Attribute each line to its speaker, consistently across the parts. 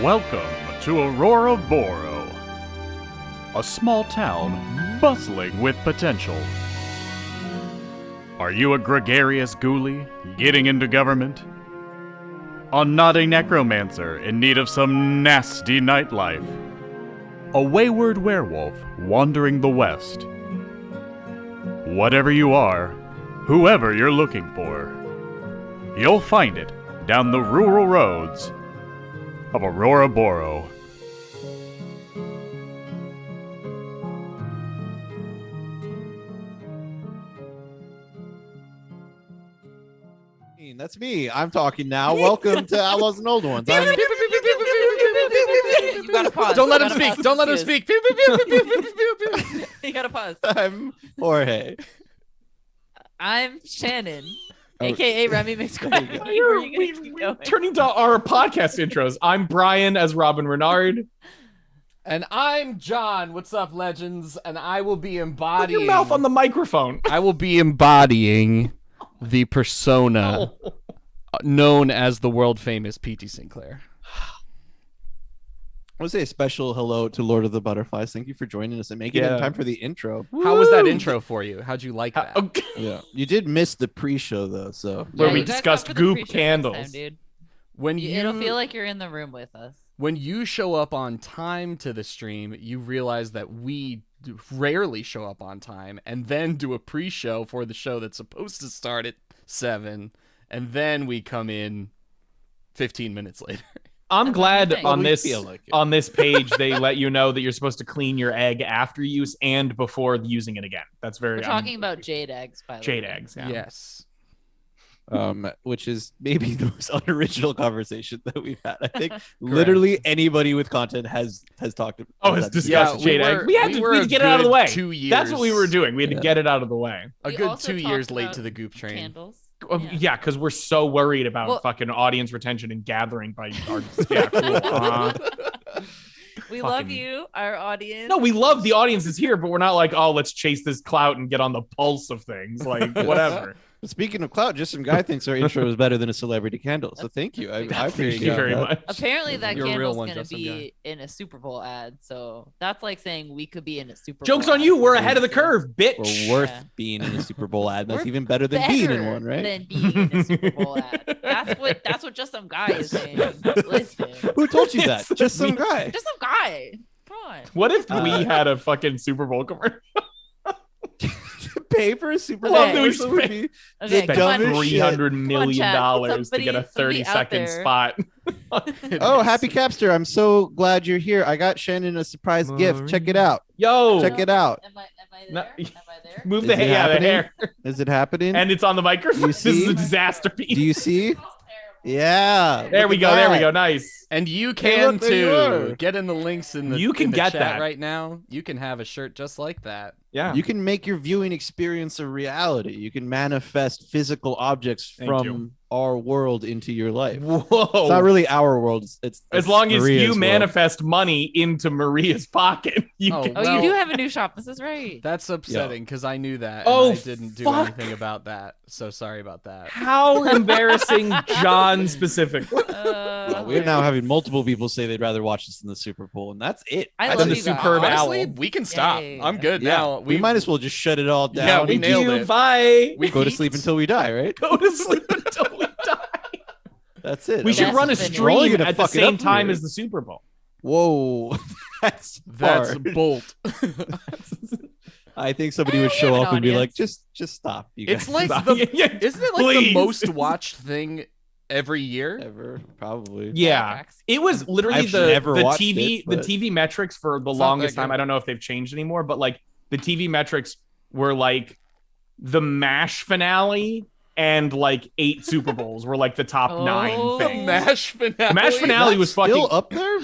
Speaker 1: Welcome to Auroraboro, a small town bustling with potential. Are you a gregarious ghoulie getting into government? A naughty necromancer in need of some nasty nightlife? A wayward werewolf wandering the west? Whatever you are, whoever you're looking for, you'll find it down the rural roads of Auroraboro.
Speaker 2: That's me. I'm talking now. Welcome to Outlaws and Old Ones.
Speaker 3: You gotta pause.
Speaker 4: Don't let him speak. Don't let him speak. Pew, pew, pew, pew, pew, pew, pew, pew.
Speaker 3: You gotta pause.
Speaker 2: I'm Jorge.
Speaker 3: I'm Shannon, aka Remy McSquemmy.
Speaker 4: We're turning to our podcast intros. I'm Brian as Robin Renard.
Speaker 5: And I'm John. What's up, legends? And I will be
Speaker 4: Put
Speaker 5: embodying...
Speaker 4: your mouth on the microphone.
Speaker 5: I will be embodying the persona known as the world-famous P.T. Sinclair.
Speaker 2: I want to say a special hello to Lord of the Butterflies. Thank you for joining us and making it in time for the intro.
Speaker 5: How was that intro for you? How'd you like that?
Speaker 4: Okay.
Speaker 2: Yeah, you did miss the pre-show though, so
Speaker 4: Where we
Speaker 3: you guys
Speaker 4: discussed
Speaker 3: come for the
Speaker 4: goop
Speaker 3: pre-show
Speaker 4: candles.
Speaker 3: next time, dude.
Speaker 5: When
Speaker 3: It'll feel like you're in the room with us.
Speaker 5: When you show up on time to the stream, you realize that we rarely show up on time and then do a pre-show for the show that's supposed to start at 7, and then we come in 15 minutes later.
Speaker 4: I'm glad
Speaker 3: Well,
Speaker 4: on
Speaker 2: we
Speaker 4: this
Speaker 2: feel like it.
Speaker 4: on this page they let you know that you're supposed to clean your egg after use and before using it again. That's very
Speaker 3: We're talking about jade eggs, by the
Speaker 4: jade
Speaker 3: way.
Speaker 4: eggs. Yeah.
Speaker 5: Yes.
Speaker 2: which is maybe the most unoriginal conversation that we've had. I think literally anybody with content has talked about.
Speaker 4: Oh, it's discussed jade egg. We had to get it out of the way.
Speaker 5: 2 years.
Speaker 4: That's what we were doing. We had to get it out of the way.
Speaker 5: A
Speaker 3: We
Speaker 5: good
Speaker 3: also
Speaker 5: 2 years
Speaker 3: talked
Speaker 5: late
Speaker 3: about
Speaker 5: to the goop train.
Speaker 3: Candles.
Speaker 4: Yeah, because we're so worried about
Speaker 3: Well-
Speaker 4: fucking audience retention and gathering by artists. Yeah, cool.
Speaker 3: We
Speaker 4: Fucking-
Speaker 3: love you, our audience.
Speaker 4: No, we love the audience is here, but we're not like, oh, let's chase this clout and get on the pulse of things. Like, whatever.
Speaker 2: Speaking of clout, just some guy thinks our intro is better than a celebrity candle. So thank you. I
Speaker 4: Thank
Speaker 2: appreciate
Speaker 4: you very
Speaker 2: that.
Speaker 4: much.
Speaker 3: Apparently that
Speaker 5: You're a real
Speaker 3: candle's
Speaker 5: one,
Speaker 3: gonna
Speaker 5: Justin
Speaker 3: be in a Super Bowl ad, so that's like saying we could be in a Super Bowl.
Speaker 4: Joke's on
Speaker 3: ad.
Speaker 4: you. We're ahead of the curve, bitch.
Speaker 2: We're worth
Speaker 3: Yeah.
Speaker 2: being in a Super Bowl ad. That's
Speaker 3: We're
Speaker 2: even better than being in
Speaker 3: Better
Speaker 2: one, right?
Speaker 3: Than being in a Super Bowl ad. That's what just some guy is saying. Listen,
Speaker 2: Who told you that?
Speaker 4: It's
Speaker 2: Just some
Speaker 4: me.
Speaker 2: guy.
Speaker 3: just some guy. Come on.
Speaker 4: What if we had a fucking Super Bowl commercial?
Speaker 2: Pay for a Super
Speaker 3: Bowl
Speaker 2: commercial would be
Speaker 3: Okay,
Speaker 2: The
Speaker 3: come
Speaker 4: Spent
Speaker 3: on.
Speaker 2: dumbest
Speaker 4: $300 million
Speaker 3: chat.
Speaker 4: to get a
Speaker 3: Somebody
Speaker 4: 30-second
Speaker 3: out there.
Speaker 4: spot.
Speaker 2: Oh, happy Capster. I'm so glad you're here. I got Shannon a surprise gift. Check it out.
Speaker 4: Yo,
Speaker 2: Check it out.
Speaker 3: Am I
Speaker 4: No.
Speaker 3: there? Am I there?
Speaker 4: move
Speaker 2: Is
Speaker 4: the
Speaker 2: it
Speaker 4: hair. Yeah, the
Speaker 2: happening?
Speaker 4: hair.
Speaker 2: Is it happening?
Speaker 4: And it's on the microphone. This is
Speaker 2: see?
Speaker 4: a disaster piece.
Speaker 2: Do you see? Yeah.
Speaker 4: There
Speaker 2: look
Speaker 4: we
Speaker 2: at
Speaker 4: go. There we
Speaker 2: that.
Speaker 4: go. Nice.
Speaker 5: And you
Speaker 2: Hey,
Speaker 5: can
Speaker 2: look, there you
Speaker 5: too.
Speaker 2: are.
Speaker 5: Get in the links in the
Speaker 4: You can
Speaker 5: in the
Speaker 4: get
Speaker 5: chat
Speaker 4: that.
Speaker 5: right now. You can have a shirt just like that.
Speaker 4: Yeah.
Speaker 2: You can make your viewing experience a reality. You can manifest physical objects
Speaker 4: Thank
Speaker 2: from
Speaker 4: you.
Speaker 2: our world into your life.
Speaker 4: Whoa.
Speaker 2: It's not really our world. It's
Speaker 4: As long as
Speaker 2: Maria's
Speaker 4: you
Speaker 2: world.
Speaker 4: manifest money into Maria's pocket, you
Speaker 5: Oh,
Speaker 4: can.
Speaker 3: Oh,
Speaker 5: Well-
Speaker 3: you do have a new shop. This is right.
Speaker 5: That's upsetting because I knew that.
Speaker 4: Oh,
Speaker 5: and I didn't do
Speaker 4: fuck.
Speaker 5: anything about that. So sorry about that.
Speaker 4: How embarrassing, John specifically.
Speaker 2: Well, we're now having multiple people say they'd rather watch this than the Super Bowl, and that's it.
Speaker 3: I
Speaker 2: That's
Speaker 3: love
Speaker 4: the
Speaker 3: you
Speaker 2: it.
Speaker 3: guys.
Speaker 4: superb
Speaker 5: Honestly,
Speaker 4: owl.
Speaker 5: we can stop.
Speaker 3: Yay.
Speaker 5: I'm good
Speaker 2: Yeah,
Speaker 5: now.
Speaker 2: we might as well just shut it all down.
Speaker 5: Yeah, we
Speaker 4: Thank
Speaker 5: nailed
Speaker 4: you.
Speaker 5: it.
Speaker 4: Bye.
Speaker 5: We
Speaker 2: go to
Speaker 5: peaked.
Speaker 2: sleep until we die, right?
Speaker 4: Go to sleep until we die.
Speaker 2: That's it.
Speaker 4: We should
Speaker 3: That's
Speaker 4: run a
Speaker 3: finished.
Speaker 2: We're only
Speaker 4: stream
Speaker 2: gonna
Speaker 4: at the
Speaker 2: fuck it
Speaker 4: same
Speaker 2: up
Speaker 4: time
Speaker 2: here.
Speaker 4: as the Super Bowl.
Speaker 2: Whoa, that's hard.
Speaker 5: Bolt.
Speaker 2: I think somebody
Speaker 3: Eh,
Speaker 2: would
Speaker 3: we
Speaker 2: show
Speaker 3: have an
Speaker 2: up and be like,
Speaker 3: audience.
Speaker 2: just stop. You guys.
Speaker 5: It's like
Speaker 4: Stop.
Speaker 5: the
Speaker 4: Yeah,
Speaker 5: isn't it like
Speaker 4: please.
Speaker 5: the most watched thing every year?
Speaker 2: ever probably.
Speaker 4: Yeah. It was literally
Speaker 2: I've
Speaker 4: the
Speaker 2: never watched
Speaker 4: TV
Speaker 2: it, but-
Speaker 4: the TV metrics for the
Speaker 5: It's not
Speaker 4: longest
Speaker 5: that
Speaker 4: time.
Speaker 5: good.
Speaker 4: I don't know if they've changed anymore, but like the TV metrics were like the MASH finale and like 8 Super Bowls were like the top 9
Speaker 3: Oh.
Speaker 5: The
Speaker 4: things.
Speaker 5: MASH finale.
Speaker 4: The MASH finale
Speaker 2: That's
Speaker 4: was fucking
Speaker 2: still up there.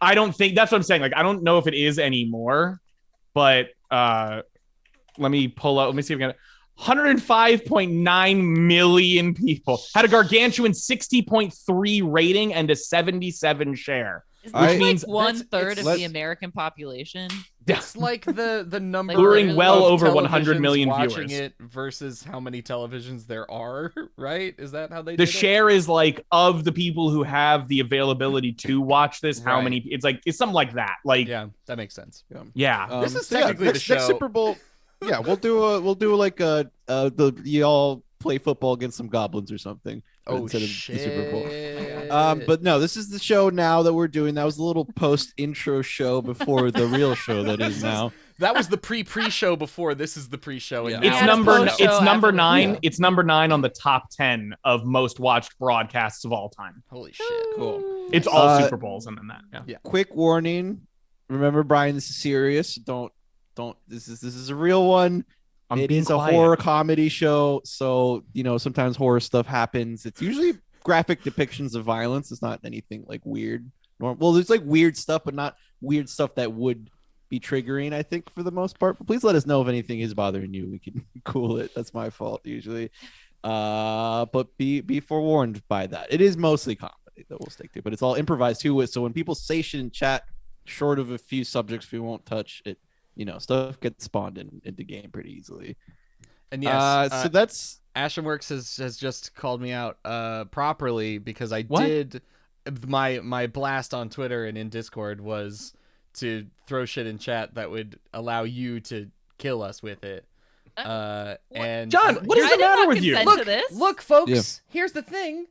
Speaker 4: I don't think that's what I'm saying. Like, I don't know if it is anymore, but let me pull out. Let me see if I can. 105.9 million people had a gargantuan 60.3 rating and a 77 share.
Speaker 3: Is
Speaker 2: I-
Speaker 3: this
Speaker 4: means
Speaker 3: like 1/3 of
Speaker 2: let's-
Speaker 3: the American population?
Speaker 5: It's like the number
Speaker 3: Luring
Speaker 4: well
Speaker 5: of
Speaker 4: over 100
Speaker 5: televisions
Speaker 4: million
Speaker 5: watching
Speaker 4: viewers.
Speaker 5: it versus how many televisions there are, right? Is that how they
Speaker 4: The
Speaker 5: did
Speaker 4: share is like of the people who have the availability to watch this, how
Speaker 5: Right.
Speaker 4: many? It's something like that. Like,
Speaker 5: it? Yeah, that makes sense.
Speaker 4: yeah.
Speaker 5: This is
Speaker 2: So
Speaker 5: technically the
Speaker 2: next
Speaker 5: show.
Speaker 2: Super Bowl. Yeah, we'll do like the y'all play football against some goblins or something.
Speaker 5: Oh
Speaker 2: instead
Speaker 5: shit!
Speaker 2: of the Super Bowl. But no, this is the show now that we're doing. That was a little post intro show before the real show that is now.
Speaker 5: that was the pre-show before. This is the pre-show. And
Speaker 2: Yeah.
Speaker 5: now
Speaker 4: It's
Speaker 3: Yeah,
Speaker 4: number
Speaker 3: it's post-show
Speaker 4: it's number
Speaker 3: after the-
Speaker 4: 9.
Speaker 2: Yeah.
Speaker 4: It's number 9 on the top 10 of most watched broadcasts of all time.
Speaker 5: Holy shit!
Speaker 2: Cool.
Speaker 4: It's all
Speaker 2: Uh,
Speaker 4: Super Bowls and then that. Yeah.
Speaker 2: Quick warning. Remember, Brian, this is serious. Don't. This is a real one.
Speaker 4: I'm
Speaker 2: It
Speaker 4: being
Speaker 2: is a
Speaker 4: quiet.
Speaker 2: horror comedy show, so sometimes horror stuff happens. It's usually graphic depictions of violence. It's not anything like weird. Well, there's like weird stuff, but not weird stuff that would be triggering, I think, for the most part. But please let us know if anything is bothering you. We can cool it. That's my fault usually. But be forewarned by that. It is mostly comedy that we'll stick to, but it's all improvised too. So when people say shit in chat, short of a few subjects we won't touch, it stuff gets spawned into game pretty easily.
Speaker 5: And yes,
Speaker 2: So that's
Speaker 5: Ashenworks has just called me out properly because I
Speaker 4: What?
Speaker 5: did my blast on Twitter and in Discord was to throw shit in chat that would allow you to kill us with it. And
Speaker 4: John, what is
Speaker 3: I
Speaker 4: the
Speaker 3: did
Speaker 4: matter
Speaker 3: not
Speaker 4: with you?
Speaker 3: consent to
Speaker 5: look,
Speaker 3: this.
Speaker 5: look, folks. Here's the thing.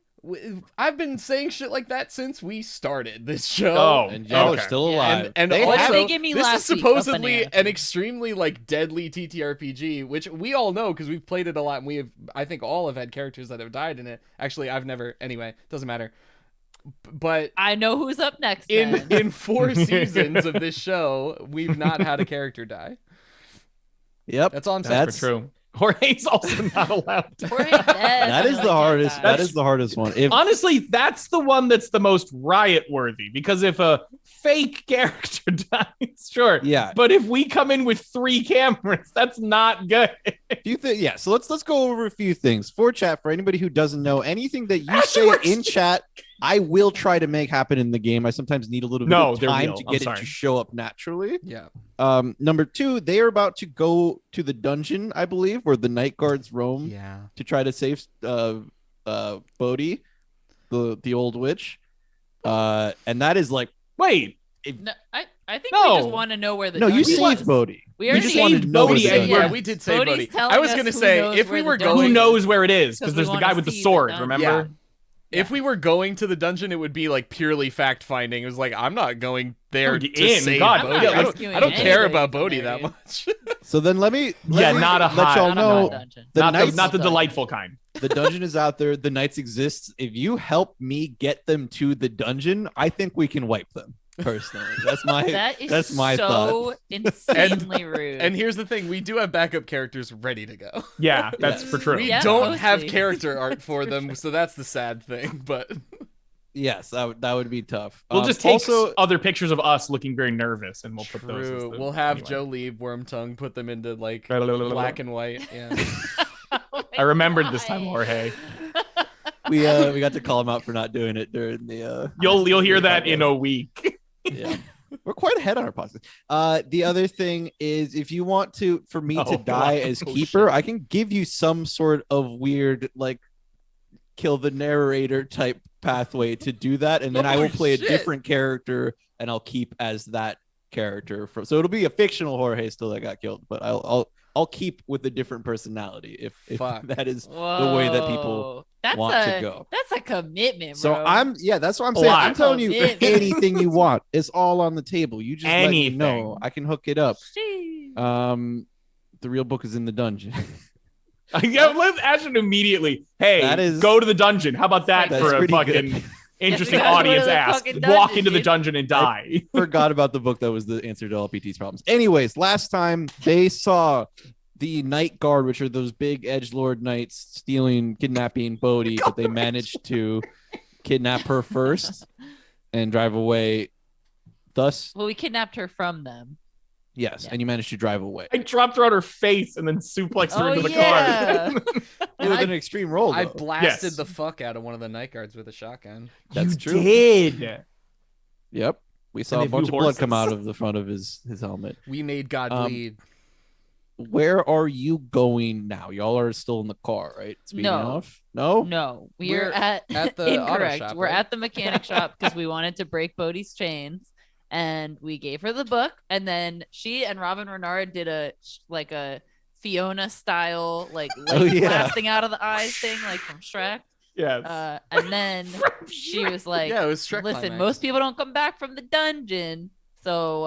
Speaker 5: I've been saying shit like that since we started this show.
Speaker 4: Oh,
Speaker 2: and y'all
Speaker 4: okay.
Speaker 2: are still
Speaker 3: Yeah.
Speaker 2: alive.
Speaker 5: And
Speaker 2: They
Speaker 3: What did
Speaker 5: also,
Speaker 3: they give me
Speaker 5: this is
Speaker 3: last week? A
Speaker 5: supposedly
Speaker 3: banana
Speaker 5: an
Speaker 3: peel.
Speaker 5: extremely like deadly TTRPG, which we all know because we've played it a lot, and I think all have had characters that have died in it. Actually, I've never. Anyway, doesn't matter. But
Speaker 3: I know who's up next. then.
Speaker 5: in 4 seasons of this show, we've not had a character die.
Speaker 2: Yep.
Speaker 5: That's all I'm saying.
Speaker 4: That's true. Jorge's also not allowed.
Speaker 3: Jorge
Speaker 2: That
Speaker 3: definitely
Speaker 2: is the
Speaker 3: can't
Speaker 2: hardest.
Speaker 3: die.
Speaker 2: That is the hardest one. If
Speaker 4: Honestly, that's the one that's the most riot worthy because if a fake character dies, sure.
Speaker 2: yeah,
Speaker 4: But if we come in with 3 cameras, that's not good.
Speaker 2: do you think? Yeah. So let's go over a few things for chat. For anybody who doesn't know, anything that you say
Speaker 4: Ashenworks.
Speaker 2: in chat, I will try to make happen in the game. I sometimes need a little bit
Speaker 4: No,
Speaker 2: of
Speaker 4: they're
Speaker 2: time
Speaker 4: real.
Speaker 2: to
Speaker 4: I'm
Speaker 2: get it
Speaker 4: sorry.
Speaker 2: to show up naturally.
Speaker 5: Yeah.
Speaker 2: Number 2, they are about to go to the dungeon, I believe, where the night guards roam
Speaker 5: Yeah.
Speaker 2: to try to save Bodhi, the old witch. And that is like,
Speaker 4: Wait,
Speaker 3: No, I think
Speaker 4: No.
Speaker 3: we just want to know where the
Speaker 2: no, you
Speaker 3: dungeon
Speaker 2: saved
Speaker 3: is.
Speaker 2: Bodhi.
Speaker 3: We
Speaker 2: We
Speaker 3: already
Speaker 2: just wanted to know where
Speaker 4: Bodhi
Speaker 2: the
Speaker 4: and
Speaker 2: dungeon
Speaker 5: Yeah,
Speaker 2: is.
Speaker 5: we did say
Speaker 3: Bodhi's
Speaker 5: Bodhi.
Speaker 3: telling
Speaker 5: I was
Speaker 3: us
Speaker 5: gonna
Speaker 3: who
Speaker 5: say
Speaker 3: knows
Speaker 5: if we
Speaker 3: where the
Speaker 5: were
Speaker 3: dungeon
Speaker 5: going,
Speaker 4: who knows where it is?
Speaker 3: 'Cause
Speaker 4: Because
Speaker 3: we
Speaker 4: there's the
Speaker 3: wanna
Speaker 4: guy with the
Speaker 3: see the
Speaker 4: sword,
Speaker 3: dungeon.
Speaker 4: remember?
Speaker 5: if we were going to the dungeon, it would be like purely fact finding. It was like I'm not going there
Speaker 4: Get
Speaker 5: to
Speaker 4: in,
Speaker 5: save
Speaker 4: God,
Speaker 5: Bodhi.
Speaker 3: I'm not
Speaker 5: I don't,
Speaker 3: rescuing
Speaker 5: I don't care
Speaker 3: anybody
Speaker 5: about
Speaker 3: from
Speaker 5: Bodhi
Speaker 3: there,
Speaker 5: that
Speaker 3: dude.
Speaker 5: much.
Speaker 2: So then let me
Speaker 4: Yeah, not a
Speaker 2: let
Speaker 4: hot-
Speaker 2: y'all
Speaker 3: Not a
Speaker 2: know
Speaker 3: hot dungeon.
Speaker 2: the
Speaker 4: Not
Speaker 2: knights,
Speaker 4: the
Speaker 3: Dungeon.
Speaker 4: delightful kind.
Speaker 2: the dungeon is out there. The knights exist. If you help me get them to the dungeon, I think we can wipe them. Personally, that's my
Speaker 3: That is
Speaker 2: that's my
Speaker 3: so
Speaker 2: thought.
Speaker 3: insanely rude.
Speaker 5: And here's the thing: we do have backup characters ready to go.
Speaker 4: Yeah, that's
Speaker 2: Yes.
Speaker 4: for true.
Speaker 5: We
Speaker 3: Yeah,
Speaker 5: don't have
Speaker 3: mostly.
Speaker 5: character art for them, so that's the sad thing. But
Speaker 2: Yes, that would be tough.
Speaker 4: We'll just take
Speaker 2: also
Speaker 4: other pictures of us looking very nervous, and we'll put those. as
Speaker 5: true,
Speaker 4: the-
Speaker 5: we'll have
Speaker 4: anyway.
Speaker 5: Joe Leib, Wormtongue, put them into like
Speaker 4: Blah, blah, blah, blah, blah.
Speaker 5: black and white. Yeah.
Speaker 3: Oh my
Speaker 4: I remembered this time,
Speaker 3: God.
Speaker 4: Jorge.
Speaker 2: we got to call him out for not doing it during the.
Speaker 4: You'll hear that in a week.
Speaker 2: Yeah. We're quite ahead on our podcast. The other thing is, if you want for me
Speaker 4: Oh,
Speaker 2: to die
Speaker 4: God.
Speaker 2: as
Speaker 5: Oh,
Speaker 2: keeper,
Speaker 5: shit.
Speaker 2: I can give you some sort of weird, like, kill the narrator type pathway to do that, and then I
Speaker 5: Oh,
Speaker 2: will play
Speaker 5: shit.
Speaker 2: a different character, and I'll keep as that character. So it'll be a fictional Jorge still that got killed, but I'll keep with a different personality if
Speaker 5: Fuck.
Speaker 2: that is the way that people
Speaker 3: Whoa. That's
Speaker 2: want
Speaker 3: a,
Speaker 2: to go.
Speaker 3: That's a commitment,
Speaker 2: So
Speaker 3: bro.
Speaker 2: that's what I'm
Speaker 4: A
Speaker 2: saying.
Speaker 4: lot.
Speaker 2: I'm telling you
Speaker 3: Commitment.
Speaker 2: anything you want. It's all on the table. You just let me
Speaker 4: Anything.
Speaker 2: know. I can hook it up.
Speaker 3: Sheesh.
Speaker 2: The real book is in the dungeon.
Speaker 4: Yeah, let's Ashton immediately. Hey,
Speaker 2: That is-
Speaker 4: go to the dungeon. How about that
Speaker 2: That's
Speaker 4: for a
Speaker 2: pretty
Speaker 4: fucking
Speaker 2: good.
Speaker 4: interesting
Speaker 3: Yes, we gotta go to
Speaker 4: audience
Speaker 3: the
Speaker 4: ask?
Speaker 3: fucking
Speaker 4: Walk
Speaker 3: dungeon,
Speaker 4: into the
Speaker 3: dude.
Speaker 4: dungeon and die.
Speaker 2: Forgot about the book that was the answer to LPT's problems. Anyways, last time they saw the night guard, which are those big edgelord knights stealing, kidnapping Bodhi, but they managed to kidnap her first and drive away. Thus,
Speaker 3: Well, we kidnapped her from them.
Speaker 2: yes,
Speaker 3: Yeah.
Speaker 2: and you managed to drive away.
Speaker 4: I dropped her on her face and then suplexed her
Speaker 3: Oh,
Speaker 4: into the
Speaker 3: yeah.
Speaker 4: car.
Speaker 2: With an extreme roll,
Speaker 5: I
Speaker 2: though.
Speaker 5: blasted
Speaker 4: Yes.
Speaker 5: the fuck out of one of the night guards with a shotgun.
Speaker 2: That's
Speaker 4: you
Speaker 2: true.
Speaker 4: did.
Speaker 2: Yep. We saw
Speaker 4: they
Speaker 2: a bunch of
Speaker 4: flew
Speaker 2: blood come
Speaker 4: horses.
Speaker 2: out of the front of his helmet.
Speaker 5: We made God bleed.
Speaker 2: Where are you going now? Y'all are still in the car, right? Speeding
Speaker 3: No.
Speaker 2: off? No?
Speaker 3: No,
Speaker 5: We're
Speaker 3: we're at
Speaker 5: the auto
Speaker 3: incorrect.
Speaker 5: shop,
Speaker 3: We're
Speaker 5: right?
Speaker 3: at the mechanic shop because we wanted to break Bodhi's chains, and we gave her the book, and then she and Robin Renard did a Fiona style light blasting out of the eyes thing, like from Shrek.
Speaker 4: Yes.
Speaker 3: And then she was like,
Speaker 5: Yeah, it was Shrek
Speaker 3: "Listen,
Speaker 5: climax.
Speaker 3: most people don't come back from the dungeon." So,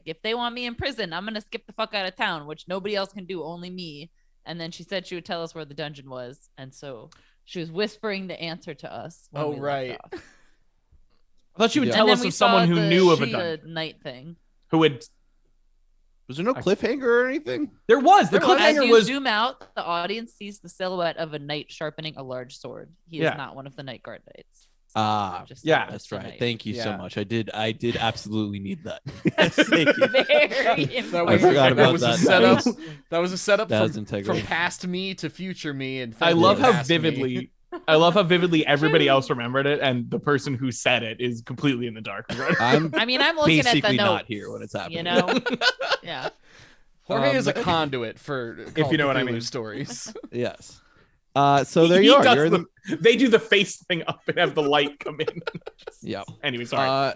Speaker 3: if they want me in prison, I'm gonna skip the fuck out of town, which nobody else can do, only me. And then she said she would tell us where the dungeon was, and so she was whispering the answer to us. When
Speaker 5: Oh,
Speaker 3: we left
Speaker 5: right.
Speaker 3: off.
Speaker 4: I thought she would
Speaker 2: Yeah.
Speaker 4: tell
Speaker 3: And then
Speaker 4: us
Speaker 3: we
Speaker 4: of someone
Speaker 3: saw
Speaker 4: who knew of a
Speaker 3: the
Speaker 4: dungeon.
Speaker 3: night thing.
Speaker 4: Who would?
Speaker 2: Was there no cliffhanger or anything?
Speaker 4: There was. The
Speaker 3: As
Speaker 4: cliffhanger
Speaker 3: you
Speaker 4: was.
Speaker 3: zoom out, the audience sees the silhouette of a knight sharpening a large sword. He
Speaker 4: Yeah.
Speaker 3: is not one of the night guard knights.
Speaker 2: Ah,
Speaker 4: yeah,
Speaker 2: that's
Speaker 3: a
Speaker 2: right.
Speaker 3: knight.
Speaker 2: Thank you so
Speaker 5: Yeah.
Speaker 2: much. I did absolutely need that. Yes, thank you.
Speaker 3: Very
Speaker 5: That
Speaker 3: important.
Speaker 2: I forgot about
Speaker 5: that was
Speaker 2: that.
Speaker 5: a setup. That was a setup
Speaker 2: That was
Speaker 5: from
Speaker 2: integrity.
Speaker 5: past me to future me, and
Speaker 4: I
Speaker 5: from
Speaker 4: love how
Speaker 5: past me.
Speaker 4: vividly. I love how vividly everybody else remembered it, and the person who said it is completely in the dark.
Speaker 2: I'm
Speaker 3: I mean, I'm looking at the
Speaker 2: basically
Speaker 3: notes.
Speaker 2: not here when it's happening.
Speaker 3: You know? Yeah.
Speaker 5: Jorge is a
Speaker 2: but-
Speaker 5: conduit for
Speaker 4: If you know what I mean.
Speaker 5: stories.
Speaker 2: Yes. So there you are. You're in the...
Speaker 4: They do the face thing up and have the light come in.
Speaker 2: Yeah.
Speaker 4: Anyway, sorry.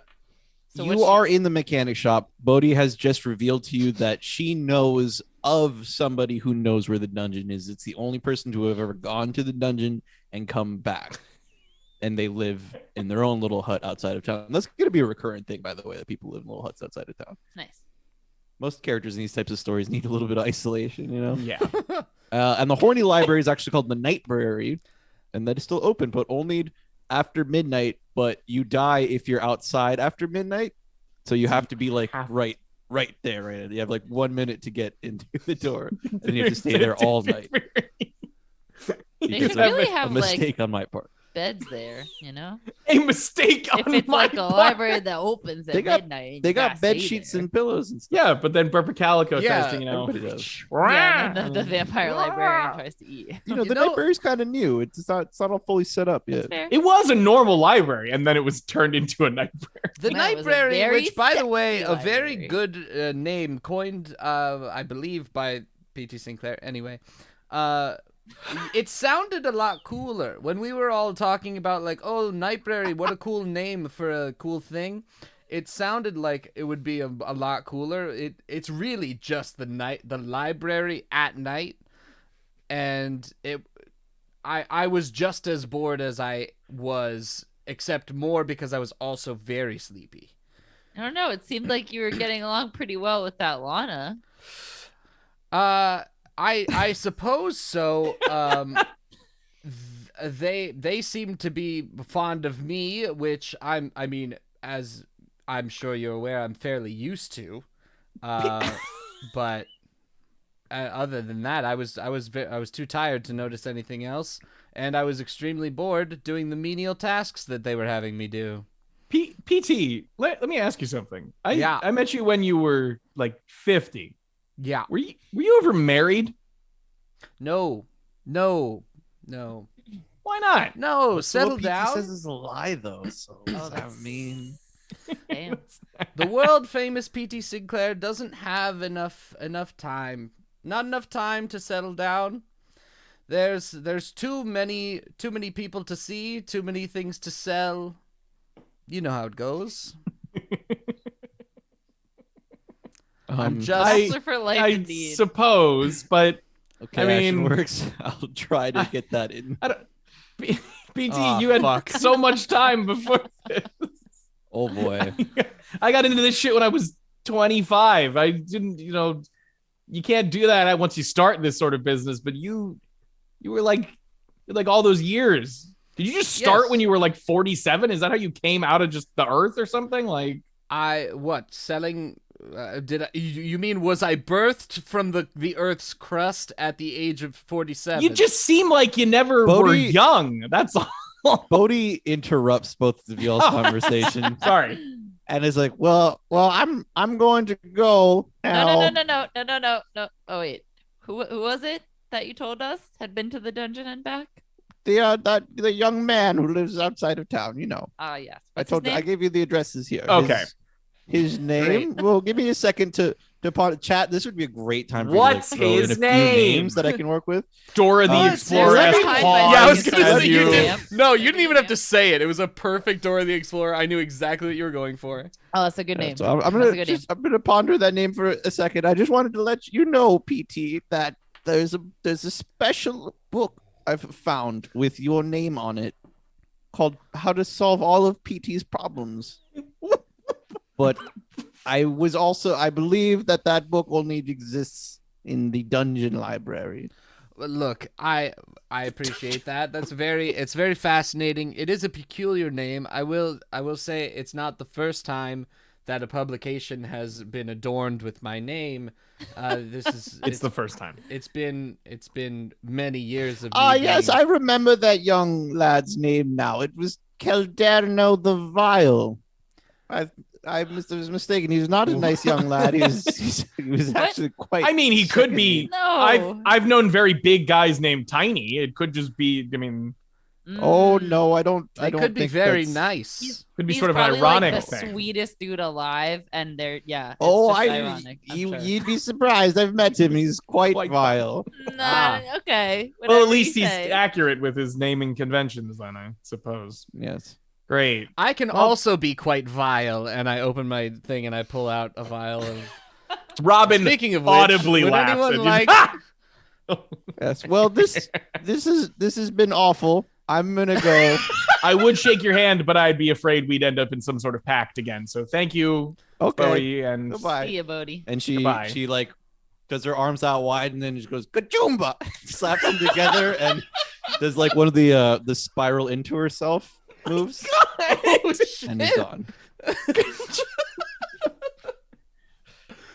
Speaker 3: So
Speaker 2: you
Speaker 3: what's
Speaker 2: are in the mechanic shop. Bodhi has just revealed to you that she knows of somebody who knows where the dungeon is. It's the only person to have ever gone to the dungeon and come back. And they live in their own little hut outside of town. That's going to be a recurrent thing, by the way, that people live in little huts outside of town.
Speaker 3: Nice.
Speaker 2: Most characters in these types of stories need a little bit of isolation, you know?
Speaker 4: yeah.
Speaker 2: And the horny library is actually called the Nightbrary, and that is still open, but only after midnight. But you die if you're outside after midnight, so you have to be like right there. Right, you have like 1 minute to get into the door, and you have to stay there all night.
Speaker 3: They
Speaker 2: Because
Speaker 3: should
Speaker 2: of
Speaker 3: really
Speaker 2: a
Speaker 3: have like
Speaker 2: mistake on my part.
Speaker 3: beds there, you know?
Speaker 4: A mistake
Speaker 3: If
Speaker 4: on
Speaker 3: it's
Speaker 4: my
Speaker 3: like a
Speaker 4: part.
Speaker 3: library that opens at
Speaker 2: They got-
Speaker 3: midnight.
Speaker 2: They
Speaker 3: you
Speaker 2: got
Speaker 3: gotta
Speaker 2: bed
Speaker 3: stay
Speaker 2: sheets
Speaker 3: there.
Speaker 2: and pillows and stuff.
Speaker 4: Yeah, but then Burper Calico
Speaker 5: Yeah,
Speaker 4: tries to,
Speaker 2: everybody does.
Speaker 3: Yeah, and then the vampire librarian tries to eat.
Speaker 2: You know,
Speaker 5: You
Speaker 2: the
Speaker 5: know-
Speaker 2: Nightbrary's kind of new. It's not all fully set up yet.
Speaker 3: Fair.
Speaker 4: It was a normal library, and then it was turned into a nightmare.
Speaker 5: The
Speaker 3: That was a
Speaker 5: Nightbrary,
Speaker 3: very
Speaker 5: which, by the
Speaker 3: sexy
Speaker 5: way, a very
Speaker 3: library.
Speaker 5: good name coined, I believe, by P.T. Sinclair. Anyway, it sounded a lot cooler when we were all talking about like, oh, Nightbrary, what a cool name for a cool thing. It sounded like it would be a lot cooler. It's really just the library at night, and I was just as bored as I was, except more because I was also very sleepy.
Speaker 3: I don't know. It seemed like you were getting along pretty well with that Lana.
Speaker 5: I suppose so. They seem to be fond of me, which I mean, as I'm sure you're aware, I'm fairly used to. But other than that, I was too tired to notice anything else, and I was extremely bored doing the menial tasks that they were having me do.
Speaker 4: PT, let me ask you something.
Speaker 5: Yeah.
Speaker 4: I met you when you were like 50.
Speaker 5: Yeah.
Speaker 4: Were you ever married?
Speaker 5: No.
Speaker 4: Why not?
Speaker 5: No, settle
Speaker 2: What
Speaker 5: down.
Speaker 2: PT says is a lie, though. So what does that
Speaker 3: that's-
Speaker 2: mean?
Speaker 3: Damn.
Speaker 5: The world famous P.T. Sinclair doesn't have enough time. Not enough time to settle down. There's too many people to see, too many things to sell. You know how it goes. I'm just
Speaker 3: Bachelor for life,
Speaker 4: I
Speaker 3: indeed.
Speaker 4: suppose, but
Speaker 2: Okay,
Speaker 4: I
Speaker 2: action
Speaker 4: mean-
Speaker 2: works. I'll try to get that in.
Speaker 4: I don't. PT,
Speaker 5: Aw,
Speaker 4: you had
Speaker 5: fuck.
Speaker 4: so much time before this.
Speaker 2: Oh boy.
Speaker 4: I got into this shit when I was 25. I didn't, you can't do that once you start this sort of business. But you were like all those years. Did you just start
Speaker 5: Yes.
Speaker 4: when you were like 47? Is that how you came out of just the earth or something? Like,
Speaker 5: selling. You mean was I birthed from the Earth's crust at the age of 47?
Speaker 4: you just seem like you never were
Speaker 2: Bodhi-
Speaker 4: young. That's all.
Speaker 2: Bodhi interrupts both of y'all's conversation
Speaker 4: Sorry.
Speaker 2: and is like, "Well, I'm going to go now."
Speaker 3: No. Oh wait, who was it that you told us had been to the dungeon and back?
Speaker 2: The young man who lives outside of town. You know,
Speaker 3: Ah, yes.
Speaker 2: I
Speaker 3: What's his
Speaker 2: I
Speaker 3: name?
Speaker 2: gave you the addresses here.
Speaker 4: Okay.
Speaker 2: his name. Well, give me a second to chat. This would be a great time for
Speaker 4: What's
Speaker 2: you to, like, throw in
Speaker 4: his
Speaker 2: a few
Speaker 4: name?
Speaker 2: names that I can work with.
Speaker 4: Dora the
Speaker 2: What?
Speaker 4: Explorer
Speaker 2: Let
Speaker 4: as
Speaker 2: me-
Speaker 4: pawns
Speaker 5: Yeah, I was gonna
Speaker 4: as
Speaker 5: say you
Speaker 4: you-
Speaker 5: did. No, you didn't even have to say it. It was a perfect Dora the Explorer. I knew exactly what you were going for.
Speaker 3: Oh, that's a good name.
Speaker 2: So I'm
Speaker 3: That's a
Speaker 2: gonna
Speaker 3: good
Speaker 2: I'm gonna ponder that name for a second. I just wanted to let you know, PT, that there's a special book I've found with your name on it called "How to Solve All of PT's Problems." But I believe that book only exists in the dungeon library.
Speaker 5: Well, look, I appreciate that. It's very fascinating. It is a peculiar name. I will say it's not the first time that a publication has been adorned with my name.
Speaker 4: It's the first time.
Speaker 5: It's been many years of.
Speaker 2: Yes, I remember that young lad's name now. It was Calderno the Vile. I was mistaken. He was not a nice young lad. He was actually quite.
Speaker 4: I mean, he could be.
Speaker 3: No.
Speaker 4: I've known very big guys named Tiny. It could just be. I mean,
Speaker 2: Oh no, I don't.
Speaker 5: They
Speaker 2: I don't
Speaker 5: could be
Speaker 2: think
Speaker 5: very
Speaker 2: that's-
Speaker 5: nice.
Speaker 4: could be
Speaker 3: He's
Speaker 4: sort of an
Speaker 3: probably,
Speaker 4: ironic
Speaker 3: like, the
Speaker 4: thing.
Speaker 3: sweetest dude alive, and they're it's
Speaker 2: Oh,
Speaker 3: just ironic. I'm sure.
Speaker 2: you'd be surprised. I've met him. He's quite
Speaker 4: Quite
Speaker 2: vile.
Speaker 3: Nah, okay.
Speaker 4: Well, at
Speaker 3: whatever
Speaker 4: least
Speaker 3: you
Speaker 4: he's
Speaker 3: say.
Speaker 4: accurate with his naming conventions, then I suppose.
Speaker 2: Yes.
Speaker 4: Great.
Speaker 5: I can also be quite vile, and I open my thing and I pull out a vial of.
Speaker 4: Robin
Speaker 5: Speaking of which,
Speaker 4: audibly
Speaker 5: would
Speaker 4: laughs.
Speaker 5: anyone
Speaker 4: and
Speaker 5: like-
Speaker 4: just,
Speaker 2: Yes. Well, this has been awful. I'm gonna go.
Speaker 4: I would shake your hand, but I'd be afraid we'd end up in some sort of pact again. So thank you,
Speaker 2: Okay.
Speaker 4: Bowie, and
Speaker 2: Goodbye.
Speaker 3: See ya, Bodhi.
Speaker 2: And
Speaker 4: Goodbye.
Speaker 2: she like does her arms out wide and then just goes Kajumba, slaps them together and does like one of the spiral into herself moves
Speaker 5: Oh,
Speaker 2: and is
Speaker 5: shit.
Speaker 2: gone.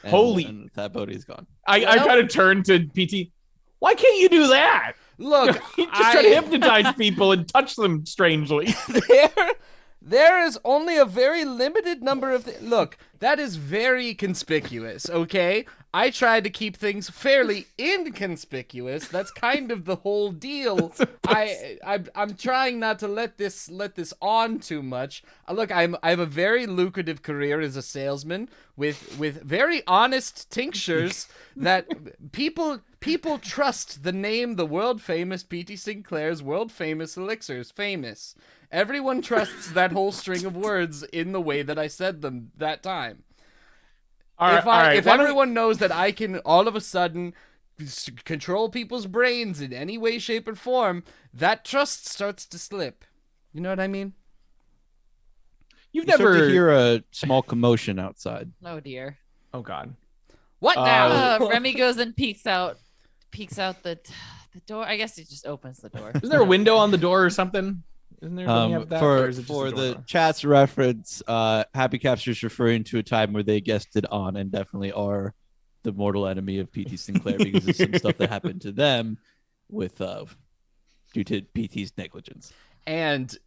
Speaker 4: Holy-
Speaker 2: and that Bodhi's gone.
Speaker 4: I kind of turned to PT. Why can't you do that?
Speaker 5: Look,
Speaker 4: You just try to hypnotize people and touch them strangely.
Speaker 5: there is only a very limited number of look, that is very conspicuous, okay? I tried to keep things fairly inconspicuous. That's kind of the whole deal. I'm trying not to let this on too much. Look, I have a very lucrative career as a salesman with very honest tinctures that people trust the name, the world famous PT Sinclair's world famous elixirs, famous. Everyone trusts that whole string of words in the way that I said them that time. If
Speaker 4: Why don't-
Speaker 5: everyone knows that I can all of a sudden control people's brains in any way, shape, or form, that trust starts to slip. You know what I mean?
Speaker 4: You've
Speaker 2: You start
Speaker 4: never
Speaker 2: to hear a small commotion outside.
Speaker 3: Oh dear.
Speaker 4: Oh God.
Speaker 5: What now?
Speaker 3: Remy goes and peeks out the door. I guess he just opens the door.
Speaker 4: Isn't there a window on the door or something? Isn't there? When you have that, or is it just
Speaker 2: For
Speaker 4: a
Speaker 2: the
Speaker 4: door?
Speaker 2: chat's reference, Happy Capture's referring to a time where they guested on and definitely are the mortal enemy of PT Sinclair because of some stuff that happened to them with due to PT's negligence.
Speaker 5: And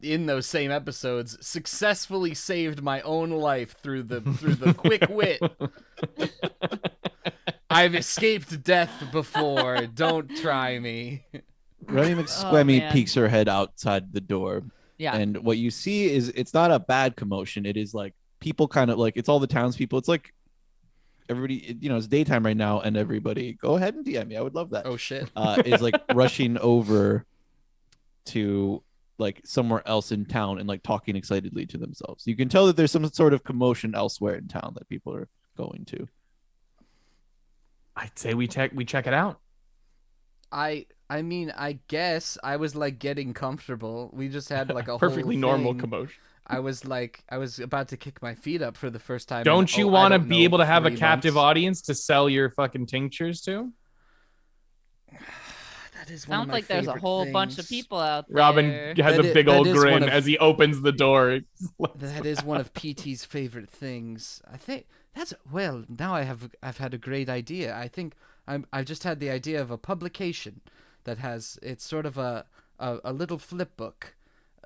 Speaker 5: in those same episodes, successfully saved my own life through the quick wit. I've escaped death before. Don't try me.
Speaker 2: Remy McSquemmy
Speaker 3: man.
Speaker 2: peeks her head outside the door,
Speaker 3: Yeah.
Speaker 2: and what you see is it's not a bad commotion. It is like people kind of like it's all the townspeople. It's like everybody, it's daytime right now, and everybody go ahead and DM me. I would love that.
Speaker 5: Oh shit.
Speaker 2: Is like rushing over to like somewhere else in town and like talking excitedly to themselves. You can tell that there's some sort of commotion elsewhere in town that people are going to.
Speaker 4: I'd say we check it out.
Speaker 5: I mean, I guess I was like getting comfortable. We just had like a
Speaker 4: Perfectly
Speaker 5: whole
Speaker 4: normal
Speaker 5: thing.
Speaker 4: commotion.
Speaker 5: I was about to kick my feet up for the first time.
Speaker 4: Don't
Speaker 5: in,
Speaker 4: you
Speaker 5: I
Speaker 4: want to
Speaker 5: don't
Speaker 4: be
Speaker 5: know,
Speaker 4: able to have a
Speaker 5: 3
Speaker 4: captive
Speaker 5: months.
Speaker 4: audience to sell your fucking tinctures to?
Speaker 5: That is one of
Speaker 3: Sounds
Speaker 5: my
Speaker 3: like there's a
Speaker 5: favorite
Speaker 3: whole bunch of
Speaker 5: things.
Speaker 3: people out there.
Speaker 4: Robin has
Speaker 5: That
Speaker 4: a
Speaker 5: is-
Speaker 4: big
Speaker 5: that
Speaker 4: old
Speaker 5: is one
Speaker 4: grin
Speaker 5: of-
Speaker 4: as he opens the door.
Speaker 5: That is one of PT's favorite things. I think now I've had a great idea. I think I've just had the idea of a publication that it's sort of a little flip book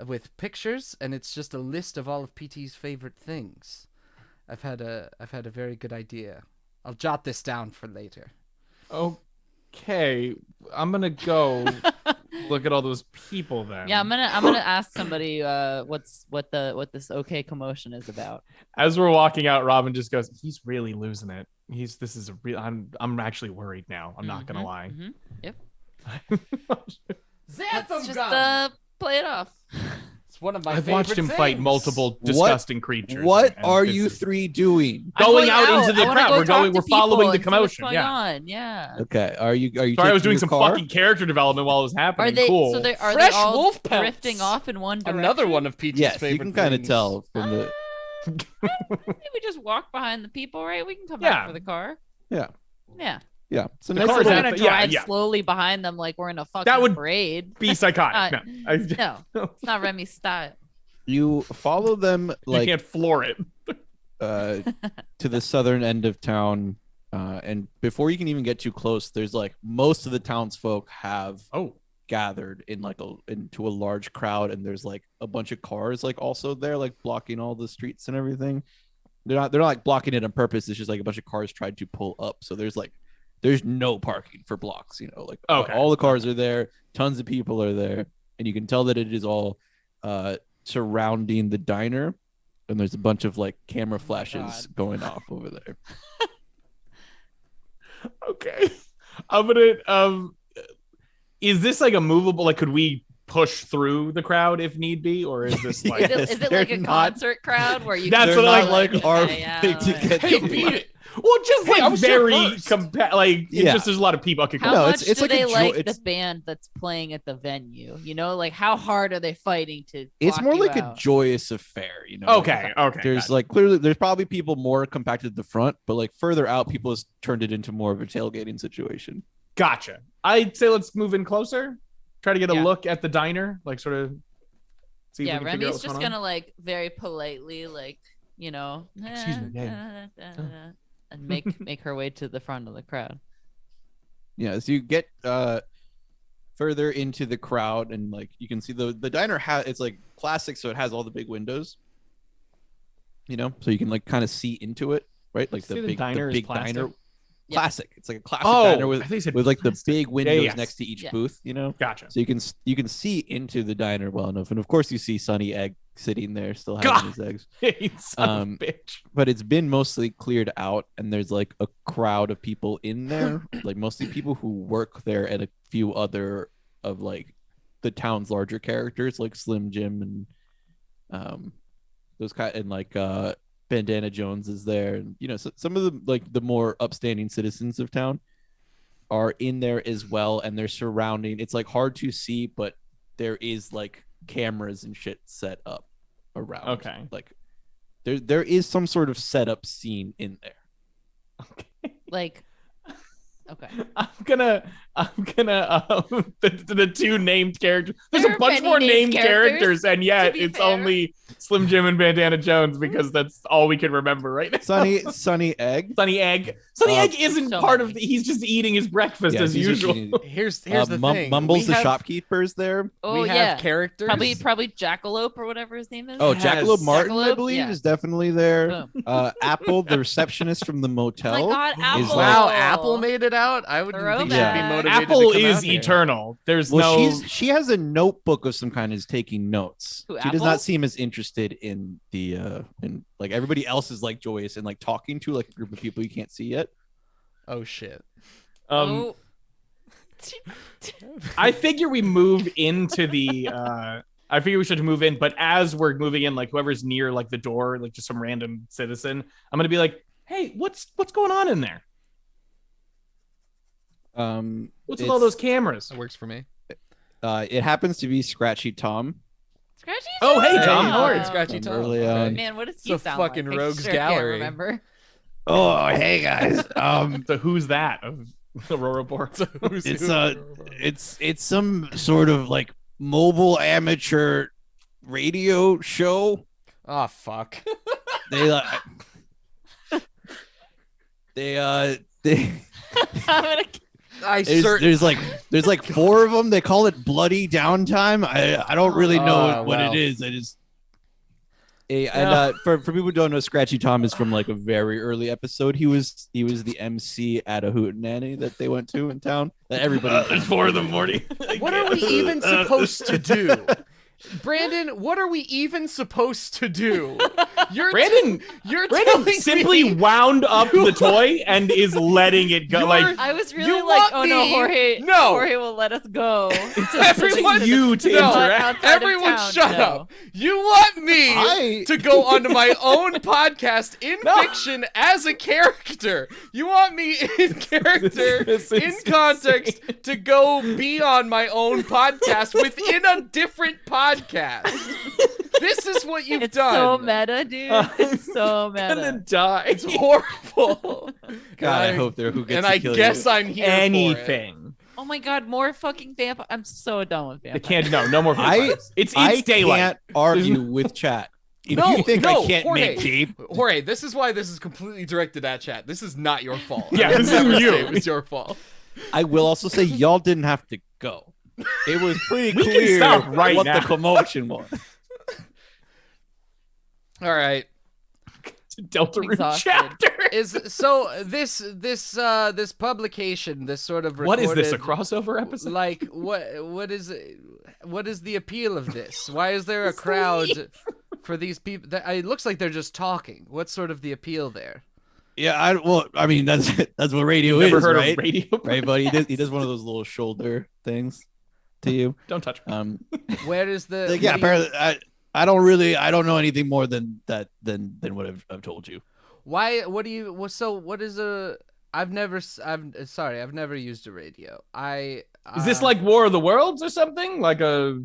Speaker 5: with pictures, and it's just a list of all of PT's favorite things. I've had a very good idea. I'll jot this down for later.
Speaker 4: Okay, I'm gonna go. Look at all those people then.
Speaker 3: Yeah, I'm gonna ask somebody what this okay commotion is about.
Speaker 4: As we're walking out, Robin just goes, "He's really losing it. I'm actually worried now. I'm not gonna lie."
Speaker 3: Yep.
Speaker 5: Xanthem
Speaker 3: Just
Speaker 5: gum!
Speaker 3: play it off.
Speaker 5: It's one of my
Speaker 4: I've
Speaker 5: favorite
Speaker 4: watched him
Speaker 5: things.
Speaker 4: fight multiple disgusting creatures.
Speaker 2: What
Speaker 4: and
Speaker 2: are
Speaker 4: this
Speaker 2: you
Speaker 4: is-
Speaker 2: three doing?
Speaker 3: I'm
Speaker 4: Going out into the
Speaker 3: I wanna
Speaker 4: crowd.
Speaker 3: go
Speaker 4: We're
Speaker 3: talk
Speaker 4: going.
Speaker 3: to
Speaker 4: We're following
Speaker 3: people
Speaker 4: the
Speaker 3: and see what's
Speaker 4: commotion.
Speaker 3: going
Speaker 4: Yeah.
Speaker 3: on. Yeah.
Speaker 2: Okay, are you?
Speaker 4: Sorry, I was
Speaker 2: taking
Speaker 4: doing
Speaker 2: your
Speaker 4: some
Speaker 2: car?
Speaker 4: fucking character development while it was happening.
Speaker 3: Are they?
Speaker 4: Cool.
Speaker 3: So they are
Speaker 5: Fresh
Speaker 3: they all
Speaker 5: wolf pelts.
Speaker 3: drifting off in one direction?
Speaker 5: Another one of Peach's
Speaker 2: Yes,
Speaker 5: favorite
Speaker 2: you can kind of
Speaker 5: things.
Speaker 2: tell from the.
Speaker 3: I think we just walk behind the people, right? We can come
Speaker 4: Yeah.
Speaker 3: back for the car.
Speaker 2: Yeah.
Speaker 3: Yeah.
Speaker 2: Yeah, so
Speaker 4: The
Speaker 2: nice
Speaker 4: car's
Speaker 3: We're
Speaker 2: little-
Speaker 3: gonna
Speaker 4: at the- yeah,
Speaker 3: drive
Speaker 4: yeah.
Speaker 3: slowly behind them like we're in a fucking
Speaker 4: That would
Speaker 3: parade.
Speaker 4: Be psychotic.
Speaker 3: No, it's not Remy's style.
Speaker 2: You follow them
Speaker 4: You
Speaker 2: like
Speaker 4: can't floor it.
Speaker 2: to the southern end of town, and before you can even get too close, there's like most of the townsfolk have
Speaker 4: Oh,
Speaker 2: gathered in like into a large crowd, and there's like a bunch of cars like also there, like blocking all the streets and everything. They're not like blocking it on purpose. It's just like a bunch of cars tried to pull up, so there's no parking for blocks. Like
Speaker 4: Okay.
Speaker 2: all the cars are there, tons of people are there, and you can tell that it is all surrounding the diner, and there's a bunch of like camera flashes going off over there.
Speaker 4: okay. I'm gonna. Is this like a movable? Like, could we push through the crowd if need be, or is this like?
Speaker 2: Yes,
Speaker 3: Is it
Speaker 2: they're
Speaker 3: like a
Speaker 2: not-
Speaker 3: concert crowd where you?
Speaker 4: That's
Speaker 3: can
Speaker 4: what I
Speaker 3: just,
Speaker 2: like our
Speaker 3: okay, yeah,
Speaker 2: thing to
Speaker 3: all right.
Speaker 2: get
Speaker 5: Hey,
Speaker 2: to.
Speaker 5: beat it.
Speaker 4: Well, just
Speaker 5: Hey, I
Speaker 4: like
Speaker 5: was here
Speaker 4: very
Speaker 5: first.
Speaker 4: like
Speaker 2: Yeah.
Speaker 4: just there's a lot of people. Okay, cool.
Speaker 3: How
Speaker 2: No,
Speaker 3: much
Speaker 2: it's
Speaker 3: do
Speaker 2: like a
Speaker 3: they
Speaker 2: jo-
Speaker 3: like
Speaker 2: it's-
Speaker 3: the band that's playing at the venue? Like how hard are they fighting to?
Speaker 2: It's
Speaker 3: block
Speaker 2: more
Speaker 3: you
Speaker 2: like
Speaker 3: out?
Speaker 2: a joyous affair,
Speaker 4: Okay, okay.
Speaker 2: There's
Speaker 4: gotcha.
Speaker 2: like clearly there's probably people more compacted at the front, but like further out, people has turned it into more of a tailgating situation.
Speaker 4: Gotcha. I'd say let's move in closer. Try to get a
Speaker 3: Yeah.
Speaker 4: look at the diner, like sort of. See if
Speaker 3: Yeah,
Speaker 4: we can figure out
Speaker 3: Remy's
Speaker 4: what's
Speaker 3: just
Speaker 4: going on.
Speaker 3: gonna like very politely like
Speaker 4: Excuse me, hey.
Speaker 3: and make her way to the front of the crowd.
Speaker 2: Yeah, so you get further into the crowd, and like you can see the diner it's like classic, so it has all the big windows. So you can like kind of see into it, right? Like
Speaker 4: See
Speaker 2: the
Speaker 4: the
Speaker 2: big
Speaker 4: diner is
Speaker 2: big
Speaker 4: plastic?
Speaker 2: diner.
Speaker 3: Yeah.
Speaker 2: Classic. It's like a classic
Speaker 4: Oh,
Speaker 2: diner
Speaker 4: I thought you said
Speaker 2: with like the
Speaker 4: plastic.
Speaker 2: big windows
Speaker 4: yes.
Speaker 2: next to each
Speaker 3: Yeah.
Speaker 2: booth.
Speaker 4: Gotcha.
Speaker 2: So you can see into the diner well enough, and of course you see Sunny Egg sitting there still having
Speaker 4: God.
Speaker 2: his eggs.
Speaker 4: You son of
Speaker 2: Um,
Speaker 4: a bitch.
Speaker 2: But it's been mostly cleared out, and there's like a crowd of people in there, like mostly people who work there, and a few other of like the town's larger characters, like Slim Jim and those kind, and like Bandana Jones is there, and some of the like the more upstanding citizens of town are in there as well, and they're surrounding. It's like hard to see, but there is like cameras and shit set up around.
Speaker 4: Okay.
Speaker 2: Like there is some sort of setup scene in there.
Speaker 3: Like, okay.
Speaker 4: I'm gonna the two named characters. There's
Speaker 3: There
Speaker 4: a
Speaker 3: are
Speaker 4: bunch
Speaker 3: many
Speaker 4: more
Speaker 3: named
Speaker 4: named characters,
Speaker 3: characters,
Speaker 4: and yet
Speaker 3: to be
Speaker 4: it's
Speaker 3: fair.
Speaker 4: only Slim Jim and Bandana Jones because that's all we can remember right now.
Speaker 2: Sunny Egg.
Speaker 4: Sunny Egg. Sunny
Speaker 2: Uh,
Speaker 4: Egg isn't
Speaker 3: so
Speaker 4: part
Speaker 3: many.
Speaker 4: of. He's just eating his breakfast
Speaker 2: Yeah,
Speaker 4: as
Speaker 2: he's just
Speaker 4: usual.
Speaker 2: eating-
Speaker 5: Here's the thing.
Speaker 2: Mumbles
Speaker 5: We
Speaker 2: the
Speaker 5: have-
Speaker 2: shopkeeper's there.
Speaker 3: Oh
Speaker 5: we
Speaker 3: yeah,
Speaker 5: have characters.
Speaker 3: probably Jackalope or whatever his name is.
Speaker 2: Oh,
Speaker 4: Yes.
Speaker 2: Jackalope Martin, I
Speaker 3: Jackalope,
Speaker 2: believe,
Speaker 3: yeah.
Speaker 2: is definitely there.
Speaker 3: Boom.
Speaker 2: Apple, the receptionist from the
Speaker 3: Oh
Speaker 2: motel.
Speaker 3: my God, Apple!
Speaker 2: is like-
Speaker 5: Wow, Apple made it out. I would think she'd be
Speaker 3: Throwback.
Speaker 5: motivated.
Speaker 4: Apple
Speaker 5: to come
Speaker 4: is
Speaker 5: out here.
Speaker 4: eternal. There's
Speaker 2: Well,
Speaker 4: no.
Speaker 2: she has a notebook of some kind, is taking notes.
Speaker 3: Who,
Speaker 2: She does
Speaker 3: Apple?
Speaker 2: not seem as interested in the in like everybody else is like joyous and like talking to like a group of people you can't see yet.
Speaker 5: Oh shit.
Speaker 3: Oh.
Speaker 4: I figure we move into the. I figure we should move in, but as we're moving in, like whoever's near like the door, like just some random citizen, I'm gonna be like, "Hey, what's going on in there? What's with all
Speaker 2: it's-
Speaker 4: those cameras?"
Speaker 5: That works for me.
Speaker 2: It happens to be Scratchy Tom.
Speaker 3: Scratchy.
Speaker 4: Oh, hey,
Speaker 5: Hey,
Speaker 4: Tom.
Speaker 5: how are you,
Speaker 3: Oh.
Speaker 5: Scratchy
Speaker 2: From
Speaker 5: Tom?
Speaker 2: early
Speaker 5: Okay.
Speaker 2: on.
Speaker 3: Man, what does
Speaker 5: It's
Speaker 3: he
Speaker 5: a
Speaker 3: sound
Speaker 5: fucking
Speaker 3: like? I
Speaker 5: rogues
Speaker 3: sure can't
Speaker 5: gallery.
Speaker 3: remember.
Speaker 2: Oh, hey guys.
Speaker 4: So who's that of Auroraboro?
Speaker 5: So who's
Speaker 2: It's
Speaker 5: who?
Speaker 2: it's some sort of like mobile amateur radio show.
Speaker 5: Oh fuck.
Speaker 2: They they
Speaker 3: I'm gonna.
Speaker 5: I
Speaker 2: there's like 4 of them. They call it Bloody Downtime. I don't really know
Speaker 5: Oh,
Speaker 2: what
Speaker 5: well.
Speaker 2: it is. For people who don't know, Scratchy Tom is from like a very early episode. He was the MC at a hootenanny that they went to in town. That everybody.
Speaker 4: It's 4 in the morning.
Speaker 5: What are we even supposed to do? Brandon, what are we even supposed to do?
Speaker 4: Brandon
Speaker 5: telling
Speaker 4: simply
Speaker 5: me
Speaker 4: wound up the toy and is letting it go. Like
Speaker 3: I was really
Speaker 5: You
Speaker 3: like,
Speaker 5: want
Speaker 3: oh no,
Speaker 5: me-
Speaker 3: Jorge.
Speaker 5: No.
Speaker 3: Jorge will let us go.
Speaker 5: Everyone-
Speaker 4: you to
Speaker 5: No.
Speaker 4: interact.
Speaker 3: Outside of
Speaker 5: Everyone
Speaker 3: town,
Speaker 5: shut
Speaker 3: no.
Speaker 5: up. You want me
Speaker 2: I-
Speaker 5: to go onto my own podcast in fiction as a character. You want me in character,
Speaker 4: This
Speaker 5: in
Speaker 4: is
Speaker 5: context, to go be on my own podcast within a different podcast. This is what you've
Speaker 3: It's
Speaker 5: done.
Speaker 3: so meta, dude. It's so
Speaker 4: Gonna
Speaker 3: meta.
Speaker 4: die.
Speaker 5: It's horrible.
Speaker 2: God, I hope they're who gets
Speaker 5: And
Speaker 2: to
Speaker 5: I
Speaker 2: kill
Speaker 5: guess
Speaker 2: you.
Speaker 5: I'm here for it.
Speaker 4: Anything.
Speaker 3: Oh my god, more fucking vampire. I'm so done with
Speaker 4: They
Speaker 3: vampires.
Speaker 4: can't. No more. vampires. It's
Speaker 2: I
Speaker 4: daylight.
Speaker 2: can't argue with chat. If
Speaker 5: No,
Speaker 2: you think
Speaker 5: no,
Speaker 2: I can't
Speaker 5: Jorge.
Speaker 2: make Jeep,
Speaker 5: Jorge, this is why this is completely directed at chat. This is not your fault.
Speaker 4: Yeah,
Speaker 5: I would
Speaker 4: this is
Speaker 5: never
Speaker 4: you.
Speaker 5: say it was your fault.
Speaker 2: I will also say y'all didn't have to go. It was pretty
Speaker 4: We can
Speaker 2: clear
Speaker 4: stop right
Speaker 2: what
Speaker 4: now.
Speaker 2: the commotion was.
Speaker 5: All right.
Speaker 4: Delta Root
Speaker 3: Exhausted.
Speaker 4: chapter.
Speaker 5: Is so this publication, this sort of
Speaker 4: What is this? A
Speaker 5: recorded-
Speaker 4: crossover episode?
Speaker 5: Like what is the appeal of this? Why is there a crowd for these people? It looks like they're just talking. What's sort of the appeal there?
Speaker 2: Yeah, I mean that's what radio
Speaker 4: Never
Speaker 2: is,
Speaker 4: heard
Speaker 2: right?
Speaker 4: of radio.
Speaker 2: Right, buddy. He does one of those little shoulder things to you.
Speaker 4: Don't touch me.
Speaker 5: Where is the
Speaker 2: Like, yeah, apparently I don't know anything more than that than what I've told you.
Speaker 5: Why? What do you? What is a? I've never used a radio.
Speaker 4: Is this like War of the Worlds or something? Like a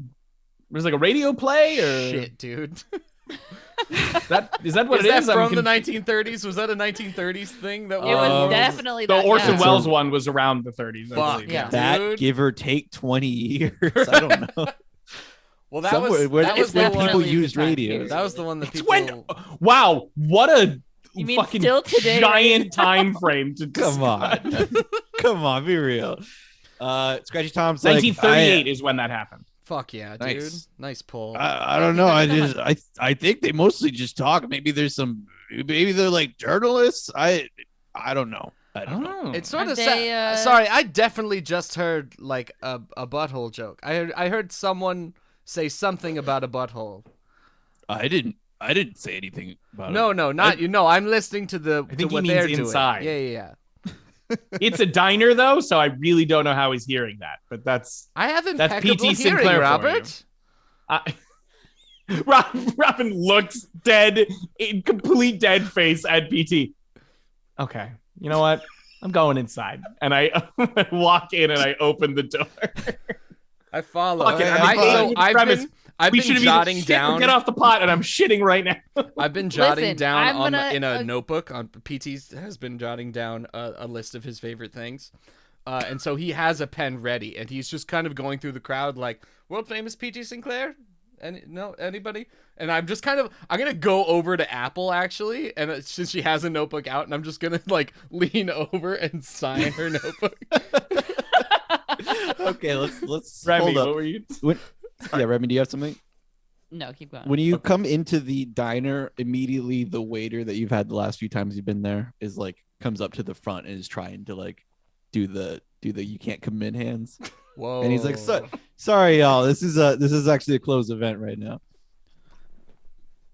Speaker 4: radio play or
Speaker 5: shit, dude?
Speaker 4: Is that what
Speaker 5: Is
Speaker 4: it
Speaker 5: that
Speaker 4: is? I'm
Speaker 5: from the
Speaker 4: conf-
Speaker 5: 1930s? Was that a 1930s thing? That
Speaker 3: It was
Speaker 2: Um,
Speaker 3: definitely
Speaker 4: The
Speaker 3: that.
Speaker 4: Orson
Speaker 3: yeah.
Speaker 4: Welles one was around the 30s. I
Speaker 5: Fuck
Speaker 4: believe.
Speaker 3: yeah.
Speaker 2: That
Speaker 5: dude.
Speaker 2: give or take 20 years. I don't know.
Speaker 5: Well, that
Speaker 2: Somewhere
Speaker 5: was
Speaker 2: where
Speaker 5: that
Speaker 2: it's
Speaker 5: was
Speaker 2: when
Speaker 5: the
Speaker 2: people
Speaker 5: one.
Speaker 2: used
Speaker 3: time
Speaker 2: radio.
Speaker 3: period.
Speaker 5: That was the one that
Speaker 4: It's
Speaker 5: people.
Speaker 4: when wow, what a
Speaker 3: You mean
Speaker 4: fucking
Speaker 3: still today,
Speaker 4: giant time frame to
Speaker 2: Come on, come on, be real. Scratchy Tom's like
Speaker 4: 1938 is when that happened.
Speaker 5: Fuck yeah, dude!
Speaker 2: Nice.
Speaker 5: Nice pull.
Speaker 2: I don't know. I think they mostly just talk. Maybe they're like journalists. I don't know. I don't know.
Speaker 5: It's sort
Speaker 3: Have
Speaker 5: of
Speaker 3: they,
Speaker 5: sorry, I definitely just heard like a butthole joke. I heard someone say something about a butthole.
Speaker 2: I didn't say anything about it.
Speaker 5: No, not you. No, I'm listening to the.
Speaker 4: I think
Speaker 5: to what
Speaker 4: he means
Speaker 5: they're doing.
Speaker 4: inside.
Speaker 5: Yeah.
Speaker 4: It's a diner though, so I really don't know how he's hearing that. But that's
Speaker 5: I have
Speaker 4: That's
Speaker 5: impeccable
Speaker 4: PT
Speaker 5: hearing,
Speaker 4: Sinclair for
Speaker 5: Robert.
Speaker 4: Robin looks dead, in complete dead face at PT. Okay, you know what? I'm going inside, and I walk in and I open the door.
Speaker 5: I follow.
Speaker 4: Fuck it,
Speaker 5: I've
Speaker 4: We
Speaker 5: been
Speaker 4: should
Speaker 5: jotting
Speaker 4: shit or
Speaker 5: down.
Speaker 4: get off the pot, and I'm shitting right now.
Speaker 5: I've been jotting
Speaker 3: Listen,
Speaker 5: down
Speaker 3: I'm gonna-
Speaker 5: in a notebook. On PT has been jotting down a list of his favorite things, and so he has a pen ready, and he's just kind of going through the crowd like world famous PT Sinclair. Anybody? And I'm gonna go over to Apple actually, and since she has a notebook out, and I'm just gonna like lean over and sign her notebook.
Speaker 2: Okay, let's
Speaker 4: Remy,
Speaker 2: hold up.
Speaker 4: what were you?
Speaker 2: Yeah, Remy, do you have something?
Speaker 3: No, keep going.
Speaker 2: When you come into the diner, immediately the waiter that you've had the last few times you've been there is like comes up to the front and is trying to like do the you can't come in hands.
Speaker 5: Whoa!
Speaker 2: And he's like, sorry, y'all. This is actually a closed event right now.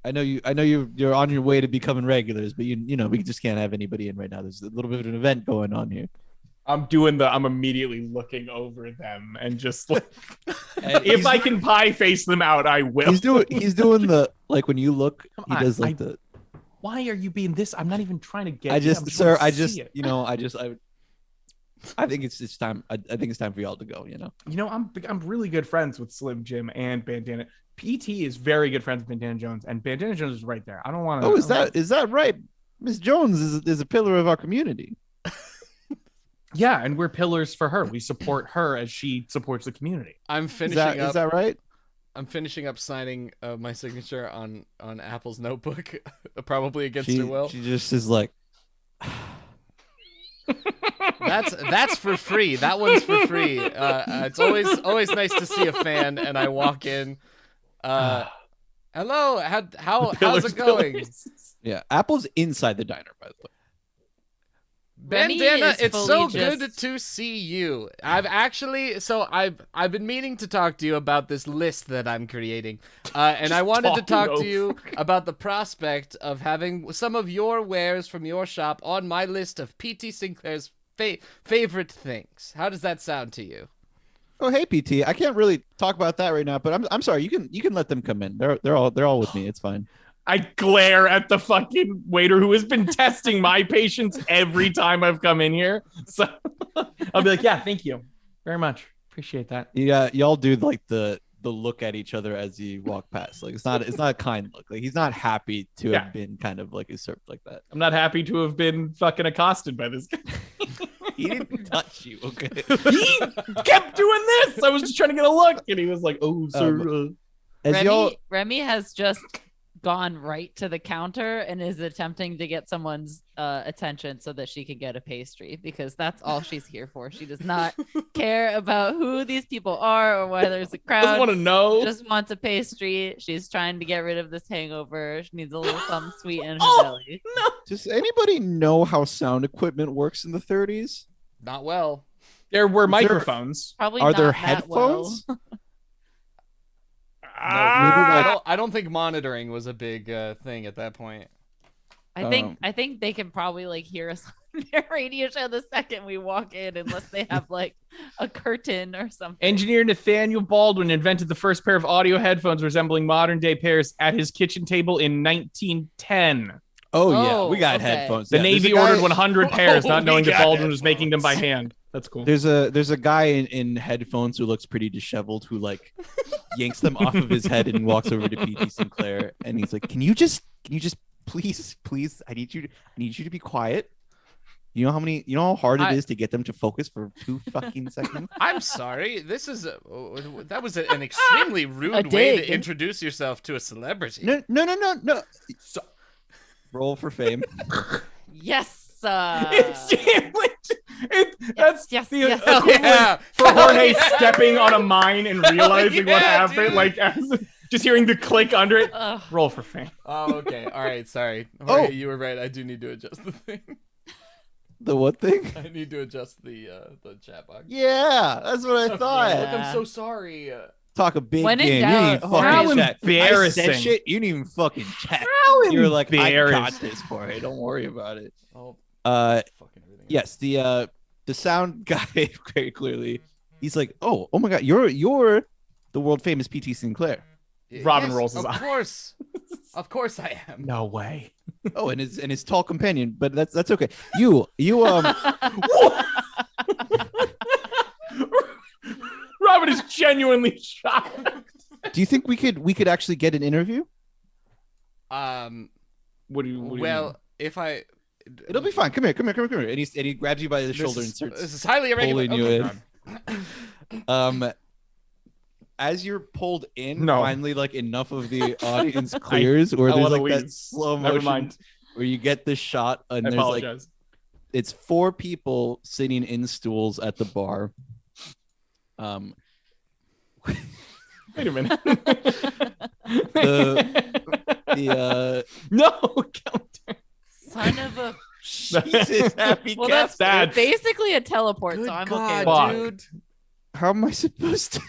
Speaker 2: I know you're on your way to becoming regulars, but you know we just can't have anybody in right now. There's a little bit of an event going on here.
Speaker 4: I'm immediately looking over them and just like,
Speaker 2: And
Speaker 4: if I can pie face them out, I will.
Speaker 2: he's doing the like when you look,
Speaker 4: Come
Speaker 2: he
Speaker 4: on,
Speaker 2: does like the.
Speaker 4: Why are you being this? I'm not even trying to get.
Speaker 2: I
Speaker 4: you.
Speaker 2: just,
Speaker 4: I'm
Speaker 2: sir,
Speaker 4: trying
Speaker 2: I
Speaker 4: to
Speaker 2: just,
Speaker 4: see it.
Speaker 2: you know, I think it's time. I think it's time for y'all to go. You know.
Speaker 4: You know, I'm really good friends with Slim Jim and Bandana. PT is very good friends with Bandana Jones, and Bandana Jones is right there. I don't want to.
Speaker 2: Oh, is that right? Miss Jones is a pillar of our community.
Speaker 4: Yeah, and we're pillars for her. We support her as she supports the community.
Speaker 5: I'm
Speaker 2: Is
Speaker 5: finishing
Speaker 2: that,
Speaker 5: up.
Speaker 2: is that right?
Speaker 5: I'm finishing up signing my signature on Apple's notebook, probably against her will.
Speaker 2: She just is like,
Speaker 5: That's for free. That one's for free. It's always nice to see a fan, and I walk in. Hello. How's
Speaker 4: Pillars,
Speaker 5: it going?
Speaker 4: pillars.
Speaker 2: Yeah, Apple's inside the diner, by the way.
Speaker 3: Remy
Speaker 5: Bandana,
Speaker 3: is
Speaker 5: it's
Speaker 3: fully
Speaker 5: so
Speaker 3: just-
Speaker 5: good to see you. I've been meaning to talk to you about this list that I'm creating, and I wanted to talk to you about the prospect of having some of your wares from your shop on my list of PT Sinclair's favorite things. How does that sound to you?
Speaker 2: Oh, hey, PT. I can't really talk about that right now, but I'm sorry. You can let them come in. They're all with me. It's fine.
Speaker 4: I glare at the fucking waiter who has been testing my patience every time I've come in here. So I'll be like, yeah, thank you very much. Appreciate that.
Speaker 2: Yeah, y'all do like the look at each other as you walk past. Like it's not a kind look. Like he's not happy to
Speaker 4: Yeah.
Speaker 2: have been kind of like usurped like that.
Speaker 4: I'm not happy to have been fucking accosted by this guy.
Speaker 2: He didn't touch you, okay?
Speaker 4: He kept doing this. I was just trying to get a look, and he was like, "Oh, sir."
Speaker 2: As y'all,
Speaker 3: Remy has just gone right to the counter and is attempting to get someone's attention so that she can get a pastry, because that's all she's here for. She does not care about who these people are or why there's a crowd.
Speaker 4: Doesn't want to know.
Speaker 3: Just wants a pastry. She's trying to get rid of this hangover. She needs a little something sweet in her
Speaker 4: Oh,
Speaker 3: belly.
Speaker 2: does anybody know how sound equipment works in the 30s?
Speaker 5: Not well.
Speaker 4: There were
Speaker 2: there-
Speaker 4: microphones.
Speaker 3: Probably
Speaker 2: Are
Speaker 3: not
Speaker 2: there
Speaker 3: that
Speaker 2: headphones?
Speaker 3: well.
Speaker 5: I don't think monitoring was a big thing at that point.
Speaker 3: I think they can probably like hear us on their radio show the second we walk in, unless they have like a curtain or something.
Speaker 4: Engineer Nathaniel Baldwin invented the first pair of audio headphones resembling modern day pairs at his kitchen table in 1910.
Speaker 2: Oh yeah,
Speaker 3: Oh,
Speaker 2: we got
Speaker 3: okay.
Speaker 2: headphones.
Speaker 4: The
Speaker 2: Yeah, there's
Speaker 4: Navy
Speaker 2: a guy-
Speaker 4: ordered 100 pairs, not
Speaker 5: We
Speaker 4: knowing that
Speaker 5: got
Speaker 4: Baldwin was making them by
Speaker 5: headphones.
Speaker 4: hand. That's cool.
Speaker 2: There's a guy in headphones who looks pretty disheveled who like yanks them off of his head and walks over to PT Sinclair and he's like, Can you just please I need you to be quiet. You know how hard it is to get them to focus for 2 fucking seconds?
Speaker 5: I'm sorry. This is that was an extremely rude way
Speaker 3: dig.
Speaker 5: to introduce yourself to a celebrity.
Speaker 2: No. Roll for fame.
Speaker 3: Yes.
Speaker 4: That's
Speaker 3: yes,
Speaker 4: the
Speaker 3: yes.
Speaker 5: Oh,
Speaker 4: equivalent
Speaker 5: yeah.
Speaker 4: for Jorge
Speaker 5: Yeah.
Speaker 4: stepping on a mine and realizing what
Speaker 5: Yeah,
Speaker 4: happened,
Speaker 5: dude.
Speaker 4: like just hearing the click under it.
Speaker 3: Ugh.
Speaker 4: Roll for fame.
Speaker 5: Oh, okay. All right. Sorry.
Speaker 2: Oh.
Speaker 5: Jorge, you were right. I do need to adjust the thing.
Speaker 2: The what thing?
Speaker 5: I need to adjust the chat box.
Speaker 2: Yeah, that's what I thought.
Speaker 3: Yeah.
Speaker 5: Look, I'm so sorry.
Speaker 2: Talk a big
Speaker 3: When in
Speaker 2: game. You
Speaker 3: doubt-
Speaker 2: didn't even fucking
Speaker 4: How
Speaker 2: check. I
Speaker 4: embarrassing.
Speaker 2: said shit. You didn't even fucking check.
Speaker 4: How
Speaker 2: You were like, I got
Speaker 4: embarrassing.
Speaker 2: this for you. Don't worry about it.
Speaker 5: Oh,
Speaker 2: Fucking
Speaker 5: everything.
Speaker 2: Yes, the sound guy very clearly. He's like, oh my god, you're the world famous PT Sinclair.
Speaker 4: Robin
Speaker 5: Yes,
Speaker 4: rolls his
Speaker 5: of
Speaker 4: eye.
Speaker 5: course. Of course I am.
Speaker 4: No way.
Speaker 2: Oh, and his tall companion, but that's okay. You
Speaker 4: Robin is genuinely shocked.
Speaker 2: do you think we could actually get an interview?
Speaker 4: What do you
Speaker 5: Well, if I
Speaker 2: It'll be fine. Come here. And he grabs you by the shoulder and
Speaker 5: this
Speaker 2: starts
Speaker 5: is highly irregular.
Speaker 2: pulling you
Speaker 5: Okay,
Speaker 2: in.
Speaker 5: God.
Speaker 2: As you're pulled in,
Speaker 4: No.
Speaker 2: finally, like enough of the audience clears, or
Speaker 4: I
Speaker 2: there's
Speaker 4: wanna
Speaker 2: like that
Speaker 4: leave.
Speaker 2: slow
Speaker 4: Never
Speaker 2: motion
Speaker 4: mind.
Speaker 2: where you get this shot, and
Speaker 4: I
Speaker 2: there's like
Speaker 4: apologize.
Speaker 2: it's 4 people sitting in stools at the bar.
Speaker 4: Wait a minute.
Speaker 2: The
Speaker 4: no counter.
Speaker 3: Son of a.
Speaker 2: Jesus, happy
Speaker 3: Well,
Speaker 2: cast.
Speaker 3: that's basically a teleport,
Speaker 5: Good
Speaker 3: so I'm
Speaker 5: God,
Speaker 3: okay with
Speaker 4: Fuck.
Speaker 3: it.
Speaker 5: dude.
Speaker 2: How am I supposed to?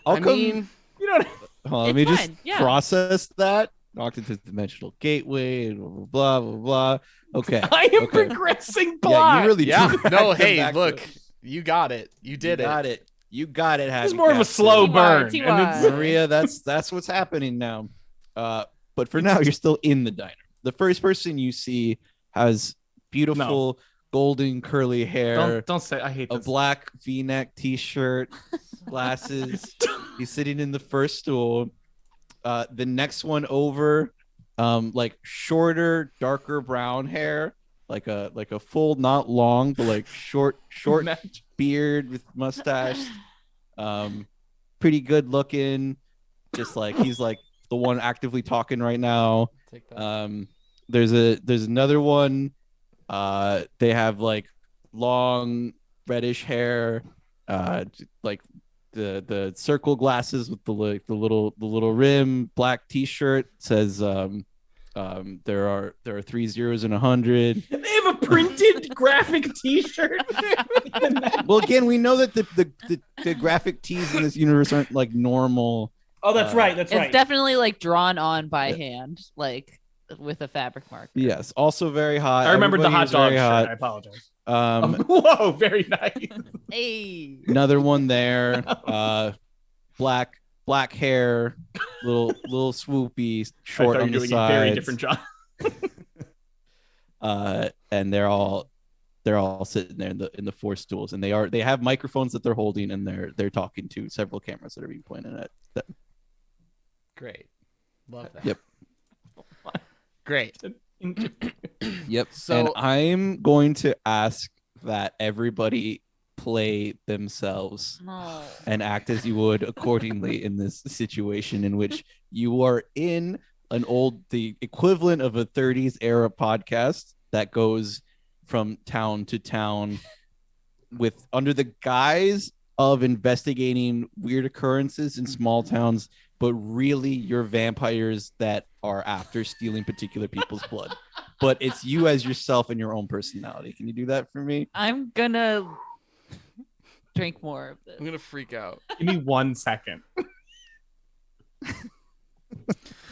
Speaker 2: I'll
Speaker 5: I
Speaker 2: come.
Speaker 5: mean,
Speaker 4: You know what?
Speaker 2: Hold on, let
Speaker 3: It's
Speaker 2: me just
Speaker 3: fine, yeah.
Speaker 2: process that. Knocked into the dimensional gateway. And blah blah blah. Okay.
Speaker 4: I am
Speaker 2: Okay.
Speaker 4: progressing
Speaker 2: Yeah,
Speaker 4: plot.
Speaker 2: you really
Speaker 5: yeah.
Speaker 2: dragged
Speaker 5: No,
Speaker 2: them
Speaker 5: hey,
Speaker 2: back
Speaker 5: look,
Speaker 2: to-
Speaker 5: you got it. You did
Speaker 2: you
Speaker 5: it.
Speaker 2: got it. You got it.
Speaker 4: It's
Speaker 2: Happy
Speaker 4: more of a
Speaker 2: Cast.
Speaker 4: slow
Speaker 3: TY,
Speaker 4: burn.
Speaker 3: TY.
Speaker 4: And it's,
Speaker 2: Maria, that's what's happening now. But for now, you're still in the diner. The first person you see has beautiful golden curly hair,
Speaker 4: don't say I hate
Speaker 2: a
Speaker 4: this.
Speaker 2: black V-neck T-shirt, glasses. He's sitting in the first stool. The next one over, like shorter, darker brown hair, like a full, not long, but like short
Speaker 4: Match.
Speaker 2: beard with mustache. Pretty good looking. Just like he's like the one actively talking right now.
Speaker 5: Take that.
Speaker 2: There's another one. They have like long reddish hair, like the circle glasses with the little rim, black T-shirt says there are 3 zeros and 100.
Speaker 4: They have a printed graphic T-shirt.
Speaker 2: Well, again, we know that the graphic tees in this universe aren't like normal.
Speaker 4: Oh, that's right. That's
Speaker 3: It's
Speaker 4: right.
Speaker 3: definitely like drawn on by hand, like with a fabric marker.
Speaker 2: Yes, also very hot.
Speaker 4: I remembered the
Speaker 2: Everybody
Speaker 4: hot
Speaker 2: is
Speaker 4: dog
Speaker 2: very
Speaker 4: shirt.
Speaker 2: hot.
Speaker 4: I apologize.
Speaker 2: Um,
Speaker 4: Whoa, very nice.
Speaker 3: Hey.
Speaker 2: Another one there. Black hair, little swoopy, short
Speaker 4: I thought
Speaker 2: on
Speaker 4: you were
Speaker 2: the
Speaker 4: doing a very
Speaker 2: sides.
Speaker 4: different job.
Speaker 2: And they're all sitting there in the 4 stools, and they have microphones that they're holding, and they're talking to several cameras that are being pointed at them.
Speaker 5: Great. Love that.
Speaker 2: Yep.
Speaker 5: Great.
Speaker 2: Yep.
Speaker 5: So-
Speaker 2: and I'm going to ask that everybody play themselves
Speaker 3: No.
Speaker 2: and act as you would accordingly in this situation in which you are in the equivalent of a 30s era podcast that goes from town to town with under the guise of investigating weird occurrences in small towns, but really you're vampires that are after stealing particular people's blood. But it's you as yourself and your own personality. Can you do that for me?
Speaker 3: I'm gonna drink more of this.
Speaker 5: I'm gonna freak out.
Speaker 4: Give me 1 second.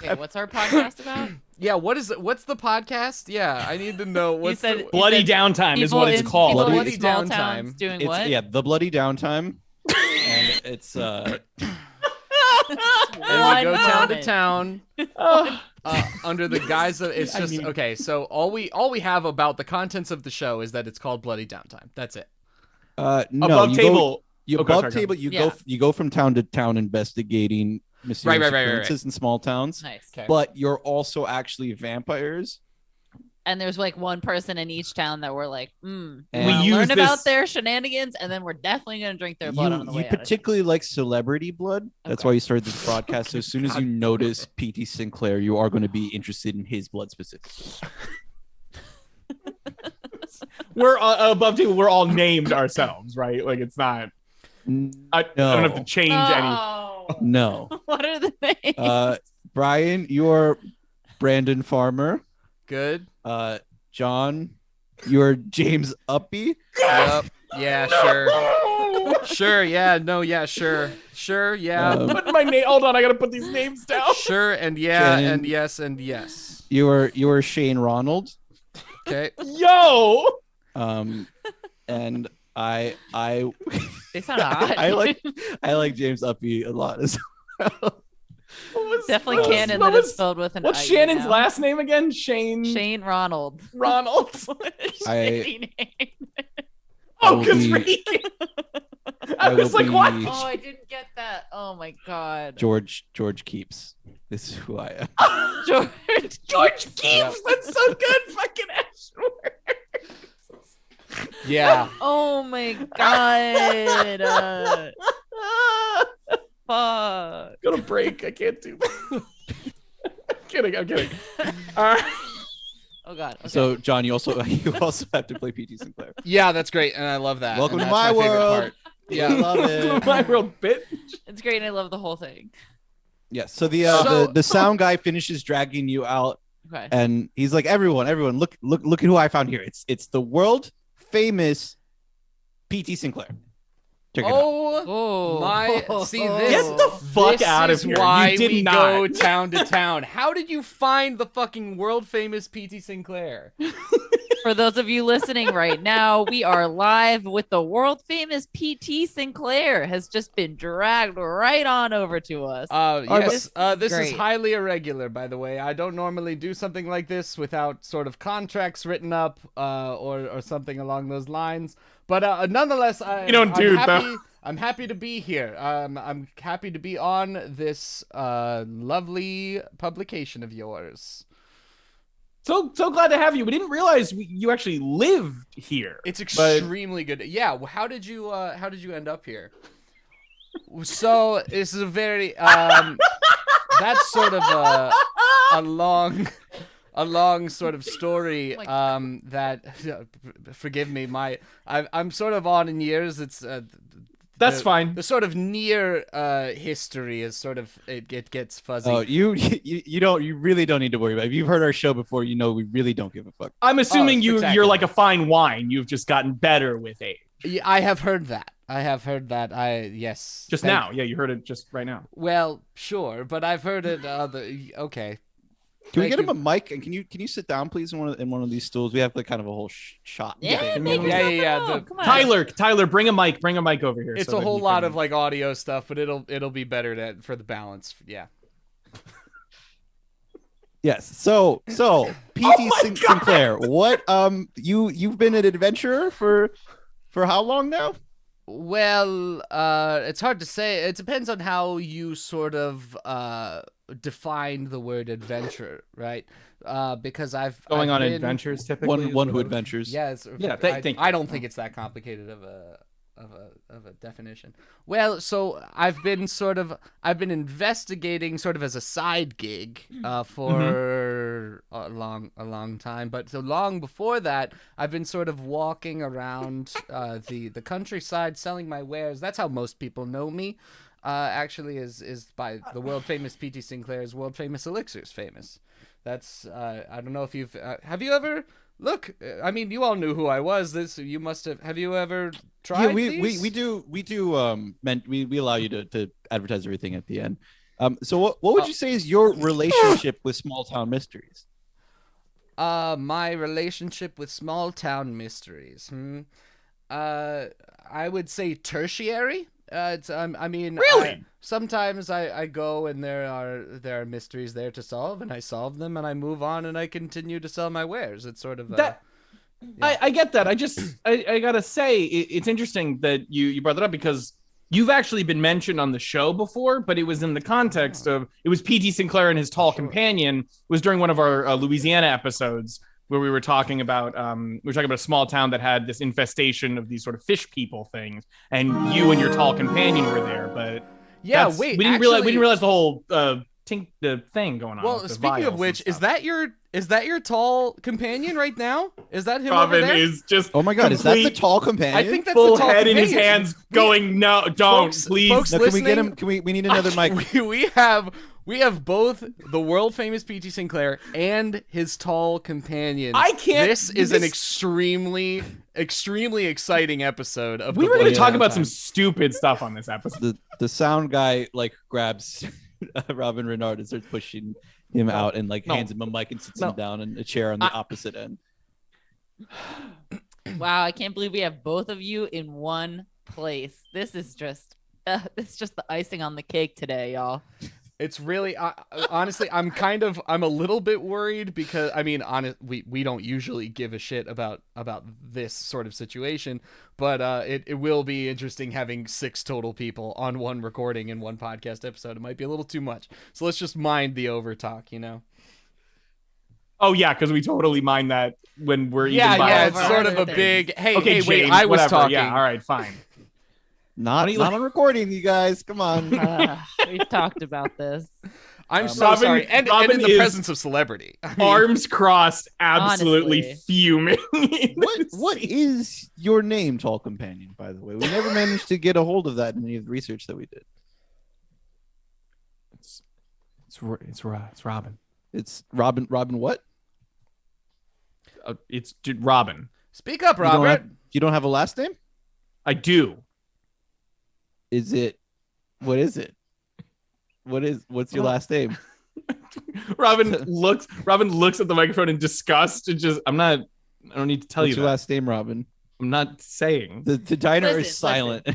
Speaker 3: Okay, what's our podcast about?
Speaker 5: Yeah, what's the podcast? Yeah, I need to know what's
Speaker 3: said-
Speaker 5: the,
Speaker 4: Bloody
Speaker 3: said
Speaker 4: Downtime is
Speaker 3: People
Speaker 4: what it's
Speaker 3: in-
Speaker 4: called.
Speaker 3: people in
Speaker 5: Bloody
Speaker 3: small
Speaker 5: Downtime.
Speaker 3: towns doing
Speaker 2: It's
Speaker 3: what?
Speaker 2: yeah, the bloody downtime. And it's
Speaker 5: and we
Speaker 3: One
Speaker 5: go town to
Speaker 3: moment.
Speaker 5: town
Speaker 4: Oh,
Speaker 5: under the guise of it's
Speaker 4: I
Speaker 5: just
Speaker 4: mean-
Speaker 5: okay. So all we have about the contents of the show is that it's called Bloody Downtime. That's it.
Speaker 2: no,
Speaker 4: above
Speaker 2: you
Speaker 4: table.
Speaker 2: you
Speaker 4: Okay,
Speaker 2: above
Speaker 4: sorry, go
Speaker 2: table
Speaker 3: Yeah.
Speaker 2: you go from town to town investigating mysterious
Speaker 5: Right.
Speaker 2: occurrences in small towns.
Speaker 3: Nice.
Speaker 5: Okay.
Speaker 2: But you're also actually vampires.
Speaker 3: And there's like one person in each town that we're like,
Speaker 2: And
Speaker 4: We
Speaker 3: we
Speaker 4: use
Speaker 3: learn
Speaker 4: this-
Speaker 3: about their shenanigans, and then we're definitely gonna drink their blood on the way
Speaker 2: You
Speaker 3: out of
Speaker 2: particularly like celebrity blood. That's
Speaker 3: Okay.
Speaker 2: why you started this broadcast. So as soon as you notice P.T. Sinclair, you are going to be interested in his blood specifically.
Speaker 4: We're above table. We're all named ourselves, right? Like it's not. I don't have to change any.
Speaker 3: Oh.
Speaker 2: No.
Speaker 3: What are the names?
Speaker 2: Brian, you're Brandon Farmer.
Speaker 5: Good.
Speaker 2: John, you're James Uppy.
Speaker 5: Yep. Yeah. Sure. Sure. Yeah. No. Yeah. Sure. Sure. Yeah.
Speaker 4: Put my name. Hold on, I gotta put these names down.
Speaker 5: Sure. And yeah.
Speaker 2: Shannon.
Speaker 5: And yes. And yes.
Speaker 2: You're Shane Ronald.
Speaker 5: Okay.
Speaker 4: Yo.
Speaker 2: And I
Speaker 3: They sound odd.
Speaker 2: I like James Uppy a lot as well.
Speaker 3: Definitely
Speaker 4: what was-
Speaker 3: canon
Speaker 4: what
Speaker 3: that it's
Speaker 4: was-
Speaker 3: spelled with an
Speaker 4: What's
Speaker 3: IE
Speaker 4: Shannon's
Speaker 3: now.
Speaker 4: last name again? Shane
Speaker 3: Shane Ronald.
Speaker 4: Ronald.
Speaker 3: Shitty name.
Speaker 2: I
Speaker 4: Oh,
Speaker 2: will
Speaker 4: because
Speaker 2: be-
Speaker 4: I was
Speaker 2: will
Speaker 4: like, what?
Speaker 2: be-
Speaker 3: Oh, I didn't get that. Oh my god.
Speaker 2: George Keeps. This is who I am.
Speaker 3: George.
Speaker 4: George Keeps. That's so good. Fucking Ashworth.
Speaker 5: Yeah.
Speaker 3: Oh my god. Fuck.
Speaker 4: Gonna break. I can't do that. I'm kidding. All right.
Speaker 3: Oh god. Okay.
Speaker 2: So John, you also have to play P.T. Sinclair.
Speaker 5: Yeah. That's great, and I love that.
Speaker 2: Welcome
Speaker 5: and
Speaker 2: to
Speaker 5: that's
Speaker 2: my
Speaker 5: favorite
Speaker 2: world.
Speaker 5: part.
Speaker 2: I
Speaker 5: Yeah.
Speaker 2: love it.
Speaker 4: My real bit.
Speaker 3: it's great and I love the whole thing.
Speaker 2: Yes. So
Speaker 5: So-
Speaker 2: the sound guy finishes dragging you out,
Speaker 3: Okay.
Speaker 2: and he's like, everyone, look at who I found here. It's the world famous P.T. Sinclair. Check it out.
Speaker 5: Oh.
Speaker 3: Oh
Speaker 5: My see this.
Speaker 4: Get the fuck
Speaker 5: this
Speaker 4: out of
Speaker 5: is
Speaker 4: here.
Speaker 5: Why
Speaker 4: You did
Speaker 5: we
Speaker 4: not.
Speaker 5: go town to town? How did you find the fucking world famous P.T. Sinclair?
Speaker 3: For those of you listening right now, we are live with the world famous PT Sinclair has just been dragged right on over to us.
Speaker 5: Yes. This is
Speaker 3: great.
Speaker 5: highly irregular, by the way. I don't normally do something like this without sort of contracts written up, or something along those lines. But nonetheless,
Speaker 4: You don't do that.
Speaker 5: I'm happy to be here. I'm happy to be on this lovely publication of yours.
Speaker 4: So glad to have you. We didn't realize you actually lived here.
Speaker 5: It's
Speaker 4: But-
Speaker 5: extremely good. Yeah. How did you end up here? So this is a very that's sort of a long sort of story.
Speaker 3: Oh my
Speaker 5: That forgive me, I'm sort of on in years. It's
Speaker 4: That's
Speaker 5: the,
Speaker 4: fine.
Speaker 5: The sort of near history is sort of it gets fuzzy.
Speaker 2: Oh, you really don't need to worry about it. If you've heard our show before, you know we really don't give a fuck.
Speaker 4: I'm assuming
Speaker 5: exactly.
Speaker 4: you're like a fine wine. You've just gotten better with age.
Speaker 5: Yeah, I have heard that. Yes.
Speaker 4: Just now. Yeah, you heard it just right now.
Speaker 5: Well, sure, but I've heard it okay.
Speaker 2: Can we get him a mic? And can you sit down, please, in one of these stools? We have like kind of a whole shot.
Speaker 3: Yeah,
Speaker 5: yeah.
Speaker 3: Come on.
Speaker 4: Tyler, bring a mic over here.
Speaker 5: It's
Speaker 4: so
Speaker 5: a
Speaker 4: that
Speaker 5: whole
Speaker 4: you
Speaker 5: lot
Speaker 4: can-
Speaker 5: of like audio stuff, but it'll be better for the balance. Yeah.
Speaker 2: Yes. So PT Sinclair, what you've been an adventurer for how long now?
Speaker 5: Well, it's hard to say. It depends on how you sort of define the word adventure, right? Because I've
Speaker 4: going on
Speaker 5: been,
Speaker 4: adventures typically.
Speaker 2: One who adventures.
Speaker 5: Yeah, I don't think it's that complicated of a definition. Well, so I've been investigating sort of as a side gig for a long time, but so long before that, I've been sort of walking around the countryside selling my wares. That's how most people know me. Actually, is by the world famous P.T. Sinclair's world famous elixirs famous. That's I don't know if you've have you ever. Look, I mean, you all knew who I was. You must have. Have you ever tried?
Speaker 2: Yeah,
Speaker 5: these?
Speaker 2: we do. We allow you to advertise everything at the end. So what would you say is your relationship with small town mysteries?
Speaker 5: My relationship with small town mysteries. I would say tertiary. I mean,
Speaker 4: really?
Speaker 5: Sometimes I go and there are mysteries there to solve, and I solve them, and I move on, and I continue to sell my wares. It's sort of
Speaker 4: that. Yeah. I get that. I gotta say it's interesting that you brought that up because you've actually been mentioned on the show before, but it was in the context of it was P.T. Sinclair and his tall companion. It was during one of our Louisiana episodes where we were talking about a small town that had this infestation of these sort of fish people things, and you and your tall companion were there. But
Speaker 5: yeah,
Speaker 4: we didn't realize the whole the thing going on.
Speaker 5: Well, speaking of which, is that your tall companion right now? Is that him
Speaker 4: Robin
Speaker 5: over there?
Speaker 4: is just
Speaker 2: oh my god, is that the tall companion?
Speaker 5: I think that's
Speaker 4: full
Speaker 5: the tall
Speaker 4: head
Speaker 5: companion.
Speaker 4: in his hands, going no, don't please.
Speaker 5: Folks
Speaker 2: No, can we get
Speaker 5: listening,
Speaker 2: him? We need another mic.
Speaker 5: We have both the world famous P.T. Sinclair and his tall companion.
Speaker 4: I can't.
Speaker 5: This is an extremely exciting episode of.
Speaker 4: We
Speaker 5: the
Speaker 4: were going to
Speaker 5: Blade
Speaker 4: talk
Speaker 5: Downtime.
Speaker 4: about some stupid stuff on this episode.
Speaker 2: The sound guy like grabs Robin Renard and starts pushing him out and like hands him a mic and sits him down in a chair on the opposite end.
Speaker 3: Wow, I can't believe we have both of you in one place. This is just the icing on the cake today, y'all.
Speaker 5: It's really honestly, I'm a little bit worried because I mean, we don't usually give a shit about this sort of situation, but it will be interesting having 6 total people on one recording in one podcast episode. It might be a little too much, so let's just mind the over talk, you know.
Speaker 4: Oh yeah, because we totally mind that when we're
Speaker 5: yeah,
Speaker 3: by
Speaker 5: it's
Speaker 3: ourselves.
Speaker 5: sort of a big hey,
Speaker 4: okay,
Speaker 5: wait,
Speaker 4: James,
Speaker 5: I was
Speaker 4: whatever.
Speaker 5: talking.
Speaker 4: Yeah, all right, fine.
Speaker 2: Not on recording, you guys. Come on.
Speaker 3: We've talked about this.
Speaker 5: I'm so
Speaker 4: Robin-
Speaker 5: sorry, and
Speaker 4: Robin
Speaker 5: in the
Speaker 4: is
Speaker 5: presence of celebrity. I mean,
Speaker 4: Arms crossed, absolutely
Speaker 3: Honestly.
Speaker 4: fuming.
Speaker 2: What is your name, tall companion? By the way, we never managed to get a hold of that in any of the research that we did.
Speaker 4: It's Robin.
Speaker 2: It's Robin. Robin, what?
Speaker 4: It's Robin.
Speaker 5: Speak up,
Speaker 2: You don't
Speaker 5: Robert.
Speaker 2: have- You don't have a last name?
Speaker 4: I do.
Speaker 2: Is it? What is it? What's your last name?
Speaker 4: Robin looks at the microphone in disgust and just I don't need to tell
Speaker 2: What's
Speaker 4: you
Speaker 2: your
Speaker 4: that.
Speaker 2: last name, Robin?
Speaker 4: I'm not saying.
Speaker 2: The diner
Speaker 3: Listen,
Speaker 2: is silent.